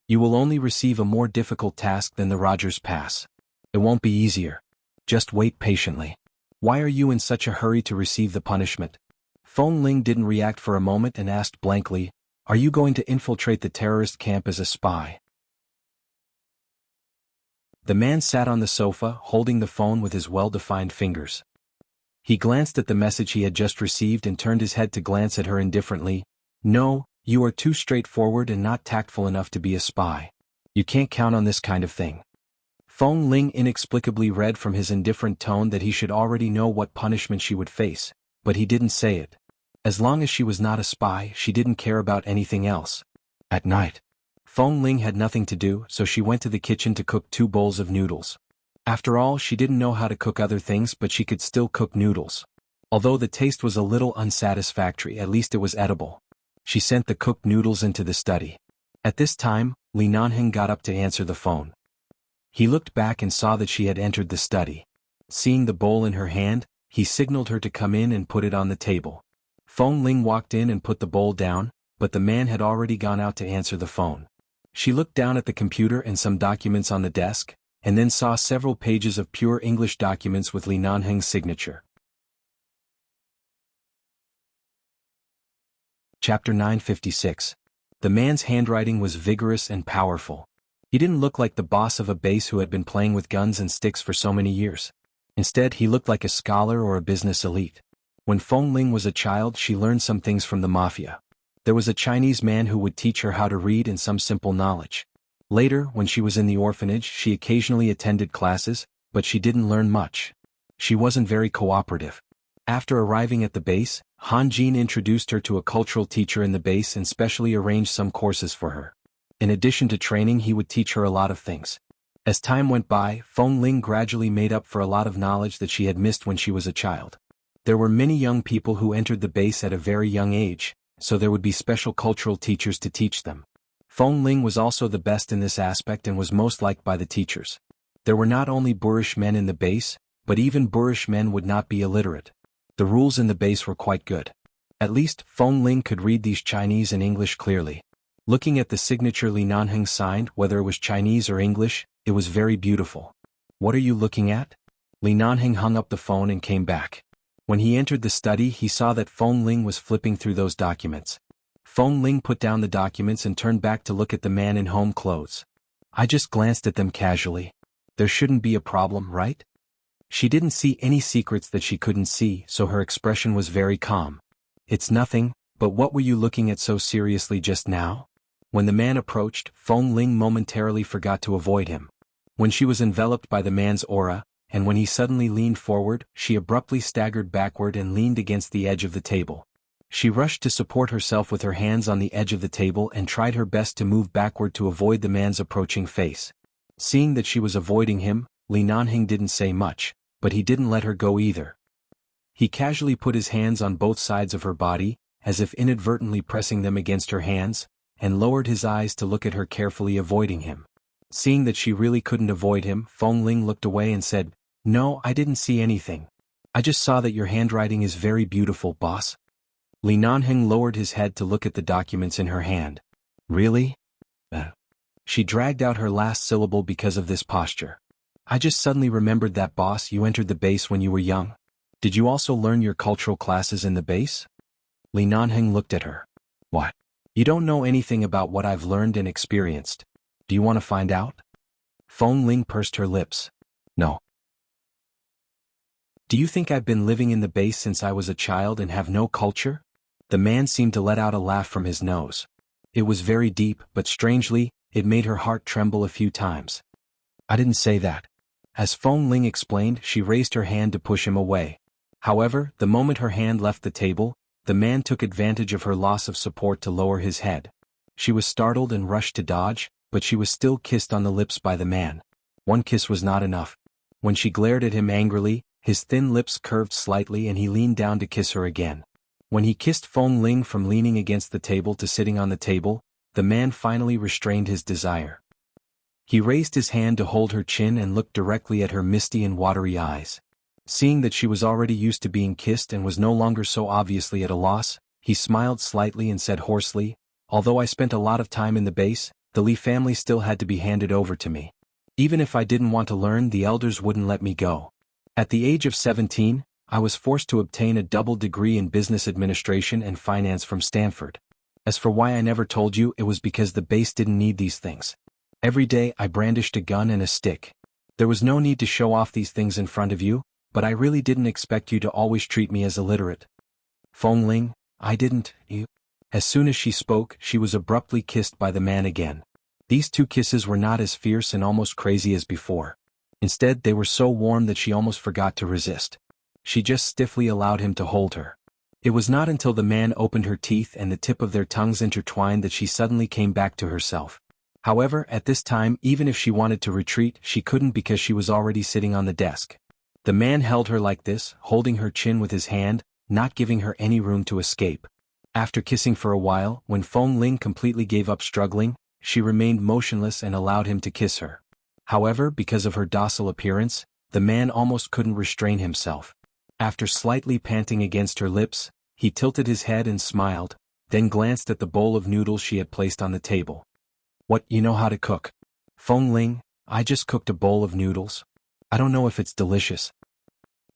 "You will only receive a more difficult task than the Rogers Pass. It won't be easier. Just wait patiently. Why are you in such a hurry to receive the punishment?" Feng Ling didn't react for a moment and asked blankly, "Are you going to infiltrate the terrorist camp as a spy?" The man sat on the sofa, holding the phone with his well-defined fingers. He glanced at the message he had just received and turned his head to glance at her indifferently. "No, you are too straightforward and not tactful enough to be a spy. You can't count on this kind of thing." Feng Ling inexplicably read from his indifferent tone that he should already know what punishment she would face, but he didn't say it. As long as she was not a spy, she didn't care about anything else. At night, Feng Ling had nothing to do, so she went to the kitchen to cook 2 bowls of noodles. After all, she didn't know how to cook other things, but she could still cook noodles. Although the taste was a little unsatisfactory, at least it was edible. She sent the cooked noodles into the study. At this time, Li Nanheng got up to answer the phone. He looked back and saw that she had entered the study. Seeing the bowl in her hand, he signaled her to come in and put it on the table. Feng Ling walked in and put the bowl down, but the man had already gone out to answer the phone. She looked down at the computer and some documents on the desk, and then saw several pages of pure English documents with Li Nanheng's signature. Chapter 956. The man's handwriting was vigorous and powerful. He didn't look like the boss of a base who had been playing with guns and sticks for so many years. Instead, he looked like a scholar or a business elite. When Feng Ling was a child, she learned some things from the mafia. There was a Chinese man who would teach her how to read and some simple knowledge. Later, when she was in the orphanage, she occasionally attended classes, but she didn't learn much. She wasn't very cooperative. After arriving at the base, Han Jin introduced her to a cultural teacher in the base and specially arranged some courses for her. In addition to training, he would teach her a lot of things. As time went by, Feng Ling gradually made up for a lot of knowledge that she had missed when she was a child. There were many young people who entered the base at a very young age, so there would be special cultural teachers to teach them. Feng Ling was also the best in this aspect and was most liked by the teachers. There were not only boorish men in the base, but even boorish men would not be illiterate. The rules in the base were quite good. At least, Feng Ling could read these Chinese and English clearly. Looking at the signature Li Nanheng signed, whether it was Chinese or English, it was very beautiful. "What are you looking at?" Li Nanheng hung up the phone and came back. When he entered the study, he saw that Feng Ling was flipping through those documents. Feng Ling put down the documents and turned back to look at the man in home clothes. "I just glanced at them casually. There shouldn't be a problem, right?" She didn't see any secrets that she couldn't see, so her expression was very calm. "It's nothing, but what were you looking at so seriously just now?" When the man approached, Feng Ling momentarily forgot to avoid him. When she was enveloped by the man's aura, and when he suddenly leaned forward, she abruptly staggered backward and leaned against the edge of the table. She rushed to support herself with her hands on the edge of the table and tried her best to move backward to avoid the man's approaching face. Seeing that she was avoiding him, Li Nanheng didn't say much, but he didn't let her go either. He casually put his hands on both sides of her body, as if inadvertently pressing them against her hands, and lowered his eyes to look at her carefully, avoiding him. Seeing that she really couldn't avoid him, Feng Ling looked away and said, "No, I didn't see anything. I just saw that your handwriting is very beautiful, boss." Li Nanheng lowered his head to look at the documents in her hand. "Really?" She dragged out her last syllable because of this posture. "I just suddenly remembered that, boss, you entered the base when you were young. Did you also learn your cultural classes in the base?" Li Nanheng looked at her. "What? You don't know anything about what I've learned and experienced. Do you want to find out?" Feng Ling pursed her lips. "No." "Do you think I've been living in the base since I was a child and have no culture?" The man seemed to let out a laugh from his nose. It was very deep, but strangely, it made her heart tremble a few times. "I didn't say that." As Feng Ling explained, she raised her hand to push him away. However, the moment her hand left the table, the man took advantage of her loss of support to lower his head. She was startled and rushed to dodge, but she was still kissed on the lips by the man. One kiss was not enough. When she glared at him angrily, his thin lips curved slightly and he leaned down to kiss her again. When he kissed Feng Ling from leaning against the table to sitting on the table, the man finally restrained his desire. He raised his hand to hold her chin and looked directly at her misty and watery eyes. Seeing that she was already used to being kissed and was no longer so obviously at a loss, he smiled slightly and said hoarsely, "Although I spent a lot of time in the base, the Li family still had to be handed over to me. Even if I didn't want to learn, the elders wouldn't let me go. At the age of 17, I was forced to obtain a double degree in business administration and finance from Stanford. As for why I never told you, it was because the base didn't need these things. Every day I brandished a gun and a stick. There was no need to show off these things in front of you, but I really didn't expect you to always treat me as illiterate." "Feng Ling, I didn't, you." As soon as she spoke, she was abruptly kissed by the man again. These two kisses were not as fierce and almost crazy as before. Instead, they were so warm that she almost forgot to resist. She just stiffly allowed him to hold her. It was not until the man opened her teeth and the tip of their tongues intertwined that she suddenly came back to herself. However, at this time, even if she wanted to retreat, she couldn't because she was already sitting on the desk. The man held her like this, holding her chin with his hand, not giving her any room to escape. After kissing for a while, when Feng Ling completely gave up struggling, she remained motionless and allowed him to kiss her. However, because of her docile appearance, the man almost couldn't restrain himself. After slightly panting against her lips, he tilted his head and smiled, then glanced at the bowl of noodles she had placed on the table. "What, you know how to cook?" "Feng Ling, I just cooked a bowl of noodles. I don't know if it's delicious.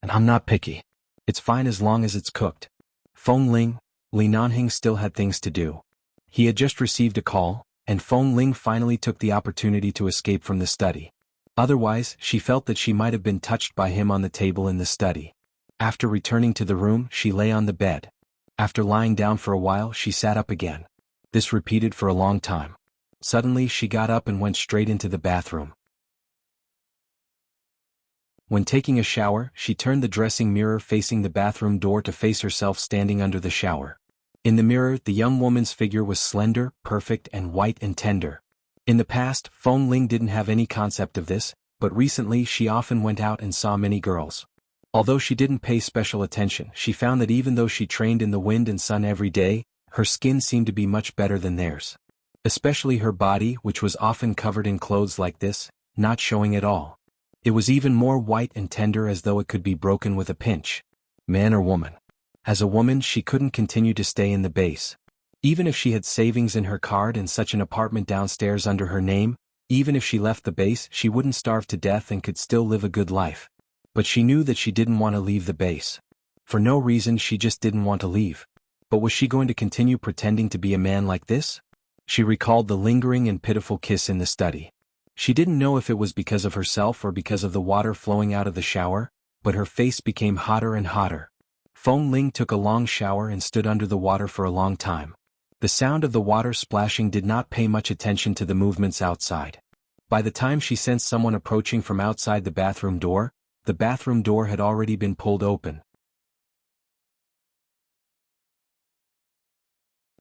And I'm not picky. It's fine as long as it's cooked." Feng Ling, Li Nanheng still had things to do. He had just received a call, and Feng Ling finally took the opportunity to escape from the study. Otherwise, she felt that she might have been touched by him on the table in the study. After returning to the room, she lay on the bed. After lying down for a while, she sat up again. This repeated for a long time. Suddenly, she got up and went straight into the bathroom. When taking a shower, she turned the dressing mirror facing the bathroom door to face herself standing under the shower. In the mirror, the young woman's figure was slender, perfect, and white and tender. In the past, Feng Ling didn't have any concept of this, but recently she often went out and saw many girls. Although she didn't pay special attention, she found that even though she trained in the wind and sun every day, her skin seemed to be much better than theirs. Especially her body, which was often covered in clothes like this, not showing at all. It was even more white and tender, as though it could be broken with a pinch. Man or woman? As a woman, she couldn't continue to stay in the base. Even if she had savings in her card and such an apartment downstairs under her name, even if she left the base, she wouldn't starve to death and could still live a good life. But she knew that she didn't want to leave the base. For no reason, she just didn't want to leave. But was she going to continue pretending to be a man like this? She recalled the lingering and pitiful kiss in the study. She didn't know if it was because of herself or because of the water flowing out of the shower, but her face became hotter and hotter. Feng Ling took a long shower and stood under the water for a long time. The sound of the water splashing did not pay much attention to the movements outside. By the time she sensed someone approaching from outside the bathroom door had already been pulled open.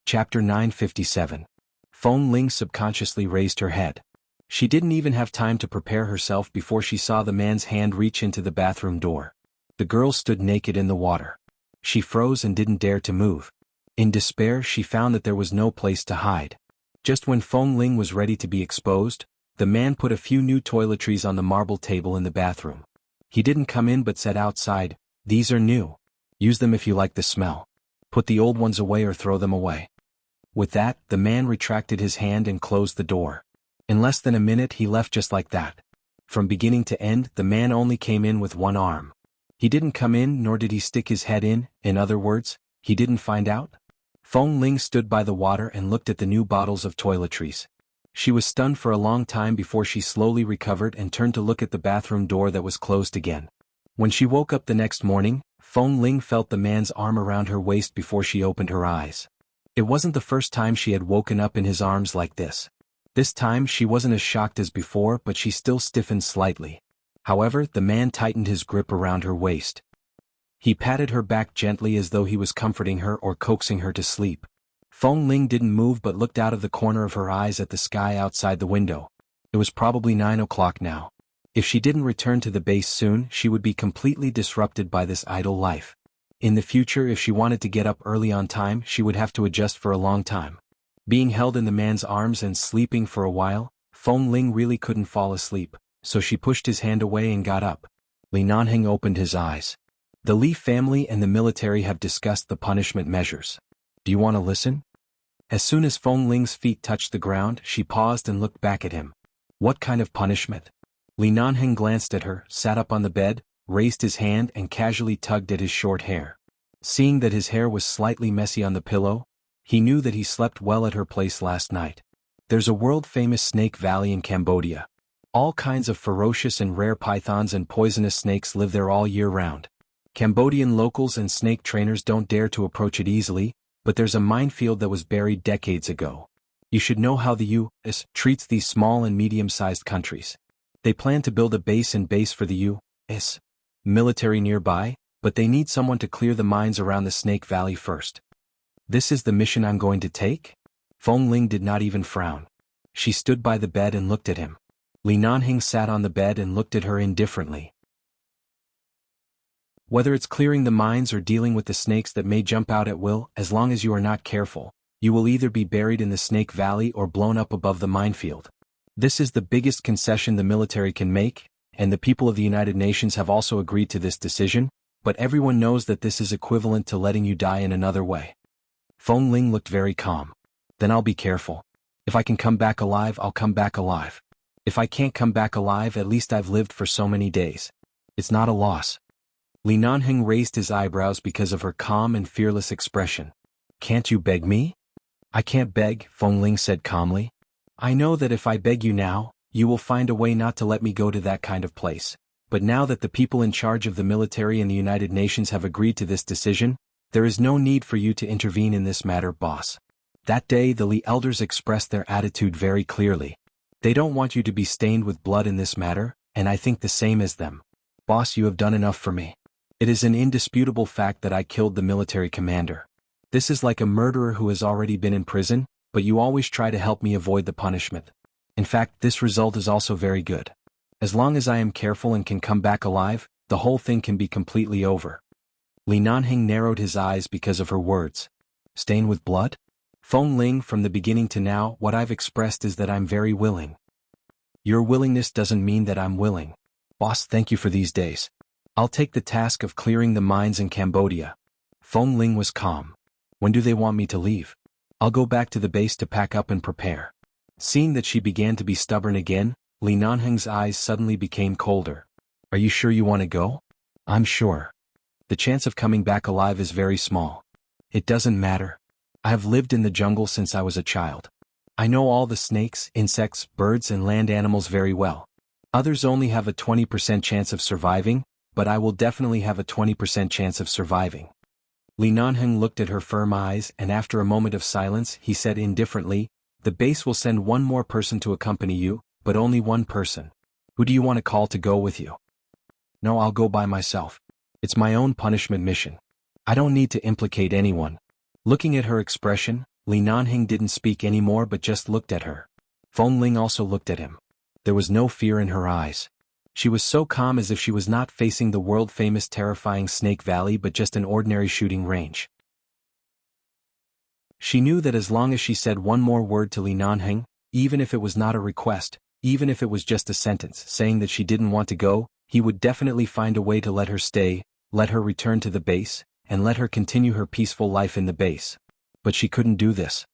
Chapter 957. Feng Ling subconsciously raised her head. She didn't even have time to prepare herself before she saw the man's hand reach into the bathroom door. The girl stood naked in the water. She froze and didn't dare to move. In despair, she found that there was no place to hide. Just when Feng Ling was ready to be exposed, the man put a few new toiletries on the marble table in the bathroom. He didn't come in but said outside, "These are new. Use them if you like the smell. Put the old ones away or throw them away." With that, the man retracted his hand and closed the door. In less than a minute he left just like that. From beginning to end, the man only came in with one arm. He didn't come in nor did he stick his head in other words, he didn't find out. Feng Ling stood by the water and looked at the new bottles of toiletries. She was stunned for a long time before she slowly recovered and turned to look at the bathroom door that was closed again. When she woke up the next morning, Feng Ling felt the man's arm around her waist before she opened her eyes. It wasn't the first time she had woken up in his arms like this. This time she wasn't as shocked as before, but she still stiffened slightly. However, the man tightened his grip around her waist. He patted her back gently as though he was comforting her or coaxing her to sleep. Feng Ling didn't move but looked out of the corner of her eyes at the sky outside the window. It was probably 9 o'clock now. If she didn't return to the base soon, she would be completely disrupted by this idle life. In the future, if she wanted to get up early on time, she would have to adjust for a long time. Being held in the man's arms and sleeping for a while, Feng Ling really couldn't fall asleep, so she pushed his hand away and got up. Li Nanheng opened his eyes. The Li family and the military have discussed the punishment measures. Do you want to listen? As soon as Feng Ling's feet touched the ground, she paused and looked back at him. What kind of punishment? Li Nanheng glanced at her, sat up on the bed, raised his hand and casually tugged at his short hair. Seeing that his hair was slightly messy on the pillow, he knew that he slept well at her place last night. There's a world-famous snake valley in Cambodia. All kinds of ferocious and rare pythons and poisonous snakes live there all year round. Cambodian locals and snake trainers don't dare to approach it easily, but there's a minefield that was buried decades ago. You should know how the U.S. treats these small and medium-sized countries. They plan to build a base for the U.S. military nearby, but they need someone to clear the mines around the Snake Valley first. This is the mission I'm going to take? Feng Ling did not even frown. She stood by the bed and looked at him. Li Nanheng sat on the bed and looked at her indifferently. Whether it's clearing the mines or dealing with the snakes that may jump out at will, as long as you are not careful, you will either be buried in the Snake Valley or blown up above the minefield. This is the biggest concession the military can make, and the people of the United Nations have also agreed to this decision, but everyone knows that this is equivalent to letting you die in another way. Feng Ling looked very calm. Then I'll be careful. If I can come back alive, I'll come back alive. If I can't come back alive, at least I've lived for so many days. It's not a loss. Li Nanheng raised his eyebrows because of her calm and fearless expression. Can't you beg me? I can't beg, Feng Ling said calmly. I know that if I beg you now, you will find a way not to let me go to that kind of place. But now that the people in charge of the military and the United Nations have agreed to this decision, there is no need for you to intervene in this matter, boss. That day the Li elders expressed their attitude very clearly. They don't want you to be stained with blood in this matter, and I think the same as them. Boss, you have done enough for me. It is an indisputable fact that I killed the military commander. This is like a murderer who has already been in prison, but you always try to help me avoid the punishment. In fact, this result is also very good. As long as I am careful and can come back alive, the whole thing can be completely over. Li Nanheng narrowed his eyes because of her words. Stain with blood? Feng Ling, from the beginning to now, what I've expressed is that I'm very willing. Your willingness doesn't mean that I'm willing. Boss, thank you for these days. I'll take the task of clearing the mines in Cambodia. Feng Ling was calm. When do they want me to leave? I'll go back to the base to pack up and prepare. Seeing that she began to be stubborn again, Li Nanheng's eyes suddenly became colder. Are you sure you want to go? I'm sure. The chance of coming back alive is very small. It doesn't matter. I have lived in the jungle since I was a child. I know all the snakes, insects, birds and land animals very well. Others only have a 20% chance of surviving, but I will definitely have a 20% chance of surviving. Li Nanheng looked at her firm eyes and after a moment of silence he said indifferently, the base will send one more person to accompany you, but only one person. Who do you want to call to go with you? No, I'll go by myself. It's my own punishment mission. I don't need to implicate anyone. Looking at her expression, Li Nanheng didn't speak anymore but just looked at her. Feng Ling also looked at him. There was no fear in her eyes. She was so calm as if she was not facing the world-famous terrifying Snake Valley but just an ordinary shooting range. She knew that as long as she said one more word to Li Nanheng, even if it was not a request, even if it was just a sentence saying that she didn't want to go, he would definitely find a way to let her stay, let her return to the base, and let her continue her peaceful life in the base. But she couldn't do this.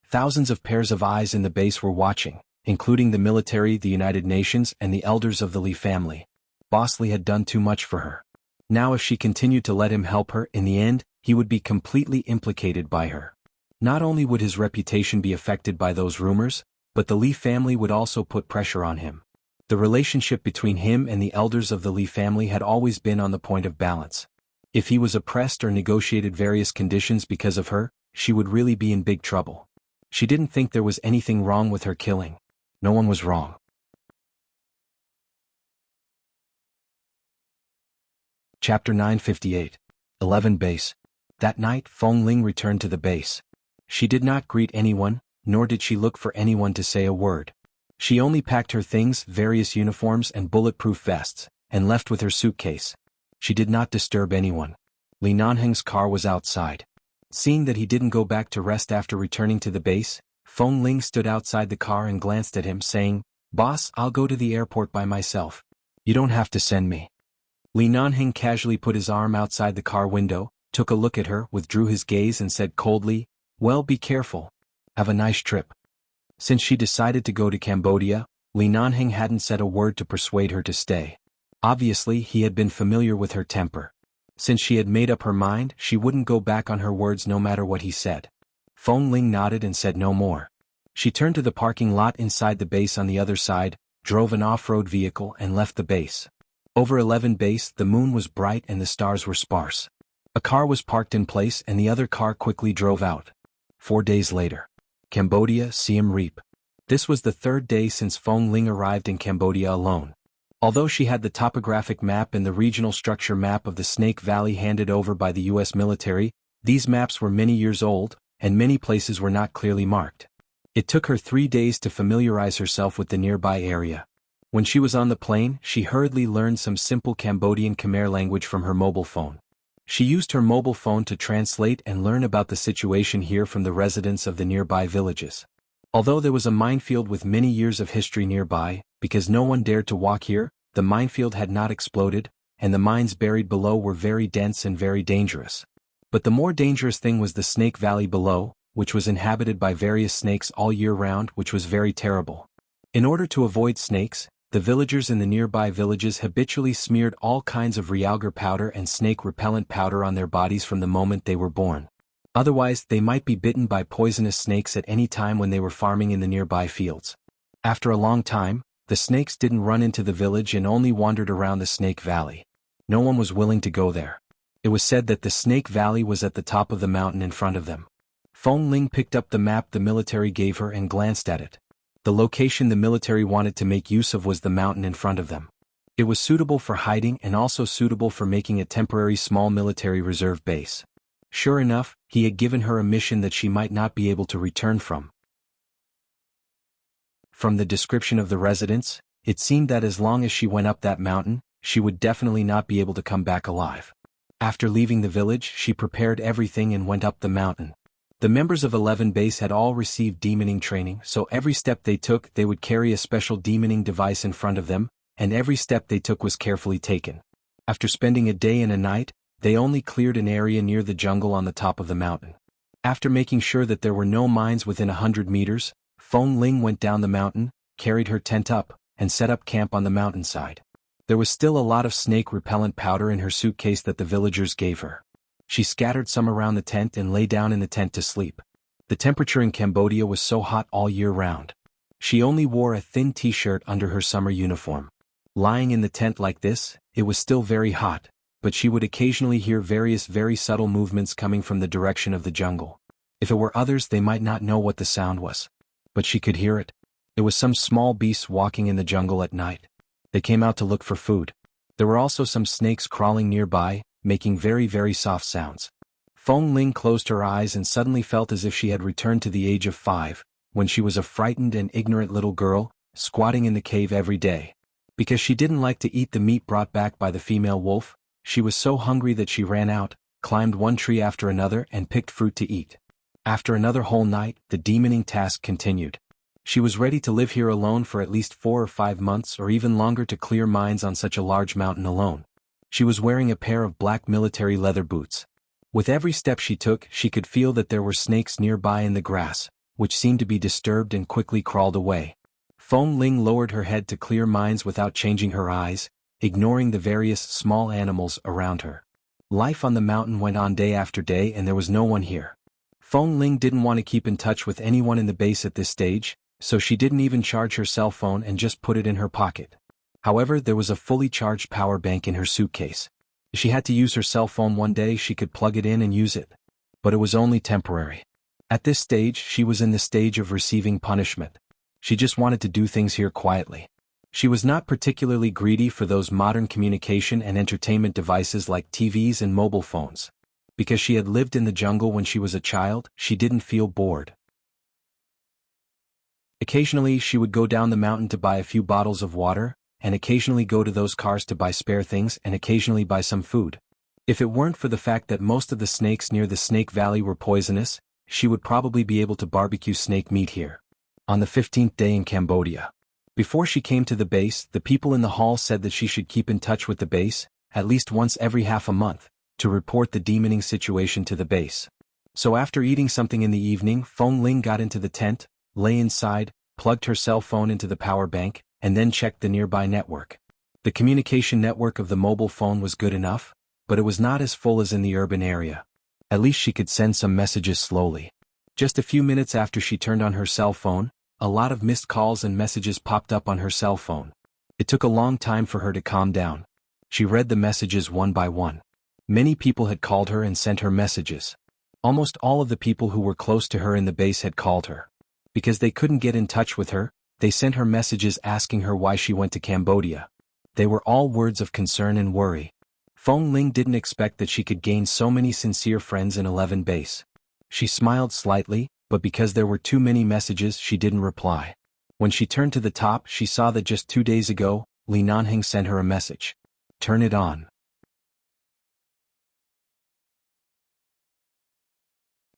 Thousands of pairs of eyes in the base were watching, including the military, the United Nations, and the elders of the Li family. Boss Li had done too much for her. Now if she continued to let him help her, in the end, he would be completely implicated by her. Not only would his reputation be affected by those rumors, but the Li family would also put pressure on him. The relationship between him and the elders of the Li family had always been on the point of balance. If he was oppressed or negotiated various conditions because of her, she would really be in big trouble. She didn't think there was anything wrong with her killing. No one was wrong. Chapter 958. 11 Base. That night, Feng Ling returned to the base. She did not greet anyone, nor did she look for anyone to say a word. She only packed her things, various uniforms and bulletproof vests, and left with her suitcase. She did not disturb anyone. Li Nanheng's car was outside. Seeing that he didn't go back to rest after returning to the base, Feng Ling stood outside the car and glanced at him, saying, "Boss, I'll go to the airport by myself. You don't have to send me." Li Nanheng casually put his arm outside the car window, took a look at her, withdrew his gaze and said coldly, "Well, be careful. Have a nice trip." Since she decided to go to Cambodia, Li Nanheng hadn't said a word to persuade her to stay. Obviously, he had been familiar with her temper. Since she had made up her mind, she wouldn't go back on her words no matter what he said. Feng Ling nodded and said no more. She turned to the parking lot inside the base on the other side, drove an off-road vehicle and left the base. Over 11 Base, the moon was bright and the stars were sparse. A car was parked in place and the other car quickly drove out. 4 days later. Cambodia, Siem Reap. This was the third day since Feng Ling arrived in Cambodia alone. Although she had the topographic map and the regional structure map of the Snake Valley handed over by the U.S. military, these maps were many years old, and many places were not clearly marked. It took her 3 days to familiarize herself with the nearby area. When she was on the plane, she hurriedly learned some simple Cambodian Khmer language from her mobile phone. She used her mobile phone to translate and learn about the situation here from the residents of the nearby villages. Although there was a minefield with many years of history nearby, because no one dared to walk here, the minefield had not exploded, and the mines buried below were very dense and very dangerous. But the more dangerous thing was the Snake Valley below, which was inhabited by various snakes all year round, which was very terrible. In order to avoid snakes, the villagers in the nearby villages habitually smeared all kinds of realgar powder and snake repellent powder on their bodies from the moment they were born. Otherwise, they might be bitten by poisonous snakes at any time when they were farming in the nearby fields. After a long time, the snakes didn't run into the village and only wandered around the Snake Valley. No one was willing to go there. It was said that the Snake Valley was at the top of the mountain in front of them. Feng Ling picked up the map the military gave her and glanced at it. The location the military wanted to make use of was the mountain in front of them. It was suitable for hiding and also suitable for making a temporary small military reserve base. Sure enough, he had given her a mission that she might not be able to return from. From the description of the residents, it seemed that as long as she went up that mountain, she would definitely not be able to come back alive. After leaving the village, she prepared everything and went up the mountain. The members of 11 Base had all received demoning training, so every step they took they would carry a special demoning device in front of them, and every step they took was carefully taken. After spending a day and a night, they only cleared an area near the jungle on the top of the mountain. After making sure that there were no mines within 100 meters, Feng Ling went down the mountain, carried her tent up, and set up camp on the mountainside. There was still a lot of snake repellent powder in her suitcase that the villagers gave her. She scattered some around the tent and lay down in the tent to sleep. The temperature in Cambodia was so hot all year round. She only wore a thin t-shirt under her summer uniform. Lying in the tent like this, it was still very hot, but she would occasionally hear various very subtle movements coming from the direction of the jungle. If it were others, they might not know what the sound was. But she could hear it. It was some small beasts walking in the jungle at night. They came out to look for food. There were also some snakes crawling nearby, making very, very soft sounds. Feng Ling closed her eyes and suddenly felt as if she had returned to the age of 5, when she was a frightened and ignorant little girl, squatting in the cave every day. Because she didn't like to eat the meat brought back by the female wolf, she was so hungry that she ran out, climbed one tree after another and picked fruit to eat. After another whole night, the demoning task continued. She was ready to live here alone for at least 4 or 5 months or even longer to clear mines on such a large mountain alone. She was wearing a pair of black military leather boots. With every step she took, she could feel that there were snakes nearby in the grass, which seemed to be disturbed and quickly crawled away. Feng Ling lowered her head to clear mines without changing her eyes, ignoring the various small animals around her. Life on the mountain went on day after day and there was no one here. Feng Ling didn't want to keep in touch with anyone in the base at this stage, so she didn't even charge her cell phone and just put it in her pocket. However, there was a fully charged power bank in her suitcase. If she had to use her cell phone one day, she could plug it in and use it. But it was only temporary. At this stage, she was in the stage of receiving punishment. She just wanted to do things here quietly. She was not particularly greedy for those modern communication and entertainment devices like TVs and mobile phones. Because she had lived in the jungle when she was a child, she didn't feel bored. Occasionally, she would go down the mountain to buy a few bottles of water, and occasionally go to those cars to buy spare things and occasionally buy some food. If it weren't for the fact that most of the snakes near the Snake Valley were poisonous, she would probably be able to barbecue snake meat here. On the 15th day in Cambodia. Before she came to the base, the people in the hall said that she should keep in touch with the base, at least once every half a month, to report the demoning situation to the base. So after eating something in the evening, Feng Ling got into the tent, lay inside, plugged her cell phone into the power bank, and then checked the nearby network. The communication network of the mobile phone was good enough, but it was not as full as in the urban area. At least she could send some messages slowly. Just a few minutes after she turned on her cell phone, a lot of missed calls and messages popped up on her cell phone. It took a long time for her to calm down. She read the messages one by one. Many people had called her and sent her messages. Almost all of the people who were close to her in the base had called her. Because they couldn't get in touch with her, they sent her messages asking her why she went to Cambodia. They were all words of concern and worry. Feng Ling didn't expect that she could gain so many sincere friends in 11 base. She smiled slightly, but because there were too many messages she didn't reply. When she turned to the top, she saw that just 2 days ago, Li Nanheng sent her a message. Turn it on.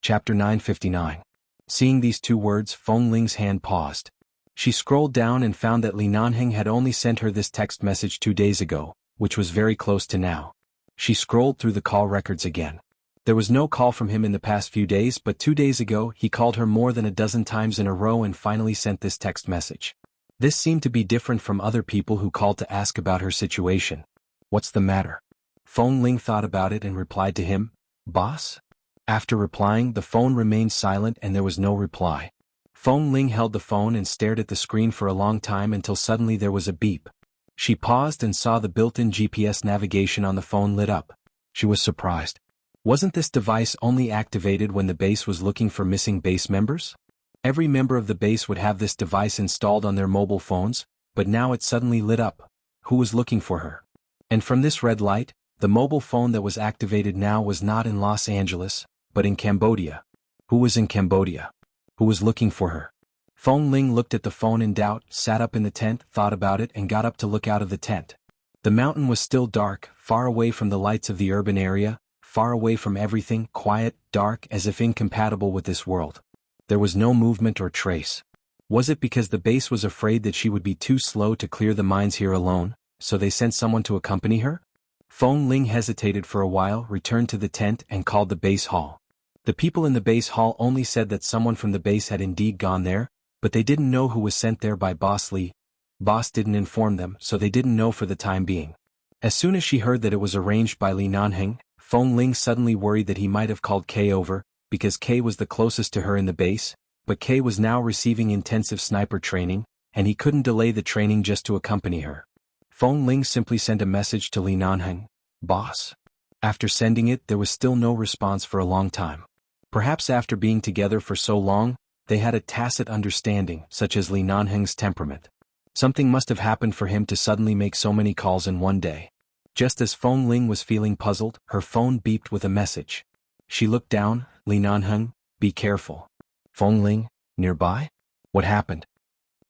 Chapter 959. Seeing these 2 words, Feng Ling's hand paused. She scrolled down and found that Li Nanheng had only sent her this text message 2 days ago, which was very close to now. She scrolled through the call records again. There was no call from him in the past few days, but 2 days ago he called her more than a dozen times in a row and finally sent this text message. This seemed to be different from other people who called to ask about her situation. What's the matter? Feng Ling thought about it and replied to him, Boss? After replying, the phone remained silent and there was no reply. Feng Ling held the phone and stared at the screen for a long time until suddenly there was a beep. She paused and saw the built-in GPS navigation on the phone lit up. She was surprised. Wasn't this device only activated when the base was looking for missing base members? Every member of the base would have this device installed on their mobile phones, but now it suddenly lit up. Who was looking for her? And from this red light, the mobile phone that was activated now was not in Los Angeles, but in Cambodia. Who was in Cambodia? Who was looking for her? Feng Ling looked at the phone in doubt, sat up in the tent, thought about it and got up to look out of the tent. The mountain was still dark, far away from the lights of the urban area, far away from everything, quiet, dark, as if incompatible with this world. There was no movement or trace. Was it because the base was afraid that she would be too slow to clear the mines here alone, so they sent someone to accompany her? Feng Ling hesitated for a while, returned to the tent and called the base hall. The people in the base hall only said that someone from the base had indeed gone there, but they didn't know who was sent there by Boss Li. Boss didn't inform them, so they didn't know for the time being. As soon as she heard that it was arranged by Li Nanheng, Feng Ling suddenly worried that he might have called Kay over, because Kay was the closest to her in the base, but Kay was now receiving intensive sniper training, and he couldn't delay the training just to accompany her. Feng Ling simply sent a message to Li Nanheng, Boss. After sending it, there was still no response for a long time. Perhaps after being together for so long, they had a tacit understanding, such as Li Nanheng's temperament. Something must have happened for him to suddenly make so many calls in one day. Just as Feng Ling was feeling puzzled, her phone beeped with a message. She looked down. Li Nanheng, be careful. Feng Ling, nearby? What happened?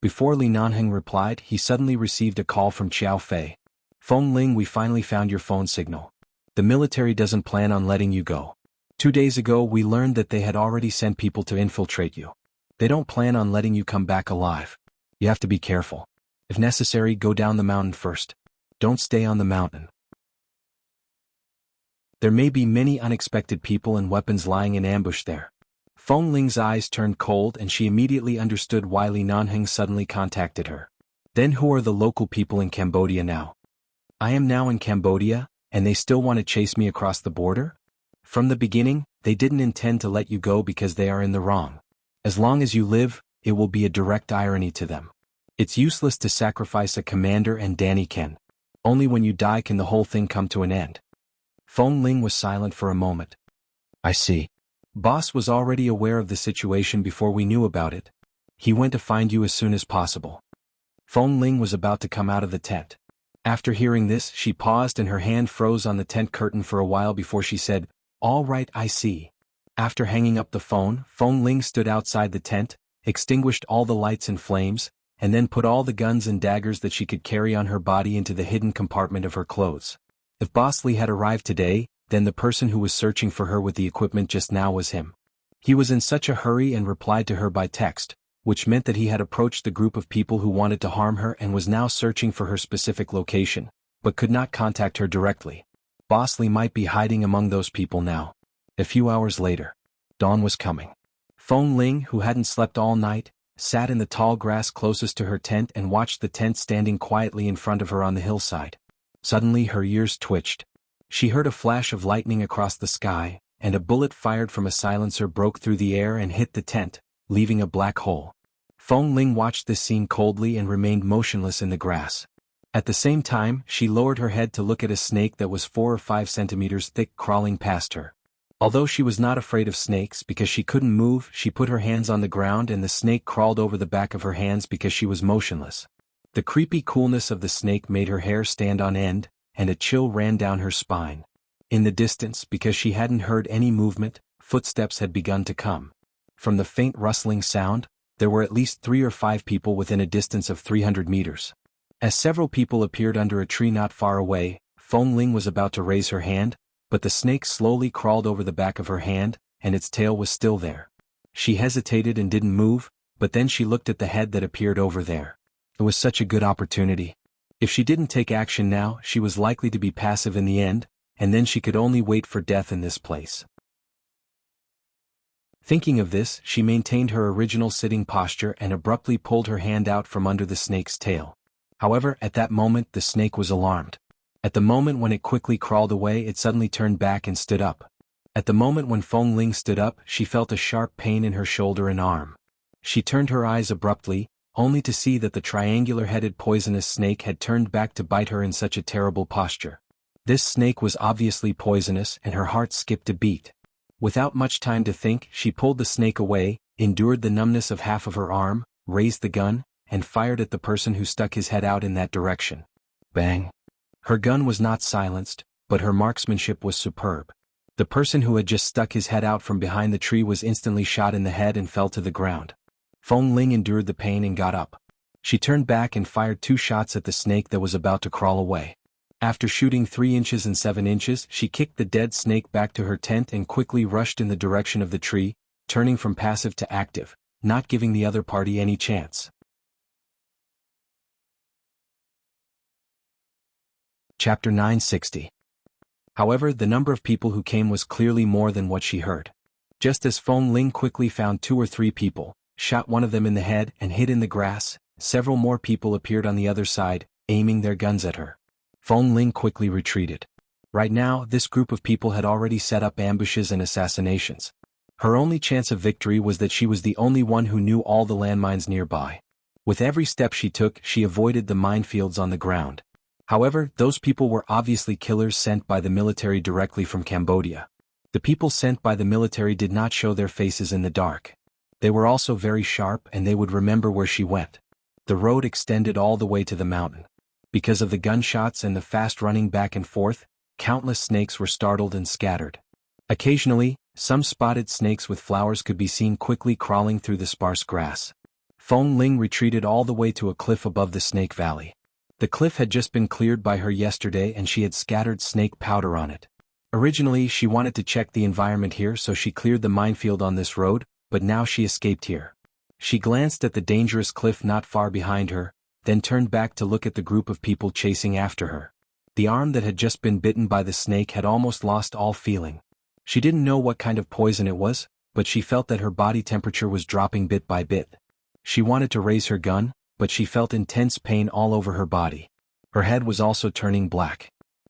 Before Li Nanheng replied, he suddenly received a call from Xiao Fei. Feng Ling, we finally found your phone signal. The military doesn't plan on letting you go. 2 days ago we learned that they had already sent people to infiltrate you. They don't plan on letting you come back alive. You have to be careful. If necessary, go down the mountain first. Don't stay on the mountain. There may be many unexpected people and weapons lying in ambush there. Feng Ling's eyes turned cold and she immediately understood why Li Nanheng suddenly contacted her. Then who are the local people in Cambodia now? I am now in Cambodia, and they still want to chase me across the border? From the beginning, they didn't intend to let you go because they are in the wrong. As long as you live, it will be a direct irony to them. It's useless to sacrifice a commander and Danny Ken. Only when you die can the whole thing come to an end. Feng Ling was silent for a moment. I see. Boss was already aware of the situation before we knew about it. He went to find you as soon as possible. Feng Ling was about to come out of the tent. After hearing this, she paused and her hand froze on the tent curtain for a while before she said, "All right, I see." After hanging up the phone, Feng Ling stood outside the tent, extinguished all the lights and flames, and then put all the guns and daggers that she could carry on her body into the hidden compartment of her clothes. If Boss Lee had arrived today, then the person who was searching for her with the equipment just now was him. He was in such a hurry and replied to her by text, which meant that he had approached the group of people who wanted to harm her and was now searching for her specific location, but could not contact her directly. Boss Lee might be hiding among those people now. A few hours later, dawn was coming. Feng Ling, who hadn't slept all night, sat in the tall grass closest to her tent and watched the tent standing quietly in front of her on the hillside. Suddenly her ears twitched. She heard a flash of lightning across the sky, and a bullet fired from a silencer broke through the air and hit the tent, leaving a black hole. Feng Ling watched this scene coldly and remained motionless in the grass. At the same time, she lowered her head to look at a snake that was 4 or 5 centimeters thick crawling past her. Although she was not afraid of snakes because she couldn't move, she put her hands on the ground and the snake crawled over the back of her hands because she was motionless. The creepy coolness of the snake made her hair stand on end, and a chill ran down her spine. In the distance, because she hadn't heard any movement, footsteps had begun to come. From the faint rustling sound, there were at least 3 or 5 people within a distance of 300 meters. As several people appeared under a tree not far away, Feng Ling was about to raise her hand, but the snake slowly crawled over the back of her hand, and its tail was still there. She hesitated and didn't move, but then she looked at the head that appeared over there. It was such a good opportunity. If she didn't take action now, she was likely to be passive in the end, and then she could only wait for death in this place. Thinking of this, she maintained her original sitting posture and abruptly pulled her hand out from under the snake's tail. However, at that moment the snake was alarmed. At the moment when it quickly crawled away, it suddenly turned back and stood up. At the moment when Feng Ling stood up, she felt a sharp pain in her shoulder and arm. She turned her eyes abruptly, only to see that the triangular-headed poisonous snake had turned back to bite her in such a terrible posture. This snake was obviously poisonous and her heart skipped a beat. Without much time to think, she pulled the snake away, endured the numbness of half of her arm, raised the gun, and fired at the person who stuck his head out in that direction. Bang! Her gun was not silenced, but her marksmanship was superb. The person who had just stuck his head out from behind the tree was instantly shot in the head and fell to the ground. Feng Ling endured the pain and got up. She turned back and fired 2 shots at the snake that was about to crawl away. After shooting 3 inches and 7 inches, she kicked the dead snake back to her tent and quickly rushed in the direction of the tree, turning from passive to active, not giving the other party any chance. Chapter 960. However, the number of people who came was clearly more than what she heard. Just as Feng Ling quickly found 2 or 3 people, shot one of them in the head and hid in the grass, several more people appeared on the other side, aiming their guns at her. Feng Ling quickly retreated. Right now, this group of people had already set up ambushes and assassinations. Her only chance of victory was that she was the only one who knew all the landmines nearby. With every step she took, she avoided the minefields on the ground. However, those people were obviously killers sent by the military directly from Cambodia. The people sent by the military did not show their faces in the dark. They were also very sharp and they would remember where she went. The road extended all the way to the mountain. Because of the gunshots and the fast running back and forth, countless snakes were startled and scattered. Occasionally, some spotted snakes with flowers could be seen quickly crawling through the sparse grass. Feng Ling retreated all the way to a cliff above the snake valley. The cliff had just been cleared by her yesterday and she had scattered snake powder on it. Originally she wanted to check the environment here, so she cleared the minefield on this road, but now she escaped here. She glanced at the dangerous cliff not far behind her, then turned back to look at the group of people chasing after her. The arm that had just been bitten by the snake had almost lost all feeling. She didn't know what kind of poison it was, but she felt that her body temperature was dropping bit by bit. She wanted to raise her gun, but she felt intense pain all over her body. Her head was also turning black.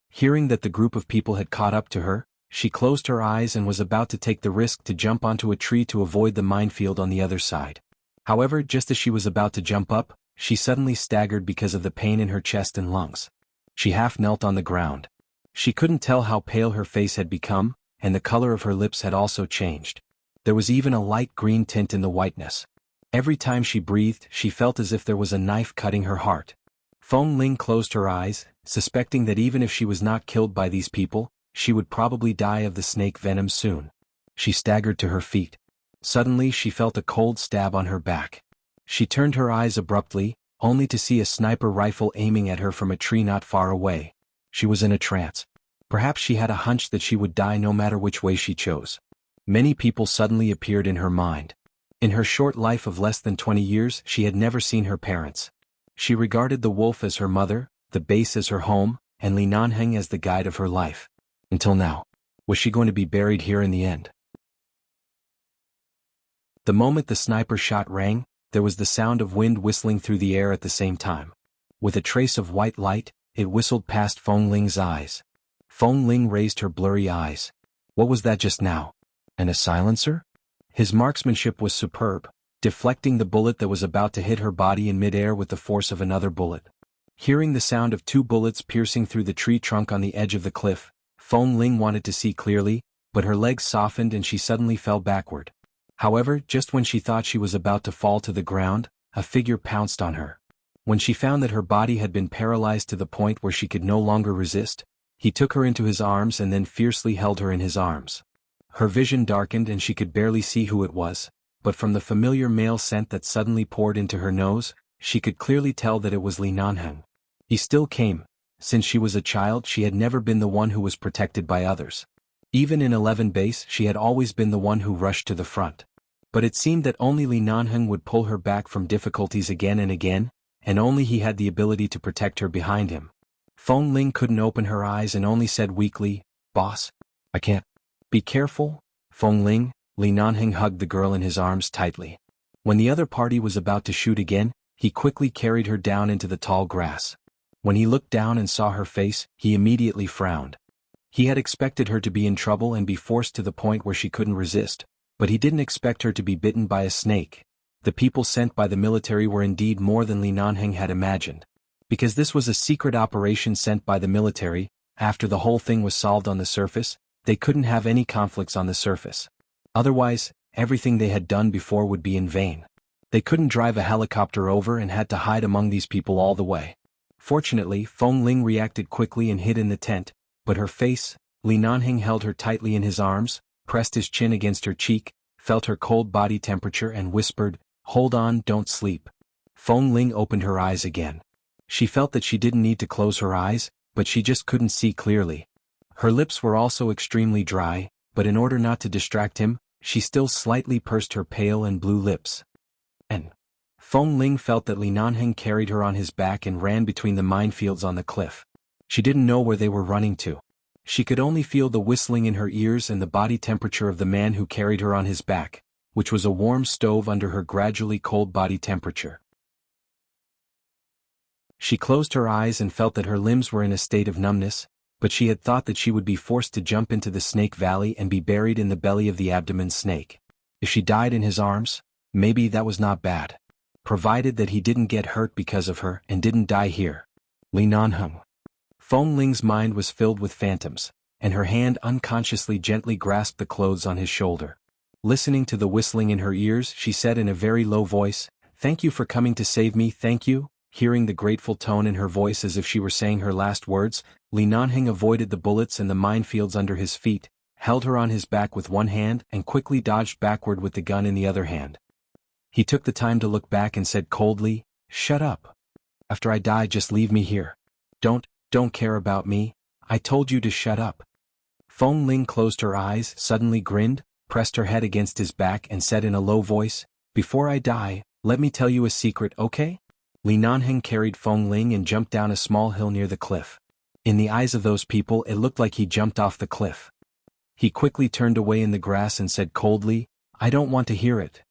Hearing that the group of people had caught up to her, she closed her eyes and was about to take the risk to jump onto a tree to avoid the minefield on the other side. However, just as she was about to jump up, she suddenly staggered because of the pain in her chest and lungs. She half knelt on the ground. She couldn't tell how pale her face had become, and the color of her lips had also changed. There was even a light green tint in the whiteness. Every time she breathed, she felt as if there was a knife cutting her heart. Feng Ling closed her eyes, suspecting that even if she was not killed by these people, she would probably die of the snake venom soon. She staggered to her feet. Suddenly she felt a cold stab on her back. She turned her eyes abruptly, only to see a sniper rifle aiming at her from a tree not far away. She was in a trance. Perhaps she had a hunch that she would die no matter which way she chose. Many people suddenly appeared in her mind. In her short life of less than 20 years, she had never seen her parents. She regarded the wolf as her mother, the base as her home, and Li Nanheng as the guide of her life. Until now. Was she going to be buried here in the end? The moment the sniper shot rang, there was the sound of wind whistling through the air at the same time. With a trace of white light, it whistled past Feng Ling's eyes. Feng Ling raised her blurry eyes. What was that just now? And a silencer? His marksmanship was superb, deflecting the bullet that was about to hit her body in midair with the force of another bullet. Hearing the sound of 2 bullets piercing through the tree trunk on the edge of the cliff, Feng Ling wanted to see clearly, but her legs softened and she suddenly fell backward. However, just when she thought she was about to fall to the ground, a figure pounced on her. When she found that her body had been paralyzed to the point where she could no longer resist, he took her into his arms and then fiercely held her in his arms. Her vision darkened and she could barely see who it was, but from the familiar male scent that suddenly poured into her nose, she could clearly tell that it was Li Nanheng. He still came. Since she was a child, she had never been the one who was protected by others. Even in 11 base, she had always been the one who rushed to the front. But it seemed that only Li Nanheng would pull her back from difficulties again and again, and only he had the ability to protect her behind him. Feng Ling couldn't open her eyes and only said weakly, "Boss, I can't." "Be careful, Feng Ling." Li Nanheng hugged the girl in his arms tightly. When the other party was about to shoot again, he quickly carried her down into the tall grass. When he looked down and saw her face, he immediately frowned. He had expected her to be in trouble and be forced to the point where she couldn't resist, but he didn't expect her to be bitten by a snake. The people sent by the military were indeed more than Li Nanheng had imagined. Because this was a secret operation sent by the military, after the whole thing was solved on the surface, they couldn't have any conflicts on the surface. Otherwise, everything they had done before would be in vain. They couldn't drive a helicopter over and had to hide among these people all the way. Fortunately, Feng Ling reacted quickly and hid in the tent, but her face, Li Nanheng held her tightly in his arms, pressed his chin against her cheek, felt her cold body temperature and whispered, "Hold on, don't sleep." Feng Ling opened her eyes again. She felt that she didn't need to close her eyes, but she just couldn't see clearly. Her lips were also extremely dry, but in order not to distract him, she still slightly pursed her pale and blue lips. And Feng Ling felt that Li Nanheng carried her on his back and ran between the minefields on the cliff. She didn't know where they were running to. She could only feel the whistling in her ears and the body temperature of the man who carried her on his back, which was a warm stove under her gradually cold body temperature. She closed her eyes and felt that her limbs were in a state of numbness, but she had thought that she would be forced to jump into the snake valley and be buried in the belly of the abdomen snake. If she died in his arms, maybe that was not bad. Provided that he didn't get hurt because of her and didn't die here. Li Nanheng. Feng Ling's mind was filled with phantoms, and her hand unconsciously gently grasped the clothes on his shoulder. Listening to the whistling in her ears, she said in a very low voice, "Thank you for coming to save me, thank you." Hearing the grateful tone in her voice as if she were saying her last words, Li Nanheng avoided the bullets and the minefields under his feet, held her on his back with one hand and quickly dodged backward with the gun in the other hand. He took the time to look back and said coldly, "Shut up. After I die, just leave me here. Don't care about me. I told you to shut up." Feng Ling closed her eyes, suddenly grinned, pressed her head against his back and said in a low voice, "Before I die, let me tell you a secret, okay?" Li Nanheng carried Feng Ling and jumped down a small hill near the cliff. In the eyes of those people it looked like he jumped off the cliff. He quickly turned away in the grass and said coldly, "I don't want to hear it."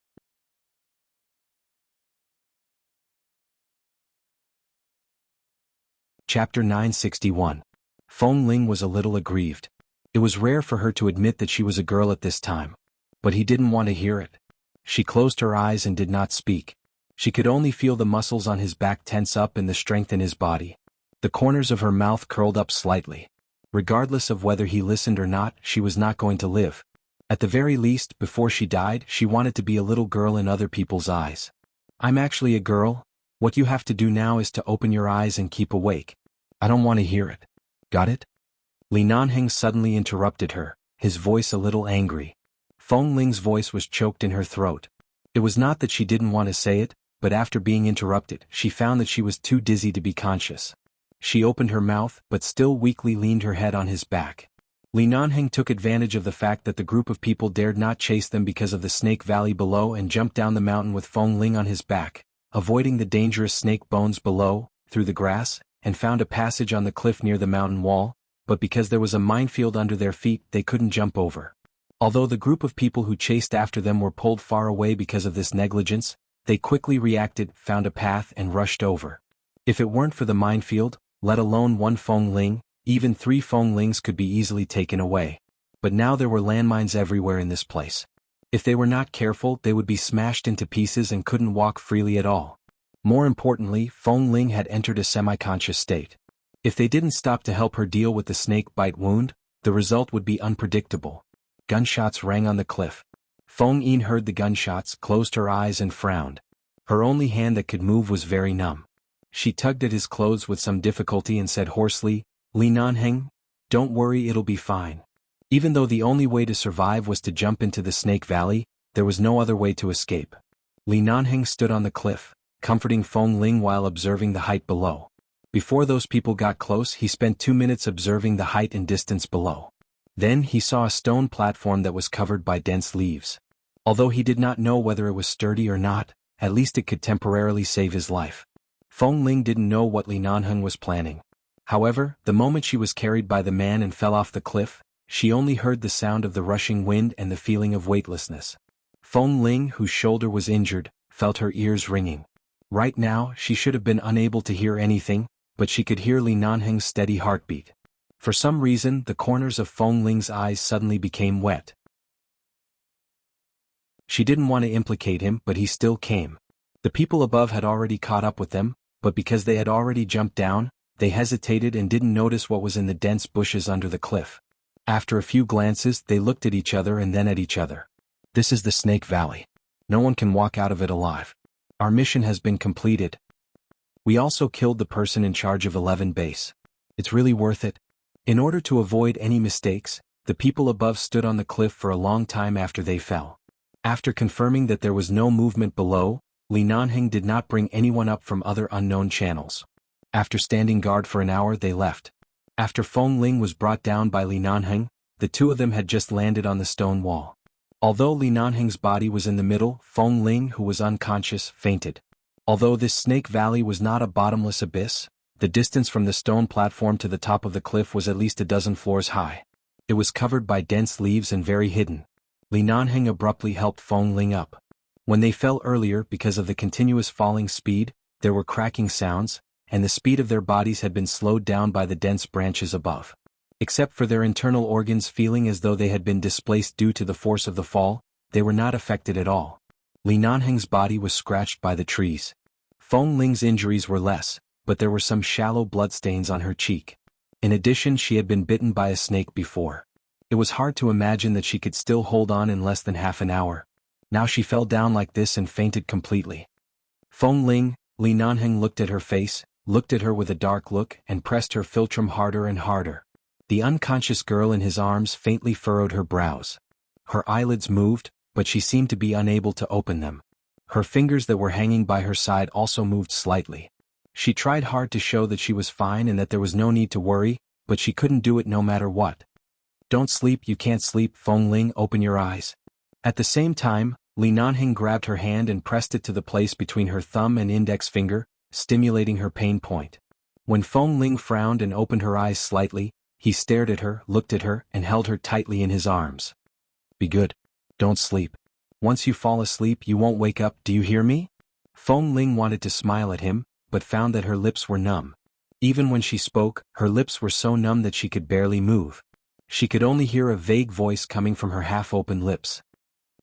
Chapter 961. Feng Ling was a little aggrieved. It was rare for her to admit that she was a girl at this time. But he didn't want to hear it. She closed her eyes and did not speak. She could only feel the muscles on his back tense up and the strength in his body. The corners of her mouth curled up slightly. Regardless of whether he listened or not, she was not going to live. At the very least, before she died, she wanted to be a little girl in other people's eyes. "I'm actually a girl. What you have to do now is to open your eyes and keep awake. I don't want to hear it. Got it?" Li Nanheng suddenly interrupted her, his voice a little angry. Feng Ling's voice was choked in her throat. It was not that she didn't want to say it, but after being interrupted, she found that she was too dizzy to be conscious. She opened her mouth, but still weakly leaned her head on his back. Li Nanheng took advantage of the fact that the group of people dared not chase them because of the snake valley below and jumped down the mountain with Feng Ling on his back, avoiding the dangerous snake bones below, through the grass, and found a passage on the cliff near the mountain wall, but because there was a minefield under their feet they couldn't jump over. Although the group of people who chased after them were pulled far away because of this negligence, they quickly reacted, found a path and rushed over. If it weren't for the minefield, let alone one Feng Ling, even 3 Feng Lings could be easily taken away. But now there were landmines everywhere in this place. If they were not careful, they would be smashed into pieces and couldn't walk freely at all. More importantly, Feng Ling had entered a semi-conscious state. If they didn't stop to help her deal with the snake bite wound, the result would be unpredictable. Gunshots rang on the cliff. Feng Yin heard the gunshots, closed her eyes and frowned. Her only hand that could move was very numb. She tugged at his clothes with some difficulty and said hoarsely, "Li Nanheng, don't worry, it'll be fine." Even though the only way to survive was to jump into the snake valley, there was no other way to escape. Li Nanheng stood on the cliff, comforting Feng Ling while observing the height below. Before those people got close, he spent 2 minutes observing the height and distance below. Then he saw a stone platform that was covered by dense leaves. Although he did not know whether it was sturdy or not, at least it could temporarily save his life. Feng Ling didn't know what Li Nanheng was planning. However, the moment she was carried by the man and fell off the cliff, she only heard the sound of the rushing wind and the feeling of weightlessness. Feng Ling, whose shoulder was injured, felt her ears ringing. Right now, she should have been unable to hear anything, but she could hear Li Nanheng's steady heartbeat. For some reason, the corners of Feng Ling's eyes suddenly became wet. She didn't want to implicate him, but he still came. The people above had already caught up with them, but because they had already jumped down, they hesitated and didn't notice what was in the dense bushes under the cliff. After a few glances, they looked at each other and then at each other. "This is the Snake Valley. No one can walk out of it alive. Our mission has been completed. We also killed the person in charge of 11 base. It's really worth it." In order to avoid any mistakes, the people above stood on the cliff for a long time after they fell. After confirming that there was no movement below, Li Nanheng did not bring anyone up from other unknown channels. After standing guard for an hour, they left. After Feng Ling was brought down by Li Nanheng, the two of them had just landed on the stone wall. Although Li Nanheng's body was in the middle, Feng Ling, who was unconscious, fainted. Although this snake valley was not a bottomless abyss, the distance from the stone platform to the top of the cliff was at least a dozen floors high. It was covered by dense leaves and very hidden. Li Nanheng abruptly helped Feng Ling up. When they fell earlier, because of the continuous falling speed, there were cracking sounds, and the speed of their bodies had been slowed down by the dense branches above. Except for their internal organs feeling as though they had been displaced due to the force of the fall, they were not affected at all. Li Nanheng's body was scratched by the trees. Feng Ling's injuries were less, but there were some shallow bloodstains on her cheek. In addition, she had been bitten by a snake before. It was hard to imagine that she could still hold on in less than half an hour. Now she fell down like this and fainted completely. Feng Ling, Li Nanheng looked at her face, looked at her with a dark look and pressed her philtrum harder and harder. The unconscious girl in his arms faintly furrowed her brows. Her eyelids moved, but she seemed to be unable to open them. Her fingers that were hanging by her side also moved slightly. She tried hard to show that she was fine and that there was no need to worry, but she couldn't do it no matter what. Don't sleep, you can't sleep, Feng Ling, open your eyes. At the same time, Li Nanheng grabbed her hand and pressed it to the place between her thumb and index finger, stimulating her pain point. When Feng Ling frowned and opened her eyes slightly, he stared at her, looked at her, and held her tightly in his arms. Be good. Don't sleep. Once you fall asleep you won't wake up, do you hear me? Feng Ling wanted to smile at him, but found that her lips were numb. Even when she spoke, her lips were so numb that she could barely move. She could only hear a vague voice coming from her half-open lips.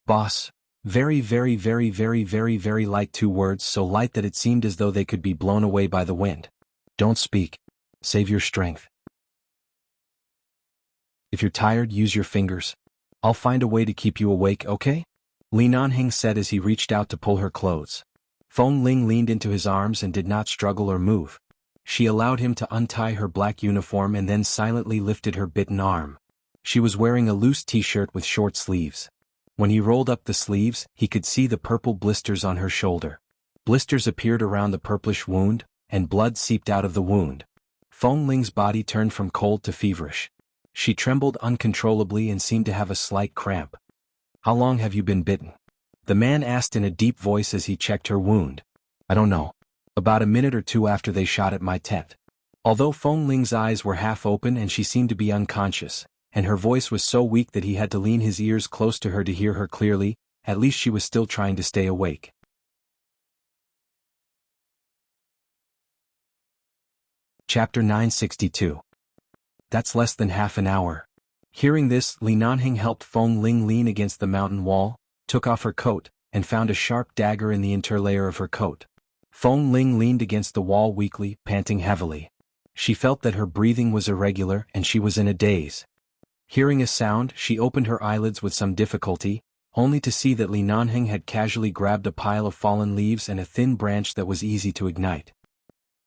Boss. Very light, 2 words so light that it seemed as though they could be blown away by the wind. Don't speak. Save your strength. If you're tired, use your fingers. I'll find a way to keep you awake, okay? Li Nanheng said as he reached out to pull her clothes. Feng Ling leaned into his arms and did not struggle or move. She allowed him to untie her black uniform and then silently lifted her bitten arm. She was wearing a loose t-shirt with short sleeves. When he rolled up the sleeves, he could see the purple blisters on her shoulder. Blisters appeared around the purplish wound, and blood seeped out of the wound. Feng Ling's body turned from cold to feverish. She trembled uncontrollably and seemed to have a slight cramp. How long have you been bitten? The man asked in a deep voice as he checked her wound. I don't know. About a minute or 2 after they shot at my tent. Although Feng Ling's eyes were half open and she seemed to be unconscious, and her voice was so weak that he had to lean his ears close to her to hear her clearly, at least she was still trying to stay awake. Chapter 962. That's less than half an hour. Hearing this, Li Nanheng helped Feng Ling lean against the mountain wall, took off her coat, and found a sharp dagger in the interlayer of her coat. Feng Ling leaned against the wall weakly, panting heavily. She felt that her breathing was irregular and she was in a daze. Hearing a sound, she opened her eyelids with some difficulty, only to see that Li Nanheng had casually grabbed a pile of fallen leaves and a thin branch that was easy to ignite.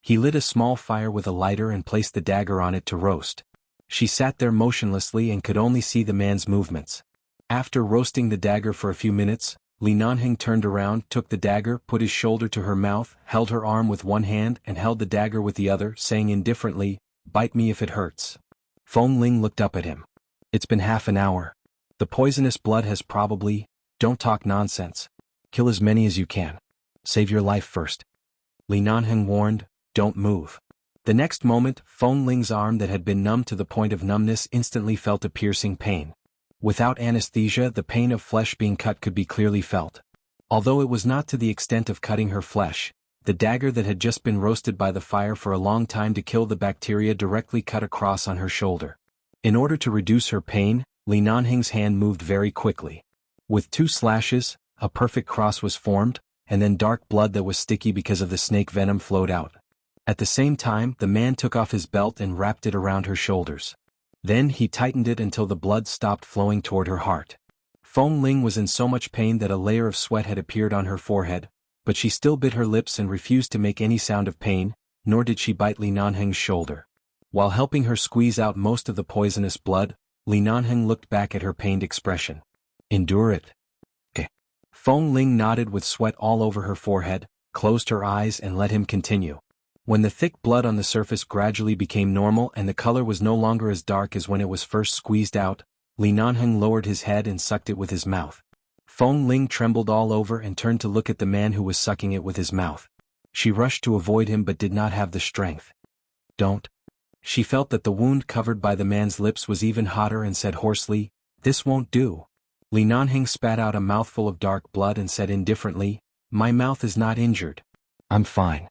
He lit a small fire with a lighter and placed the dagger on it to roast. She sat there motionlessly and could only see the man's movements. After roasting the dagger for a few minutes, Li Nanheng turned around, took the dagger, put his shoulder to her mouth, held her arm with one hand and held the dagger with the other, saying indifferently, "Bite me if it hurts." Feng Ling looked up at him. It's been half an hour. The poisonous blood has probably... Don't talk nonsense. Kill as many as you can. Save your life first. Li Nanheng warned, don't move. The next moment, Feng Ling's arm that had been numb to the point of numbness instantly felt a piercing pain. Without anesthesia, the pain of flesh being cut could be clearly felt. Although it was not to the extent of cutting her flesh, the dagger that had just been roasted by the fire for a long time to kill the bacteria directly cut across on her shoulder. In order to reduce her pain, Li Nanheng's hand moved very quickly. With 2 slashes, a perfect cross was formed, and then dark blood that was sticky because of the snake venom flowed out. At the same time, the man took off his belt and wrapped it around her shoulders. Then he tightened it until the blood stopped flowing toward her heart. Feng Ling was in so much pain that a layer of sweat had appeared on her forehead, but she still bit her lips and refused to make any sound of pain, nor did she bite Li Nanheng's shoulder. While helping her squeeze out most of the poisonous blood, Li Nanheng looked back at her pained expression. Endure it. Okay. Feng Ling nodded with sweat all over her forehead, closed her eyes and let him continue. When the thick blood on the surface gradually became normal and the color was no longer as dark as when it was first squeezed out, Li Nanheng lowered his head and sucked it with his mouth. Feng Ling trembled all over and turned to look at the man who was sucking it with his mouth. She rushed to avoid him but did not have the strength. Don't. She felt that the wound covered by the man's lips was even hotter and said hoarsely, "This won't do." Li Nanheng spat out a mouthful of dark blood and said indifferently, "My mouth is not injured. I'm fine."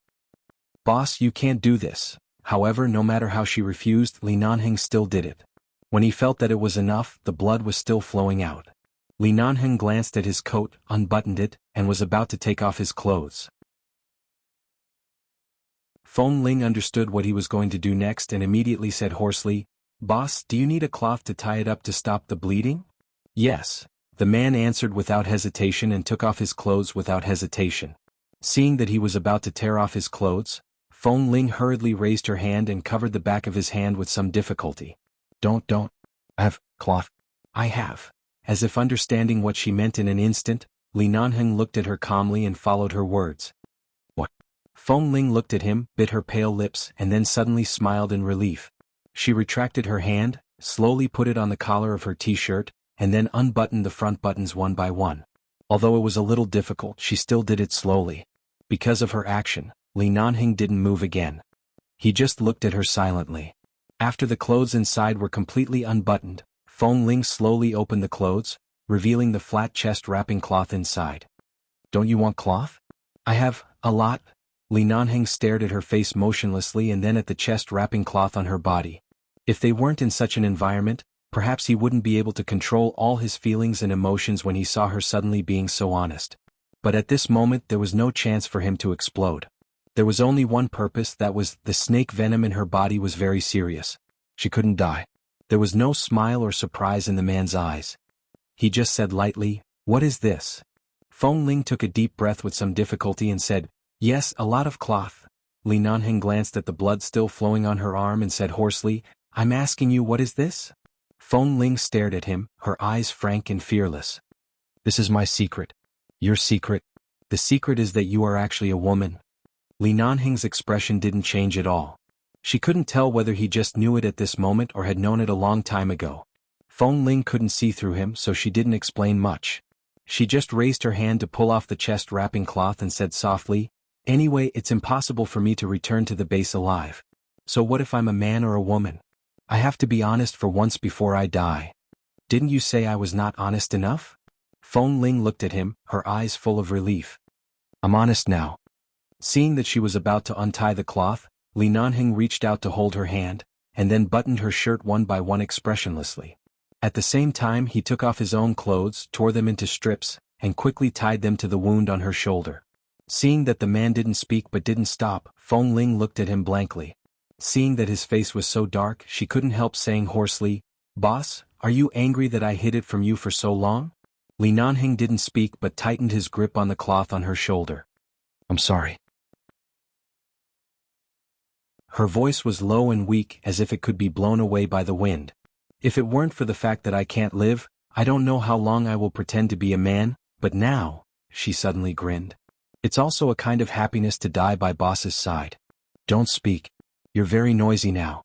"Boss, you can't do this." However, no matter how she refused, Li Nanheng still did it. When he felt that it was enough, the blood was still flowing out. Li Nanheng glanced at his coat, unbuttoned it, and was about to take off his clothes. Feng Ling understood what he was going to do next and immediately said hoarsely, "Boss, do you need a cloth to tie it up to stop the bleeding?" "Yes." The man answered without hesitation and took off his clothes without hesitation. Seeing that he was about to tear off his clothes, Feng Ling hurriedly raised her hand and covered the back of his hand with some difficulty. Don't. I have cloth. I have." As if understanding what she meant in an instant, Li Nanheng looked at her calmly and followed her words. "What?" Feng Ling looked at him, bit her pale lips, and then suddenly smiled in relief. She retracted her hand, slowly put it on the collar of her t-shirt, and then unbuttoned the front buttons one by one. Although it was a little difficult, she still did it slowly. Because of her action, Li Nanhing didn't move again. He just looked at her silently. After the clothes inside were completely unbuttoned, Feng Ling slowly opened the clothes, revealing the flat chest wrapping cloth inside. "Don't you want cloth?" "I have a lot." Li Nanhing stared at her face motionlessly and then at the chest wrapping cloth on her body. If they weren't in such an environment, perhaps he wouldn't be able to control all his feelings and emotions when he saw her suddenly being so honest. But at this moment there was no chance for him to explode. There was only one purpose, that was, the snake venom in her body was very serious. She couldn't die. There was no smile or surprise in the man's eyes. He just said lightly, "What is this?" Feng Ling took a deep breath with some difficulty and said, "Yes, a lot of cloth." Li Nanhing glanced at the blood still flowing on her arm and said hoarsely, "I'm asking you, what is this?" Feng Ling stared at him, her eyes frank and fearless. "This is my secret." "Your secret?" "The secret is that you are actually a woman." Li Nanhing's expression didn't change at all. She couldn't tell whether he just knew it at this moment or had known it a long time ago. Feng Ling couldn't see through him, so she didn't explain much. She just raised her hand to pull off the chest wrapping cloth and said softly, "Anyway, it's impossible for me to return to the base alive. So what if I'm a man or a woman? I have to be honest for once before I die." "Didn't you say I was not honest enough?" Feng Ling looked at him, her eyes full of relief. "I'm honest now." Seeing that she was about to untie the cloth, Li Nanhing reached out to hold her hand, and then buttoned her shirt one by one expressionlessly. At the same time he took off his own clothes, tore them into strips, and quickly tied them to the wound on her shoulder. Seeing that the man didn't speak but didn't stop, Feng Ling looked at him blankly. Seeing that his face was so dark, she couldn't help saying hoarsely, "Boss, are you angry that I hid it from you for so long?" Li Nanhing didn't speak but tightened his grip on the cloth on her shoulder. "I'm sorry." Her voice was low and weak, as if it could be blown away by the wind. "If it weren't for the fact that I can't live, I don't know how long I will pretend to be a man, but now," she suddenly grinned. "It's also a kind of happiness to die by boss's side." "Don't speak. You're very noisy now."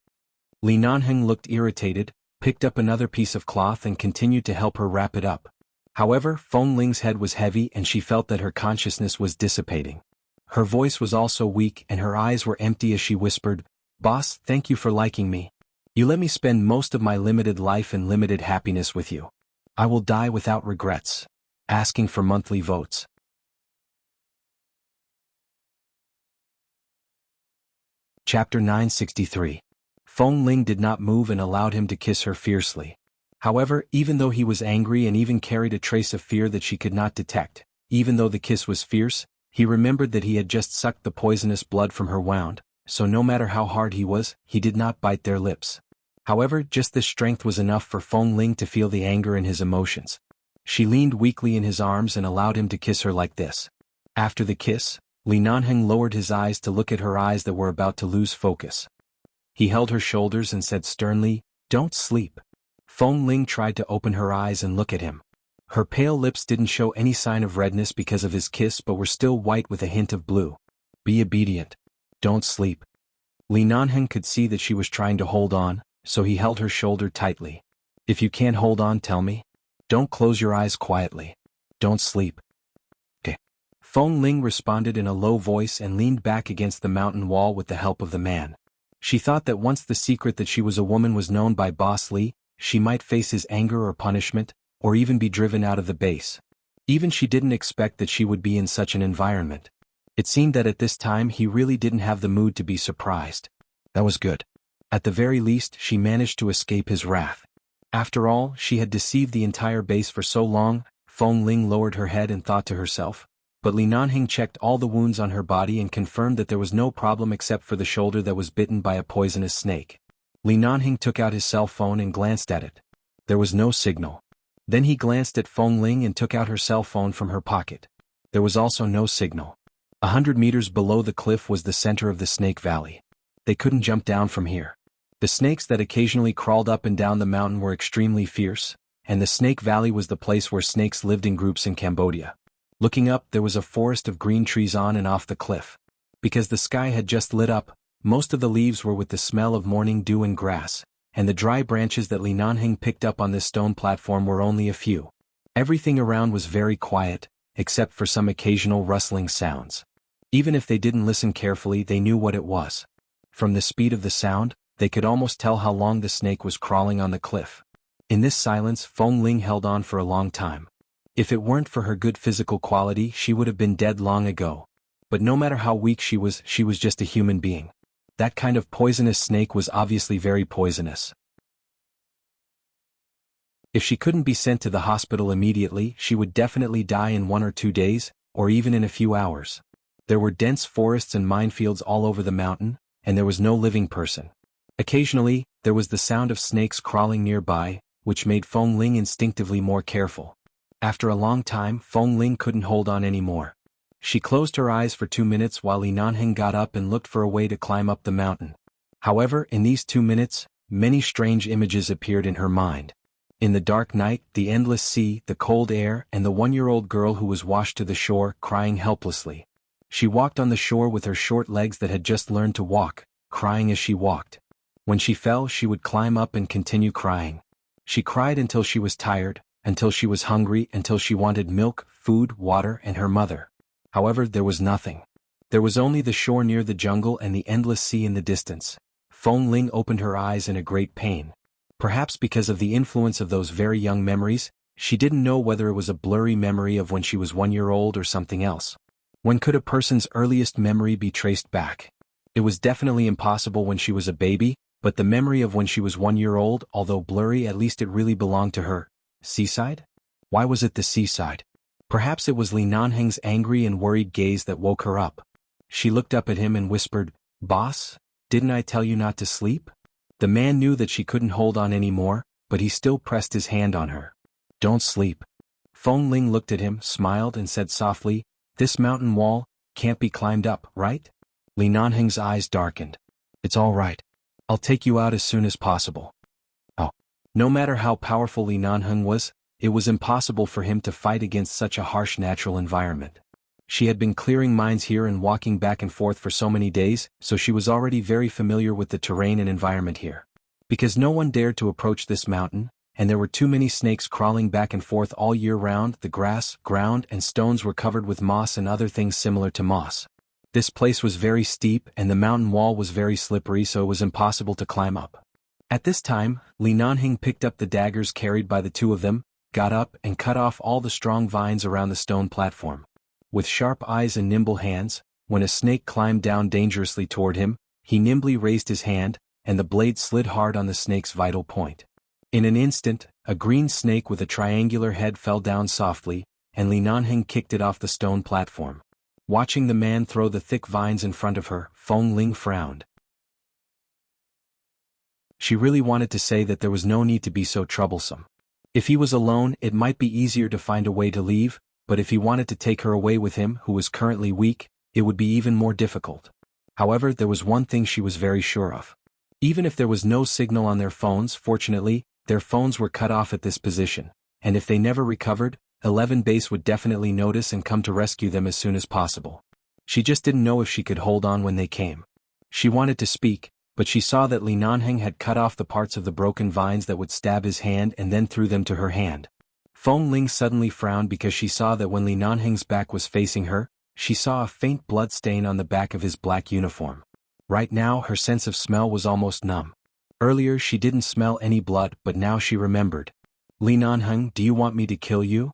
Li Nanhing looked irritated, picked up another piece of cloth and continued to help her wrap it up. However, Feng Ling's head was heavy and she felt that her consciousness was dissipating. Her voice was also weak and her eyes were empty as she whispered, "Boss, thank you for liking me. You let me spend most of my limited life and limited happiness with you. I will die without regrets." Asking for monthly votes. Chapter 963. Feng Ling did not move and allowed him to kiss her fiercely. However, even though he was angry and even carried a trace of fear that she could not detect, even though the kiss was fierce, he remembered that he had just sucked the poisonous blood from her wound, so no matter how hard he was, he did not bite their lips. However, just this strength was enough for Feng Ling to feel the anger in his emotions. She leaned weakly in his arms and allowed him to kiss her like this. After the kiss, Li Nanheng lowered his eyes to look at her eyes that were about to lose focus. He held her shoulders and said sternly, "Don't sleep." Feng Ling tried to open her eyes and look at him. Her pale lips didn't show any sign of redness because of his kiss but were still white with a hint of blue. "Be obedient. Don't sleep." Li Nanheng could see that she was trying to hold on, so he held her shoulder tightly. "If you can't hold on, tell me. Don't close your eyes quietly. Don't sleep." "Okay." Feng Ling responded in a low voice and leaned back against the mountain wall with the help of the man. She thought that once the secret that she was a woman was known by Boss Li, she might face his anger or punishment, or even be driven out of the base. Even she didn't expect that she would be in such an environment. It seemed that at this time he really didn't have the mood to be surprised. That was good. At the very least, she managed to escape his wrath. After all, she had deceived the entire base for so long. Feng Ling lowered her head and thought to herself. But Li Nanheng checked all the wounds on her body and confirmed that there was no problem except for the shoulder that was bitten by a poisonous snake. Li Nanheng took out his cell phone and glanced at it. There was no signal. Then he glanced at Feng Ling and took out her cell phone from her pocket. There was also no signal. 100 meters below the cliff was the center of the Snake Valley. They couldn't jump down from here. The snakes that occasionally crawled up and down the mountain were extremely fierce, and the Snake Valley was the place where snakes lived in groups in Cambodia. Looking up, there was a forest of green trees on and off the cliff. Because the sky had just lit up, most of the leaves were with the smell of morning dew and grass, and the dry branches that Li Nanheng picked up on this stone platform were only a few. Everything around was very quiet, except for some occasional rustling sounds. Even if they didn't listen carefully, they knew what it was. From the speed of the sound, they could almost tell how long the snake was crawling on the cliff. In this silence, Feng Ling held on for a long time. If it weren't for her good physical quality, she would have been dead long ago. But no matter how weak she was just a human being. That kind of poisonous snake was obviously very poisonous. If she couldn't be sent to the hospital immediately, she would definitely die in 1 or 2 days, or even in a few hours. There were dense forests and minefields all over the mountain, and there was no living person. Occasionally, there was the sound of snakes crawling nearby, which made Feng Ling instinctively more careful. After a long time, Feng Ling couldn't hold on anymore. She closed her eyes for 2 minutes while Li Nanheng got up and looked for a way to climb up the mountain. However, in these 2 minutes, many strange images appeared in her mind. In the dark night, the endless sea, the cold air, and the 1-year-old girl who was washed to the shore, crying helplessly. She walked on the shore with her short legs that had just learned to walk, crying as she walked. When she fell, she would climb up and continue crying. She cried until she was tired, until she was hungry, until she wanted milk, food, water, and her mother. However, there was nothing. There was only the shore near the jungle and the endless sea in the distance. Feng Ling opened her eyes in a great pain. Perhaps because of the influence of those very young memories, she didn't know whether it was a blurry memory of when she was 1 year old or something else. When could a person's earliest memory be traced back? It was definitely impossible when she was a baby, but the memory of when she was 1 year old, although blurry, at least it really belonged to her. Seaside? Why was it the seaside? Perhaps it was Li Nanheng's angry and worried gaze that woke her up. She looked up at him and whispered, "Boss, didn't I tell you not to sleep?" The man knew that she couldn't hold on anymore, but he still pressed his hand on her. "Don't sleep." Feng Ling looked at him, smiled, and said softly, "This mountain wall can't be climbed up, right?" Li Nanheng's eyes darkened. "It's all right. I'll take you out as soon as possible." Oh. No matter how powerful Li Nanheng was, it was impossible for him to fight against such a harsh natural environment. She had been clearing mines here and walking back and forth for so many days, so she was already very familiar with the terrain and environment here. Because no one dared to approach this mountain, and there were too many snakes crawling back and forth all year round, the grass, ground, and stones were covered with moss and other things similar to moss. This place was very steep and the mountain wall was very slippery, so it was impossible to climb up. At this time, Li Nanheng picked up the daggers carried by the two of them, got up and cut off all the strong vines around the stone platform. With sharp eyes and nimble hands, when a snake climbed down dangerously toward him, he nimbly raised his hand, and the blade slid hard on the snake's vital point. In an instant, a green snake with a triangular head fell down softly, and Li Nanheng kicked it off the stone platform. Watching the man throw the thick vines in front of her, Feng Ling frowned. She really wanted to say that there was no need to be so troublesome. If he was alone, it might be easier to find a way to leave, but if he wanted to take her away with him, who was currently weak, it would be even more difficult. However, there was one thing she was very sure of. Even if there was no signal on their phones, fortunately, their phones were cut off at this position, and if they never recovered, 11 Base would definitely notice and come to rescue them as soon as possible. She just didn't know if she could hold on when they came. She wanted to speak, but she saw that Li Nanheng had cut off the parts of the broken vines that would stab his hand and then threw them to her hand. Feng Ling suddenly frowned because she saw that when Li Nanheng's back was facing her, she saw a faint blood stain on the back of his black uniform. Right now, her sense of smell was almost numb. Earlier she didn't smell any blood, but now she remembered. "Li Nanheng, do you want me to kill you?"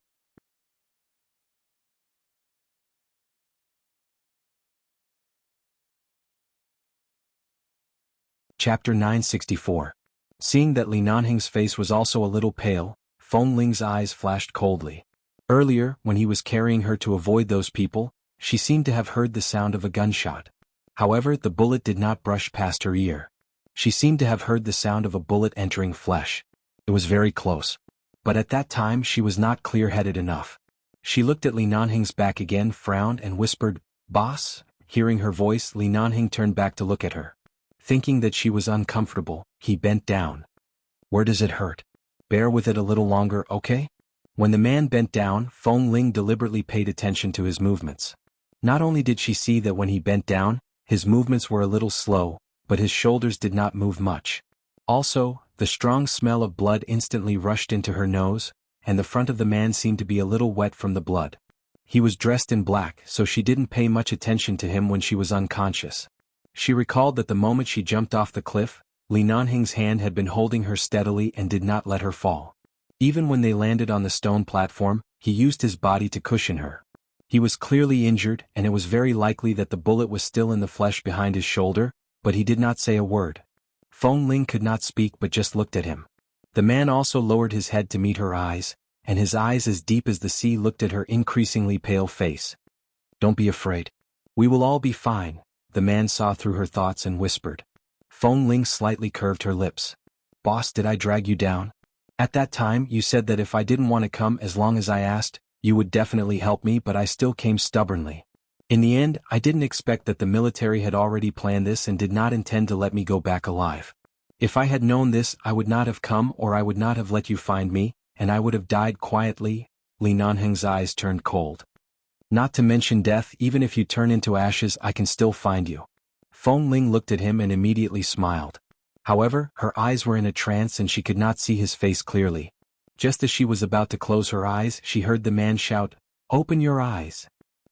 Chapter 964. Seeing that Li Nanheng's face was also a little pale, Feng Ling's eyes flashed coldly. Earlier, when he was carrying her to avoid those people, she seemed to have heard the sound of a gunshot. However, the bullet did not brush past her ear. She seemed to have heard the sound of a bullet entering flesh. It was very close. But at that time she was not clear-headed enough. She looked at Li Nanheng's back again, frowned, and whispered, "Boss?" Hearing her voice, Li Nanheng turned back to look at her. Thinking that she was uncomfortable, he bent down. "Where does it hurt? Bear with it a little longer, okay?" When the man bent down, Feng Ling deliberately paid attention to his movements. Not only did she see that when he bent down, his movements were a little slow, but his shoulders did not move much. Also, The strong smell of blood instantly rushed into her nose, and the front of the man seemed to be a little wet from the blood. He was dressed in black, so she didn't pay much attention to him when she was unconscious. She recalled that the moment she jumped off the cliff, Li Nanheng's hand had been holding her steadily and did not let her fall. Even when they landed on the stone platform, he used his body to cushion her. He was clearly injured, and it was very likely that the bullet was still in the flesh behind his shoulder, but he did not say a word. Feng Ling could not speak but just looked at him. The man also lowered his head to meet her eyes, and his eyes as deep as the sea looked at her increasingly pale face. "Don't be afraid. We will all be fine," the man saw through her thoughts and whispered. Feng Ling slightly curved her lips. "Boss, did I drag you down? At that time you said that if I didn't want to come as long as I asked, you would definitely help me, but I still came stubbornly. In the end, I didn't expect that the military had already planned this and did not intend to let me go back alive. If I had known this, I would not have come, or I would not have let you find me, and I would have died quietly." Li Nanheng's eyes turned cold. "Not to mention death, even if you turn into ashes I can still find you." Feng Ling looked at him and immediately smiled. However, her eyes were in a trance and she could not see his face clearly. Just as she was about to close her eyes, she heard the man shout, "Open your eyes."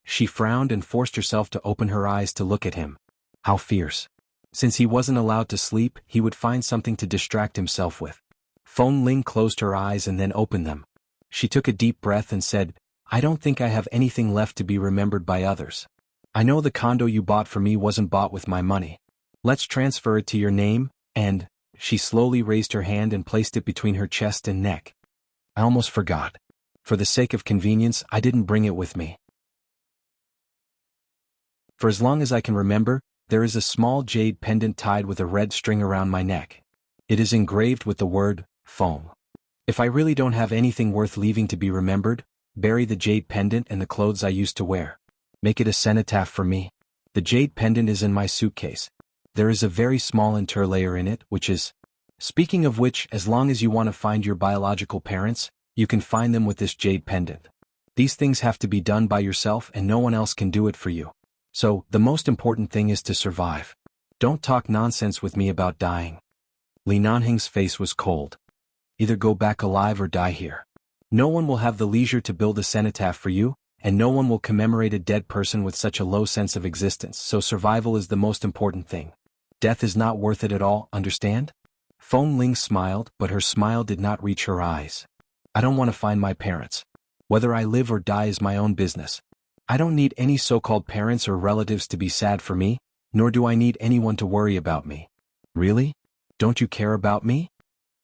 She frowned and forced herself to open her eyes to look at him. How fierce. Since he wasn't allowed to sleep, he would find something to distract himself with. Feng Ling closed her eyes and then opened them. She took a deep breath and said, "I don't think I have anything left to be remembered by others. I know the condo you bought for me wasn't bought with my money. Let's transfer it to your name, and..." She slowly raised her hand and placed it between her chest and neck. "I almost forgot. For the sake of convenience, I didn't bring it with me. For as long as I can remember, there is a small jade pendant tied with a red string around my neck. It is engraved with the word, Feng. If I really don't have anything worth leaving to be remembered, bury the jade pendant and the clothes I used to wear. Make it a cenotaph for me. The jade pendant is in my suitcase. There is a very small interlayer in it, which is... Speaking of which, as long as you want to find your biological parents, you can find them with this jade pendant. These things have to be done by yourself and no one else can do it for you. So, the most important thing is to survive. Don't talk nonsense with me about dying." Li Nanheng's face was cold. "Either go back alive or die here. No one will have the leisure to build a cenotaph for you, and no one will commemorate a dead person with such a low sense of existence, so survival is the most important thing. Death is not worth it at all, understand?" Feng Ling smiled, but her smile did not reach her eyes. "I don't want to find my parents. Whether I live or die is my own business. I don't need any so-called parents or relatives to be sad for me, nor do I need anyone to worry about me." "Really? Don't you care about me?"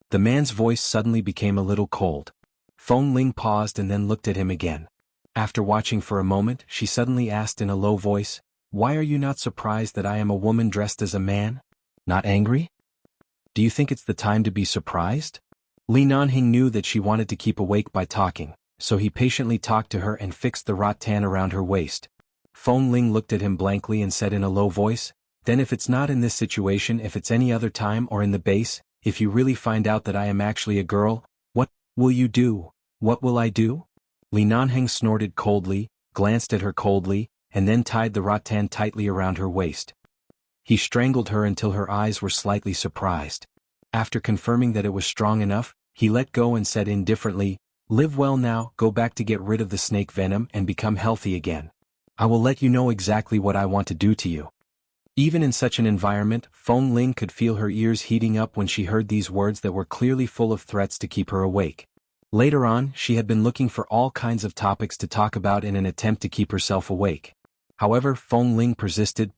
The man's voice suddenly became a little cold. Feng Ling paused and then looked at him again. After watching for a moment, she suddenly asked in a low voice, "Why are you not surprised that I am a woman dressed as a man? Not angry? Do you think it's the time to be surprised?" Li Nanheng knew that she wanted to keep awake by talking, so he patiently talked to her and fixed the rattan around her waist. Feng Ling looked at him blankly and said in a low voice, "Then if it's not in this situation, if it's any other time or in the base, if you really find out that I am actually a girl, what will you do? What will I do?" Li Nanheng snorted coldly, glanced at her coldly, and then tied the rattan tightly around her waist. He strangled her until her eyes were slightly surprised. After confirming that it was strong enough, he let go and said indifferently, "Live well now, go back to get rid of the snake venom and become healthy again. I will let you know exactly what I want to do to you." Even in such an environment, Feng Ling could feel her ears heating up when she heard these words that were clearly full of threats to keep her awake. Later on, she had been looking for all kinds of topics to talk about in an attempt to keep herself awake. However, Feng Ling persisted,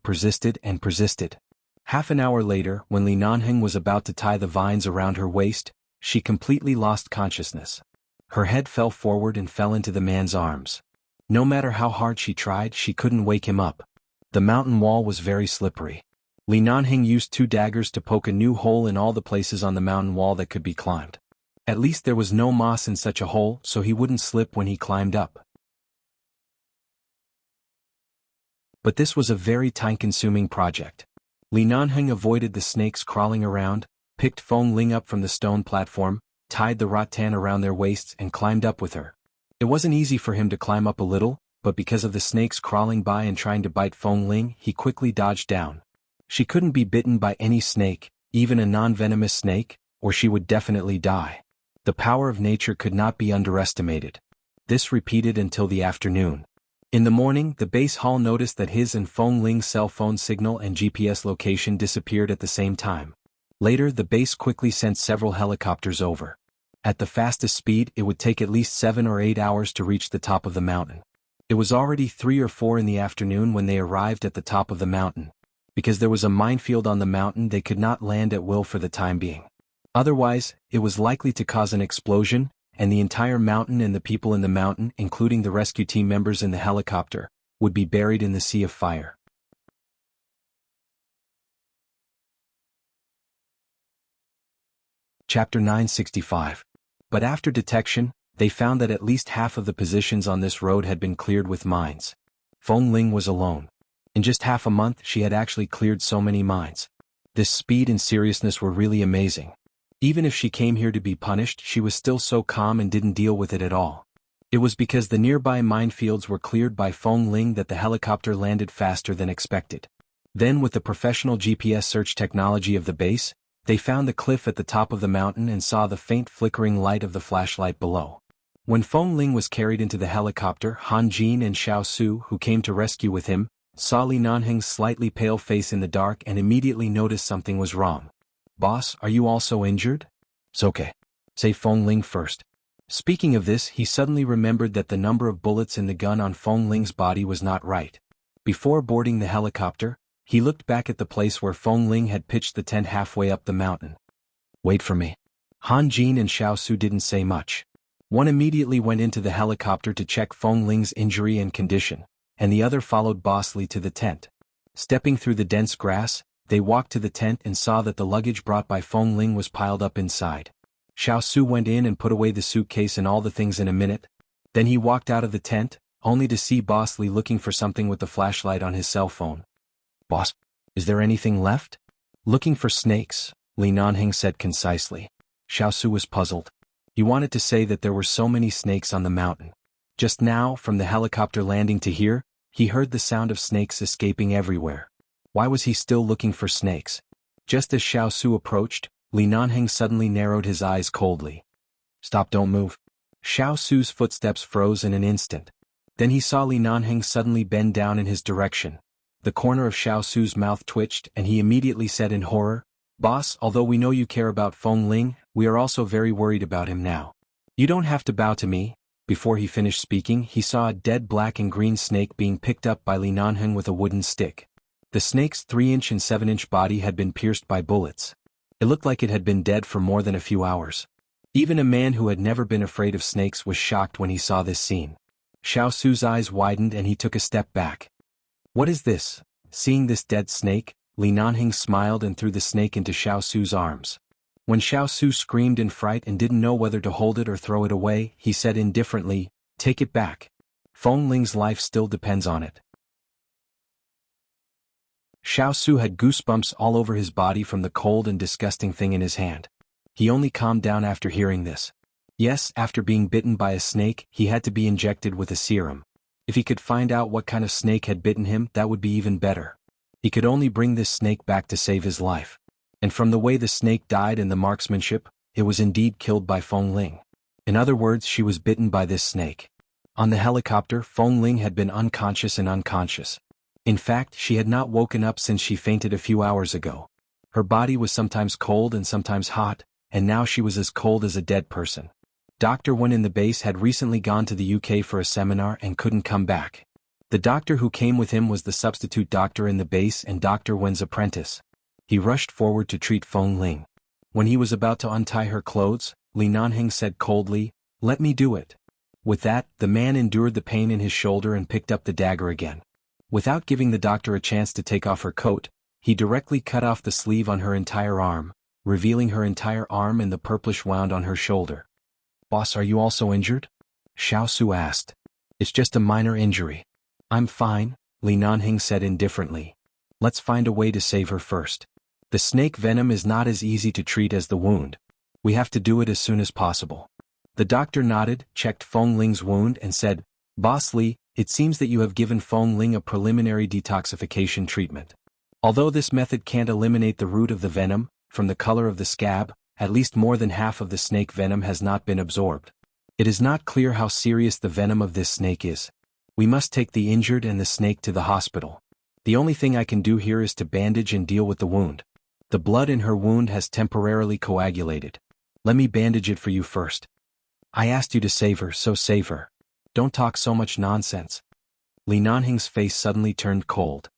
and persisted. Half an hour later, when Li Nanheng was about to tie the vines around her waist, she completely lost consciousness. Her head fell forward and fell into the man's arms. No matter how hard she tried, she couldn't wake him up. The mountain wall was very slippery. Li Nanheng used 2 daggers to poke a new hole in all the places on the mountain wall that could be climbed. At least there was no moss in such a hole, so he wouldn't slip when he climbed up. But this was a very time-consuming project. Li Nanheng avoided the snakes crawling around, picked Feng Ling up from the stone platform, tied the rattan around their waists and climbed up with her. It wasn't easy for him to climb up a little, but because of the snakes crawling by and trying to bite Feng Ling, he quickly dodged down. She couldn't be bitten by any snake, even a non-venomous snake, or she would definitely die. The power of nature could not be underestimated. This repeated until the afternoon. In the morning, the base hall noticed that his and Feng Ling's cell phone signal and GPS location disappeared at the same time. Later, the base quickly sent several helicopters over. At the fastest speed, it would take at least 7 or 8 hours to reach the top of the mountain. It was already 3 or 4 in the afternoon when they arrived at the top of the mountain. Because there was a minefield on the mountain, they could not land at will for the time being. Otherwise, it was likely to cause an explosion, and the entire mountain and the people in the mountain, including the rescue team members in the helicopter, would be buried in the sea of fire. Chapter 965. But after detection, they found that at least half of the positions on this road had been cleared with mines. Feng Ling was alone. In just half a month, she had actually cleared so many mines. This speed and seriousness were really amazing. Even if she came here to be punished, she was still so calm and didn't deal with it at all. It was because the nearby minefields were cleared by Feng Ling that the helicopter landed faster than expected. Then, with the professional GPS search technology of the base, they found the cliff at the top of the mountain and saw the faint flickering light of the flashlight below. When Feng Ling was carried into the helicopter, Han Jin and Xiao Su, who came to rescue with him, saw Li Nanheng's slightly pale face in the dark and immediately noticed something was wrong. "Boss, are you also injured?" "It's okay. Say Feng Ling first." Speaking of this, he suddenly remembered that the number of bullets in the gun on Feng Ling's body was not right. Before boarding the helicopter, he looked back at the place where Feng Ling had pitched the tent halfway up the mountain. "Wait for me." Han Jin and Xiao Su didn't say much. One immediately went into the helicopter to check Feng Ling's injury and condition, and the other followed Boss Li to the tent. Stepping through the dense grass, they walked to the tent and saw that the luggage brought by Feng Ling was piled up inside. Xiao Su went in and put away the suitcase and all the things in a minute. Then he walked out of the tent, only to see Boss Li looking for something with the flashlight on his cell phone. "Boss, is there anything left?" "Looking for snakes," Li Nanheng said concisely. Xiao Su was puzzled. He wanted to say that there were so many snakes on the mountain. Just now, from the helicopter landing to here, he heard the sound of snakes escaping everywhere. Why was he still looking for snakes? Just as Xiao Su approached, Li Nanheng suddenly narrowed his eyes coldly. "Stop, don't move." Xiao Su's footsteps froze in an instant. Then he saw Li Nanheng suddenly bend down in his direction. The corner of Xiao Su's mouth twitched and he immediately said in horror, "Boss, although we know you care about Feng Ling, we are also very worried about him now. You don't have to bow to me." Before he finished speaking, he saw a dead black and green snake being picked up by Li Nanheng with a wooden stick. The snake's 3-inch and 7-inch body had been pierced by bullets. It looked like it had been dead for more than a few hours. Even a man who had never been afraid of snakes was shocked when he saw this scene. Xiao Su's eyes widened and he took a step back. "What is this?" Seeing this dead snake, Li Nanheng smiled and threw the snake into Xiao Su's arms. When Xiao Su screamed in fright and didn't know whether to hold it or throw it away, he said indifferently, "Take it back. Feng Ling's life still depends on it." Xiao Su had goosebumps all over his body from the cold and disgusting thing in his hand. He only calmed down after hearing this. Yes, after being bitten by a snake, he had to be injected with a serum. If he could find out what kind of snake had bitten him, that would be even better. He could only bring this snake back to save his life. And from the way the snake died and the marksmanship, it was indeed killed by Feng Ling. In other words, she was bitten by this snake. On the helicopter, Feng Ling had been unconscious and unconscious. In fact, she had not woken up since she fainted a few hours ago. Her body was sometimes cold and sometimes hot, and now she was as cold as a dead person. Dr. Wen in the base had recently gone to the UK for a seminar and couldn't come back. The doctor who came with him was the substitute doctor in the base and Dr. Wen's apprentice. He rushed forward to treat Feng Ling. When he was about to untie her clothes, Li Nanheng said coldly, "Let me do it." With that, the man endured the pain in his shoulder and picked up the dagger again. Without giving the doctor a chance to take off her coat, he directly cut off the sleeve on her entire arm, revealing her entire arm and the purplish wound on her shoulder. "Boss, are you also injured?" Xiao Su asked. "It's just a minor injury." "I'm fine," Li Nanheng said indifferently. "Let's find a way to save her first. The snake venom is not as easy to treat as the wound. We have to do it as soon as possible." The doctor nodded, checked Feng Ling's wound and said, "Boss Li, it seems that you have given Feng Ling a preliminary detoxification treatment. Although this method can't eliminate the root of the venom, from the color of the scab, at least more than half of the snake venom has not been absorbed. It is not clear how serious the venom of this snake is. We must take the injured and the snake to the hospital. The only thing I can do here is to bandage and deal with the wound. The blood in her wound has temporarily coagulated. Let me bandage it for you first. I asked you to save her, so save her. Don't talk so much nonsense. Li Nanhing's face suddenly turned cold.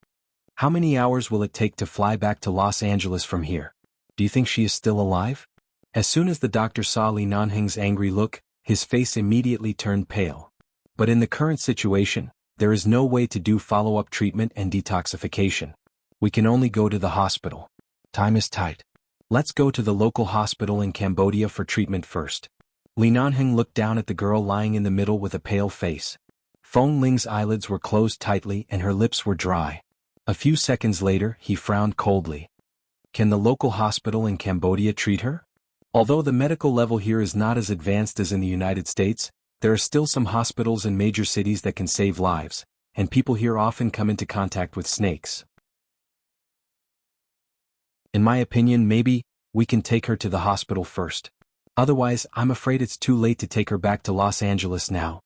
How many hours will it take to fly back to Los Angeles from here? Do you think she is still alive? As soon as the doctor saw Li Nanhing's angry look, his face immediately turned pale. But in the current situation, there is no way to do follow-up treatment and detoxification. We can only go to the hospital. Time is tight. Let's go to the local hospital in Cambodia for treatment first. Li Nanhing looked down at the girl lying in the middle with a pale face. Feng Ling's eyelids were closed tightly and her lips were dry. A few seconds later, he frowned coldly. Can the local hospital in Cambodia treat her? Although the medical level here is not as advanced as in the United States, there are still some hospitals in major cities that can save lives, and people here often come into contact with snakes. In my opinion, maybe we can take her to the hospital first. Otherwise, I'm afraid it's too late to take her back to Los Angeles now.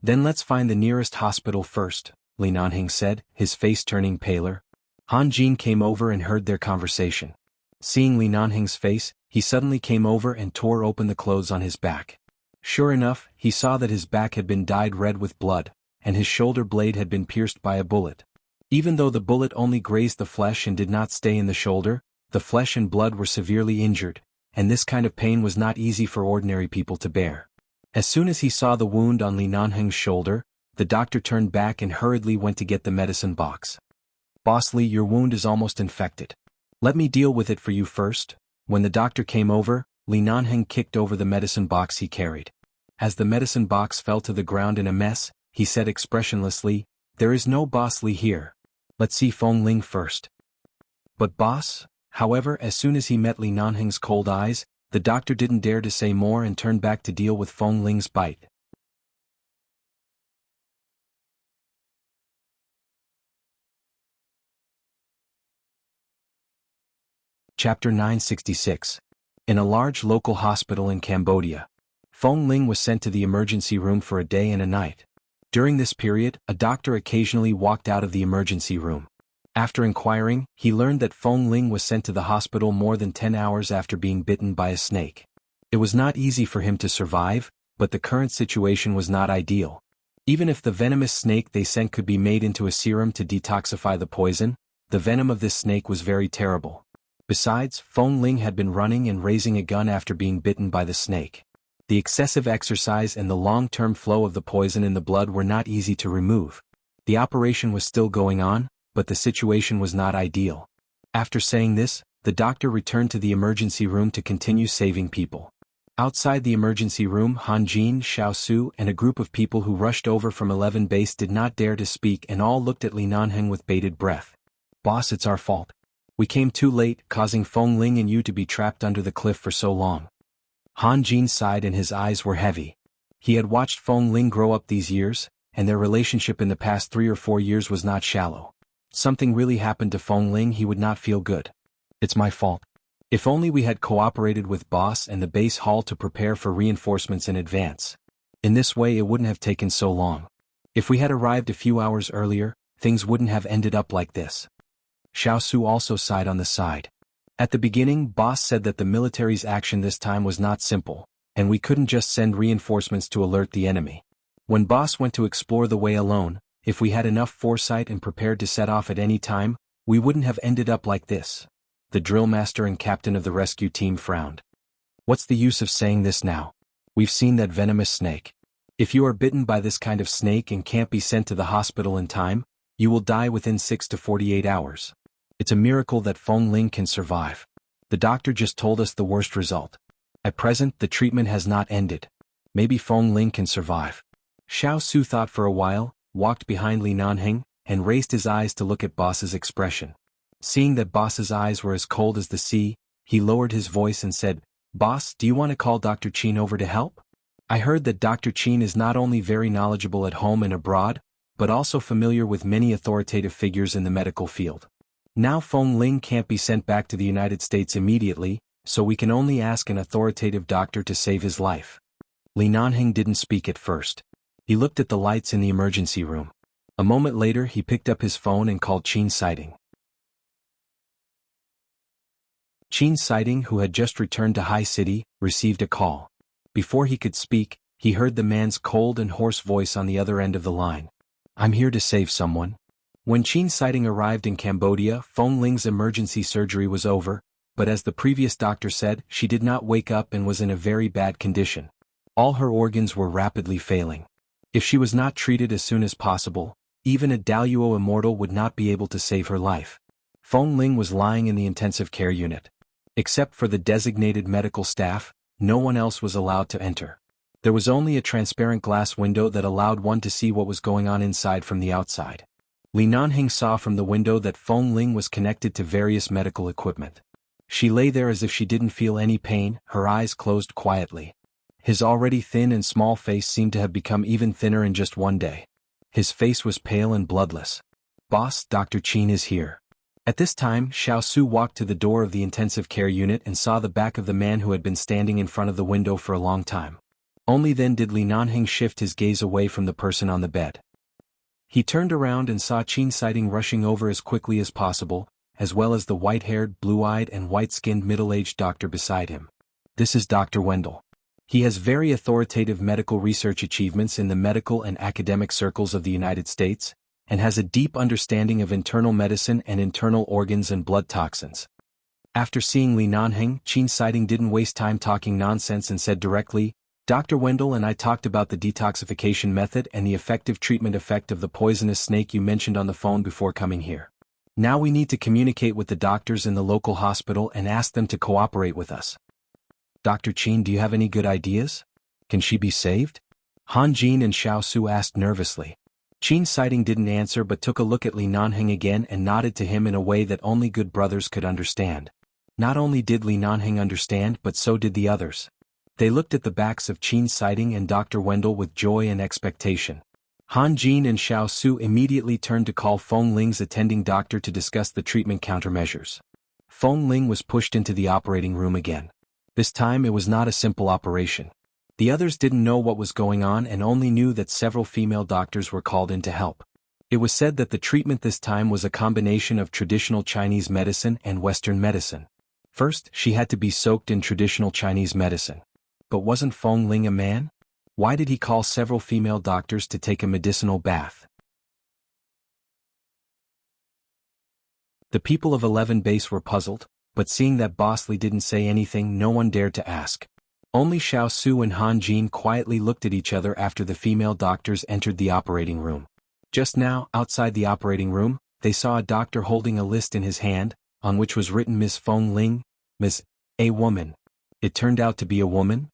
Then let's find the nearest hospital first, Li Nanhing said, his face turning paler. Han Jin came over and heard their conversation. Seeing Li Nanhing's face, he suddenly came over and tore open the clothes on his back. Sure enough, he saw that his back had been dyed red with blood, and his shoulder blade had been pierced by a bullet. Even though the bullet only grazed the flesh and did not stay in the shoulder, the flesh and blood were severely injured, and this kind of pain was not easy for ordinary people to bear. As soon as he saw the wound on Li Nanhing's shoulder, the doctor turned back and hurriedly went to get the medicine box. Boss Li, your wound is almost infected. Let me deal with it for you first. When the doctor came over, Li Nanhing kicked over the medicine box he carried. As the medicine box fell to the ground in a mess, he said expressionlessly, "There is no Boss Li here. Let's see Feng Ling first." But boss? However, as soon as he met Li Nanhing's cold eyes, the doctor didn't dare to say more and turned back to deal with Feng Ling's bite. Chapter 966. In a large local hospital in Cambodia, Feng Ling was sent to the emergency room for a day and a night. During this period, a doctor occasionally walked out of the emergency room. After inquiring, he learned that Feng Ling was sent to the hospital more than 10 hours after being bitten by a snake. It was not easy for him to survive, but the current situation was not ideal. Even if the venomous snake they sent could be made into a serum to detoxify the poison, the venom of this snake was very terrible. Besides, Feng Ling had been running and raising a gun after being bitten by the snake. The excessive exercise and the long-term flow of the poison in the blood were not easy to remove. The operation was still going on, but the situation was not ideal. After saying this, the doctor returned to the emergency room to continue saving people. Outside the emergency room, Han Jin, Xiao Su, and a group of people who rushed over from 11 base did not dare to speak and all looked at Li Nanhing with bated breath. "Boss, it's our fault. We came too late, causing Feng Ling and you to be trapped under the cliff for so long." Han Jin sighed and his eyes were heavy. He had watched Feng Ling grow up these years, and their relationship in the past 3 or 4 years was not shallow. Something really happened to Feng Ling, he would not feel good. "It's my fault. If only we had cooperated with Boss and the base hall to prepare for reinforcements in advance. In this way it wouldn't have taken so long. If we had arrived a few hours earlier, things wouldn't have ended up like this." Xiao Su also sighed on the side. At the beginning, Boss said that the military's action this time was not simple, and we couldn't just send reinforcements to alert the enemy. When Boss went to explore the way alone, if we had enough foresight and prepared to set off at any time, we wouldn't have ended up like this. The drill master and captain of the rescue team frowned. "What's the use of saying this now? We've seen that venomous snake. If you are bitten by this kind of snake and can't be sent to the hospital in time, you will die within 6 to 48 hours. It's a miracle that Feng Ling can survive. The doctor just told us the worst result. At present, the treatment has not ended. Maybe Feng Ling can survive." Xiao Su thought for a while, walked behind Li Nanhing, and raised his eyes to look at Boss's expression. Seeing that Boss's eyes were as cold as the sea, he lowered his voice and said, "Boss, do you want to call Dr. Qin over to help? I heard that Dr. Qin is not only very knowledgeable at home and abroad, but also familiar with many authoritative figures in the medical field. Now Feng Ling can't be sent back to the United States immediately, so we can only ask an authoritative doctor to save his life. Li Nanheng didn't speak at first. He looked at the lights in the emergency room. A moment later he picked up his phone and called Qin Sighting. Qin Sighting, who had just returned to High City, received a call. Before he could speak, he heard the man's cold and hoarse voice on the other end of the line. "I'm here to save someone." When Qin Sighting arrived in Cambodia, Fong Ling's emergency surgery was over, but as the previous doctor said, she did not wake up and was in a very bad condition. All her organs were rapidly failing. If she was not treated as soon as possible, even a Daluo immortal would not be able to save her life. Fong Ling was lying in the intensive care unit. Except for the designated medical staff, no one else was allowed to enter. There was only a transparent glass window that allowed one to see what was going on inside from the outside. Li Nanheng saw from the window that Fong Ling was connected to various medical equipment. She lay there as if she didn't feel any pain, her eyes closed quietly. His already thin and small face seemed to have become even thinner in just one day. His face was pale and bloodless. "Boss, Dr. Qin is here." At this time, Xiao Su walked to the door of the intensive care unit and saw the back of the man who had been standing in front of the window for a long time. Only then did Li Nanheng shift his gaze away from the person on the bed. He turned around and saw Qin Sighting rushing over as quickly as possible, as well as the white-haired, blue-eyed and white-skinned middle-aged doctor beside him. "This is Dr. Wendell. He has very authoritative medical research achievements in the medical and academic circles of the United States, and has a deep understanding of internal medicine and internal organs and blood toxins." After seeing Li Nanheng, Qin Sighting didn't waste time talking nonsense and said directly, "Dr. Wendell and I talked about the detoxification method and the effective treatment effect of the poisonous snake you mentioned on the phone before coming here. Now we need to communicate with the doctors in the local hospital and ask them to cooperate with us." "Dr. Qin, do you have any good ideas? Can she be saved?" Han Jin and Xiao Su asked nervously. Qin Sighting didn't answer but took a look at Li Nanheng again and nodded to him in a way that only good brothers could understand. Not only did Li Nanheng understand but so did the others. They looked at the backs of Qin Sighting and Dr. Wendell with joy and expectation. Han Jin and Xiao Su immediately turned to call Fong Ling's attending doctor to discuss the treatment countermeasures. Fong Ling was pushed into the operating room again. This time it was not a simple operation. The others didn't know what was going on and only knew that several female doctors were called in to help. It was said that the treatment this time was a combination of traditional Chinese medicine and Western medicine. First, she had to be soaked in traditional Chinese medicine. But wasn't Fong Ling a man? Why did he call several female doctors to take a medicinal bath? The people of 11 Base were puzzled, but seeing that Boss Li didn't say anything, no one dared to ask. Only Xiao Su and Han Jin quietly looked at each other after the female doctors entered the operating room. Just now, outside the operating room, they saw a doctor holding a list in his hand, on which was written Ms. Fong Ling, Ms. A woman. It turned out to be a woman?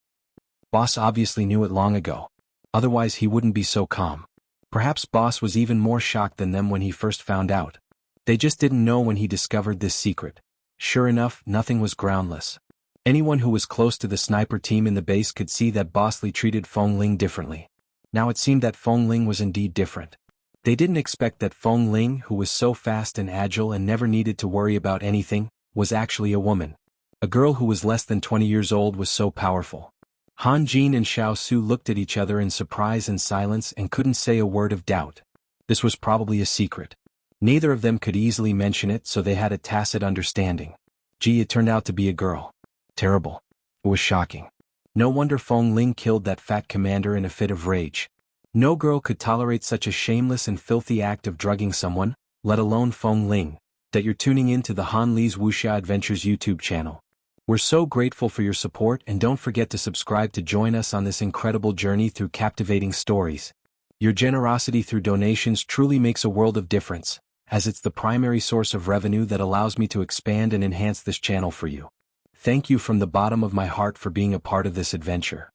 Boss obviously knew it long ago. Otherwise he wouldn't be so calm. Perhaps Boss was even more shocked than them when he first found out. They just didn't know when he discovered this secret. Sure enough, nothing was groundless. Anyone who was close to the sniper team in the base could see that Boss Li treated Fong Ling differently. Now it seemed that Fong Ling was indeed different. They didn't expect that Fong Ling, who was so fast and agile and never needed to worry about anything, was actually a woman. A girl who was less than 20 years old was so powerful. Han Jin and Xiao Su looked at each other in surprise and silence and couldn't say a word of doubt. This was probably a secret. Neither of them could easily mention it, so they had a tacit understanding. Gee, it turned out to be a girl. Terrible. It was shocking. No wonder Fong Ling killed that fat commander in a fit of rage. No girl could tolerate such a shameless and filthy act of drugging someone, let alone Fong Ling. That you're tuning in to the Han Li's Wuxia Adventures YouTube channel. We're so grateful for your support, and don't forget to subscribe to join us on this incredible journey through captivating stories. Your generosity through donations truly makes a world of difference, as it's the primary source of revenue that allows me to expand and enhance this channel for you. Thank you from the bottom of my heart for being a part of this adventure.